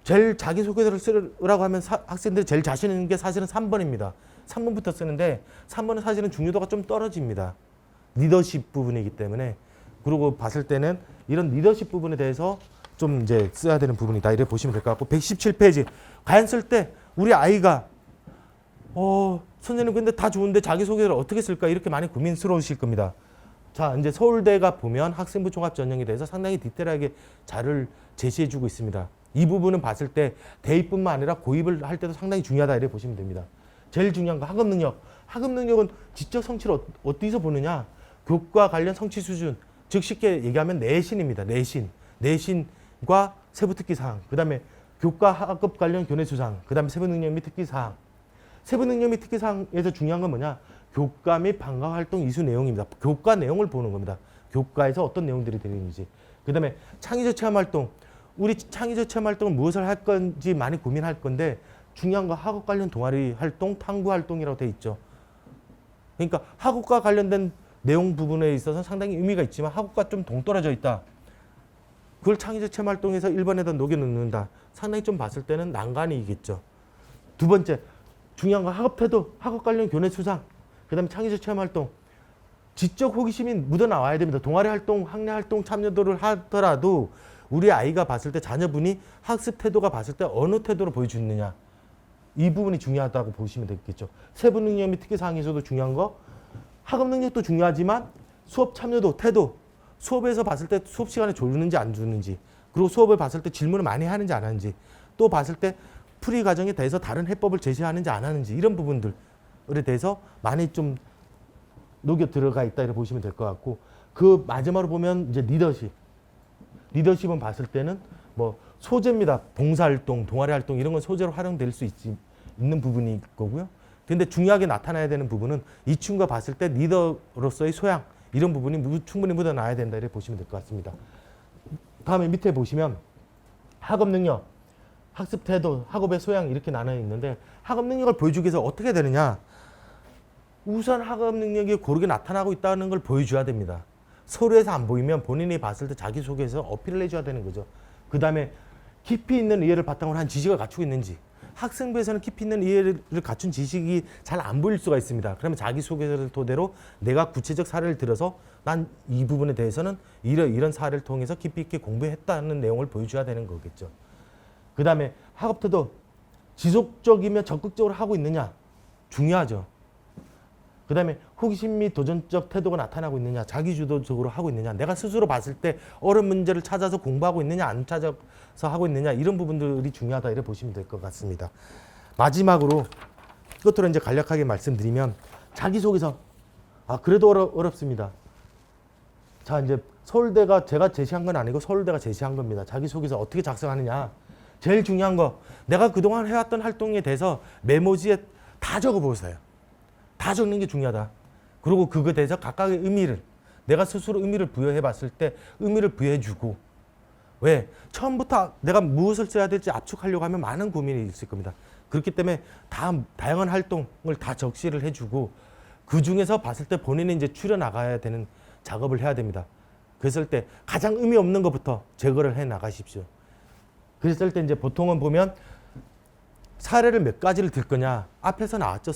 제일 자기소개서를 쓰라고 하면 학생들이 제일 자신 있는 게 사실은 3번입니다. 3번부터 쓰는데 3번은 사실은 중요도가 좀 떨어집니다. 리더십 부분이기 때문에 그리고 봤을 때는 이런 리더십 부분에 대해서 좀 이제 써야 되는 부분이다 이렇게 보시면 될 것 같고 117페이지 과연 쓸 때 우리 아이가 선생님 근데 다 좋은데 자기소개를 어떻게 쓸까 이렇게 많이 고민스러우실 겁니다. 자 이제 서울대가 보면 학생부 종합 전형에 대해서 상당히 디테일하게 자료를 제시해주고 있습니다. 이 부분은 봤을 때 대입뿐만 아니라 고입을 할 때도 상당히 중요하다 이렇게 보시면 됩니다. 제일 중요한 거 학업 능력. 학업 능력은 지적 성취를 어디서 보느냐? 교과 관련 성취 수준. 즉 쉽게 얘기하면 내신입니다. 내신과 세부 특기 사항. 그다음에 교과 학업 관련 교내 수상. 그다음에 세부 능력 및 특기 사항. 세부 능력 및 특기 사항에서 중요한 건 뭐냐? 교과 및 방과 활동 이수 내용입니다. 교과 내용을 보는 겁니다. 교과에서 어떤 내용들이 들어있는지. 그다음에 창의적 체험 활동. 우리 창의적 체험 활동은 무엇을 할 건지 많이 고민할 건데 중요한 거 학업 관련 동아리 활동, 탐구 활동이라고 돼 있죠. 그러니까 학업과 관련된 내용 부분에 있어서 상당히 의미가 있지만 학업과 좀 동떨어져 있다. 그걸 창의적 체험 활동에서 1번에다 녹여 넣는다. 상당히 좀 봤을 때는 난관이겠죠. 두 번째, 중요한 건 학업 태도, 학업 관련 교내 수상, 그 다음에 창의적 체험 활동. 지적 호기심이 묻어 나와야 됩니다. 동아리 활동, 학내 활동 참여도를 하더라도 우리 아이가 봤을 때 자녀분이 학습 태도가 봤을 때 어느 태도로 보여주느냐 이 부분이 중요하다고 보시면 되겠죠. 세부 능력 및 특기 사항에서도 중요한 거 학업 능력도 중요하지만 수업 참여도, 태도 수업에서 봤을 때 수업 시간에 졸는지 안 졸는지 그리고 수업을 봤을 때 질문을 많이 하는지 안 하는지 또 봤을 때 풀이 과정에 대해서 다른 해법을 제시하는지 안 하는지 이런 부분들에 대해서 많이 좀 녹여 들어가 있다 이렇게 보시면 될 것 같고 그 마지막으로 보면 이제 리더십은 봤을 때는 뭐 소재입니다. 봉사활동, 동아리 활동 이런 건 소재로 활용될 수 있는 부분이 거고요. 근데 중요하게 나타나야 되는 부분은 이 친구가 봤을 때 리더로서의 소양 이런 부분이 충분히 묻어나야 된다 이렇게 보시면 될 것 같습니다. 다음에 밑에 보시면 학업 능력, 학습 태도, 학업의 소양 이렇게 나눠 있는데 학업 능력을 보여주기 위해서 어떻게 되느냐 우선 학업 능력이 고르게 나타나고 있다는 걸 보여줘야 됩니다. 서류에서 안 보이면 본인이 봤을 때 자기소개에서 어필을 해줘야 되는 거죠. 그 다음에 깊이 있는 이해를 바탕으로 한 지식을 갖추고 있는지 학생부에서는 깊이 있는 이해를 갖춘 지식이 잘 안 보일 수가 있습니다. 그러면 자기소개를 토대로 내가 구체적 사례를 들어서 난 이 부분에 대해서는 이런 사례를 통해서 깊이 있게 공부했다는 내용을 보여줘야 되는 거겠죠. 그 다음에 학업태도 지속적이며 적극적으로 하고 있느냐 중요하죠. 그 다음에 호기심 및 도전적 태도가 나타나고 있느냐 자기주도적으로 하고 있느냐 내가 스스로 봤을 때 어려운 문제를 찾아서 공부하고 있느냐 안 찾아서 하고 있느냐 이런 부분들이 중요하다 이렇게 보시면 될 것 같습니다. 마지막으로 끝으로 이제 간략하게 말씀드리면 자기소개서 그래도 어렵습니다. 자 이제 서울대가 제가 제시한 건 아니고 서울대가 제시한 겁니다. 자기소개서 어떻게 작성하느냐 제일 중요한 거 내가 그동안 해왔던 활동에 대해서 메모지에 다 적어보세요. 다 적는 게 중요하다. 그리고 그거에 대해서 각각의 의미를 내가 스스로 의미를 부여해 봤을 때 의미를 부여해 주고 왜? 처음부터 내가 무엇을 써야 될지 압축하려고 하면 많은 고민이 있을 겁니다. 그렇기 때문에 다양한 활동을 다 적시를 해주고 그 중에서 봤을 때 본인이 이제 추려 나가야 되는 작업을 해야 됩니다. 그랬을 때 가장 의미 없는 것부터 제거를 해 나가십시오. 그랬을 때 이제 보통은 보면 사례를 몇 가지를 들 거냐 앞에서 나왔죠.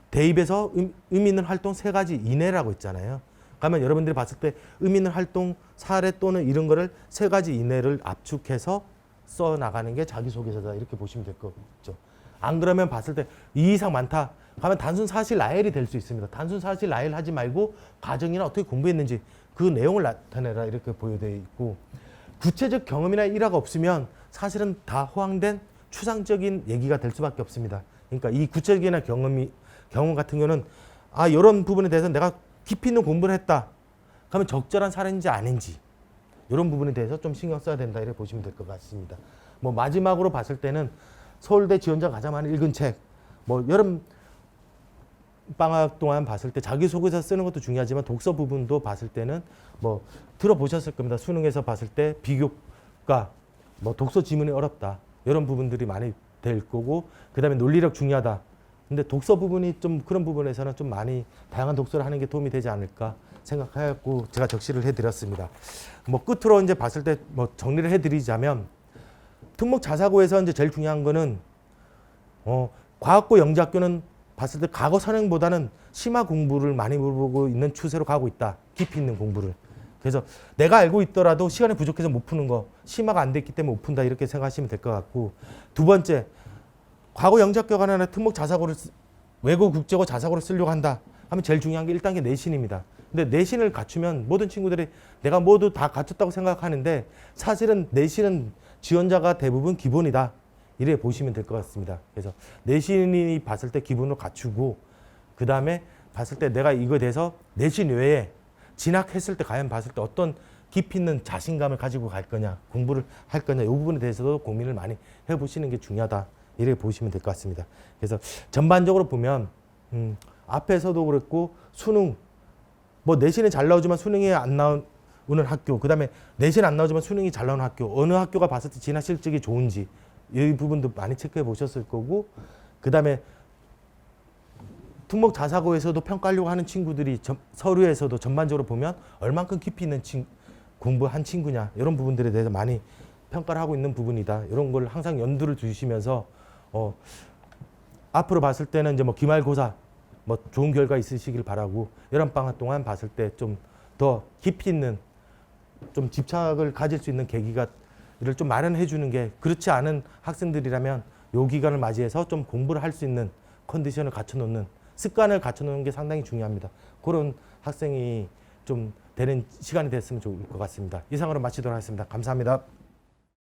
대입에서 의미 있는 활동 3가지 이내라고 있잖아요. 그러면 여러분들이 봤을 때 의미 있는 활동 사례 또는 이런 거를 3가지 이내를 압축해서 써 나가는 게 자기소개서다 이렇게 보시면 될 거죠. 안 그러면 봤을 때 이 이상 많다 하면 단순 사실 나열이 될 수 있습니다. 단순 사실 나열 하지 말고 과정이나 어떻게 공부했는지 그 내용을 나타내라 이렇게 보여져 있고 구체적 경험이나 일화가 없으면 사실은 다 호황된 추상적인 얘기가 될 수밖에 없습니다. 그러니까 이 구체적이나 경험 같은 경우는 이런 부분에 대해서 내가 깊이 있는 공부를 했다. 그러면 적절한 사례인지 아닌지 이런 부분에 대해서 좀 신경 써야 된다 이렇게 보시면 될 것 같습니다. 뭐 마지막으로 봤을 때는 서울대 지원자가 가장 많이 읽은 책, 뭐 여름 방학 동안 봤을 때 자기소개서 쓰는 것도 중요하지만 독서 부분도 봤을 때는 뭐 들어보셨을 겁니다. 수능에서 봤을 때 비교과 뭐 독서 지문이 어렵다 이런 부분들이 많이 될 거고 그 다음에 논리력 중요하다. 근데 독서 부분이 좀 그런 부분에서는 좀 많이 다양한 독서를 하는 게 도움이 되지 않을까 생각하였고 제가 적시를 해드렸습니다. 뭐 끝으로 이제 봤을 때 뭐 정리를 해드리자면 특목 자사고에서 이제 제일 중요한 거는 과학고 영재학교는 봤을 때 과거 선행보다는 심화 공부를 많이 물어보고 있는 추세로 가고 있다. 깊이 있는 공부를. 그래서 내가 알고 있더라도 시간이 부족해서 못 푸는 거 심화가 안 됐기 때문에 못 푼다 이렇게 생각하시면 될 것 같고 두 번째 과거 영재학교 관련해 특목 자사고를 외고 국제고 자사고를 쓰려고 한다 하면 제일 중요한 게 1단계 내신입니다. 근데 내신을 갖추면 모든 친구들이 내가 모두 다 갖췄다고 생각하는데 사실은 내신은 지원자가 대부분 기본이다. 이래 보시면 될 것 같습니다. 그래서 내신이 봤을 때 기본으로 갖추고 그 다음에 봤을 때 내가 이거에 대해서 내신 외에 진학했을 때 과연 봤을 때 어떤 깊이 있는 자신감을 가지고 갈 거냐 공부를 할 거냐 이 부분에 대해서도 고민을 많이 해보시는 게 중요하다. 이렇게 보시면 될 것 같습니다. 그래서 전반적으로 보면 앞에서도 그랬고 수능 뭐 내신이 잘 나오지만 수능이 안 나오는 학교 그 다음에 내신 안 나오지만 수능이 잘 나오는 학교 어느 학교가 봤을 때 진학 실적이 좋은지 이 부분도 많이 체크해 보셨을 거고 그 다음에 특목 자사고에서도 평가하려고 하는 친구들이 서류에서도 전반적으로 보면 얼만큼 깊이 있는 공부한 친구냐 이런 부분들에 대해서 많이 평가를 하고 있는 부분이다. 이런 걸 항상 염두를 두시면서 앞으로 봤을 때는 이제 뭐 기말고사 뭐 좋은 결과 있으시길 바라고 여름방학 동안 봤을 때 좀 더 깊이 있는 좀 집착을 가질 수 있는 계기가 이를 좀 마련해 주는 게 그렇지 않은 학생들이라면 요 기간을 맞이해서 좀 공부를 할 수 있는 컨디션을 갖춰놓는 습관을 갖춰놓는 게 상당히 중요합니다. 그런 학생이 좀 되는 시간이 됐으면 좋을 것 같습니다. 이상으로 마치도록 하겠습니다. 감사합니다.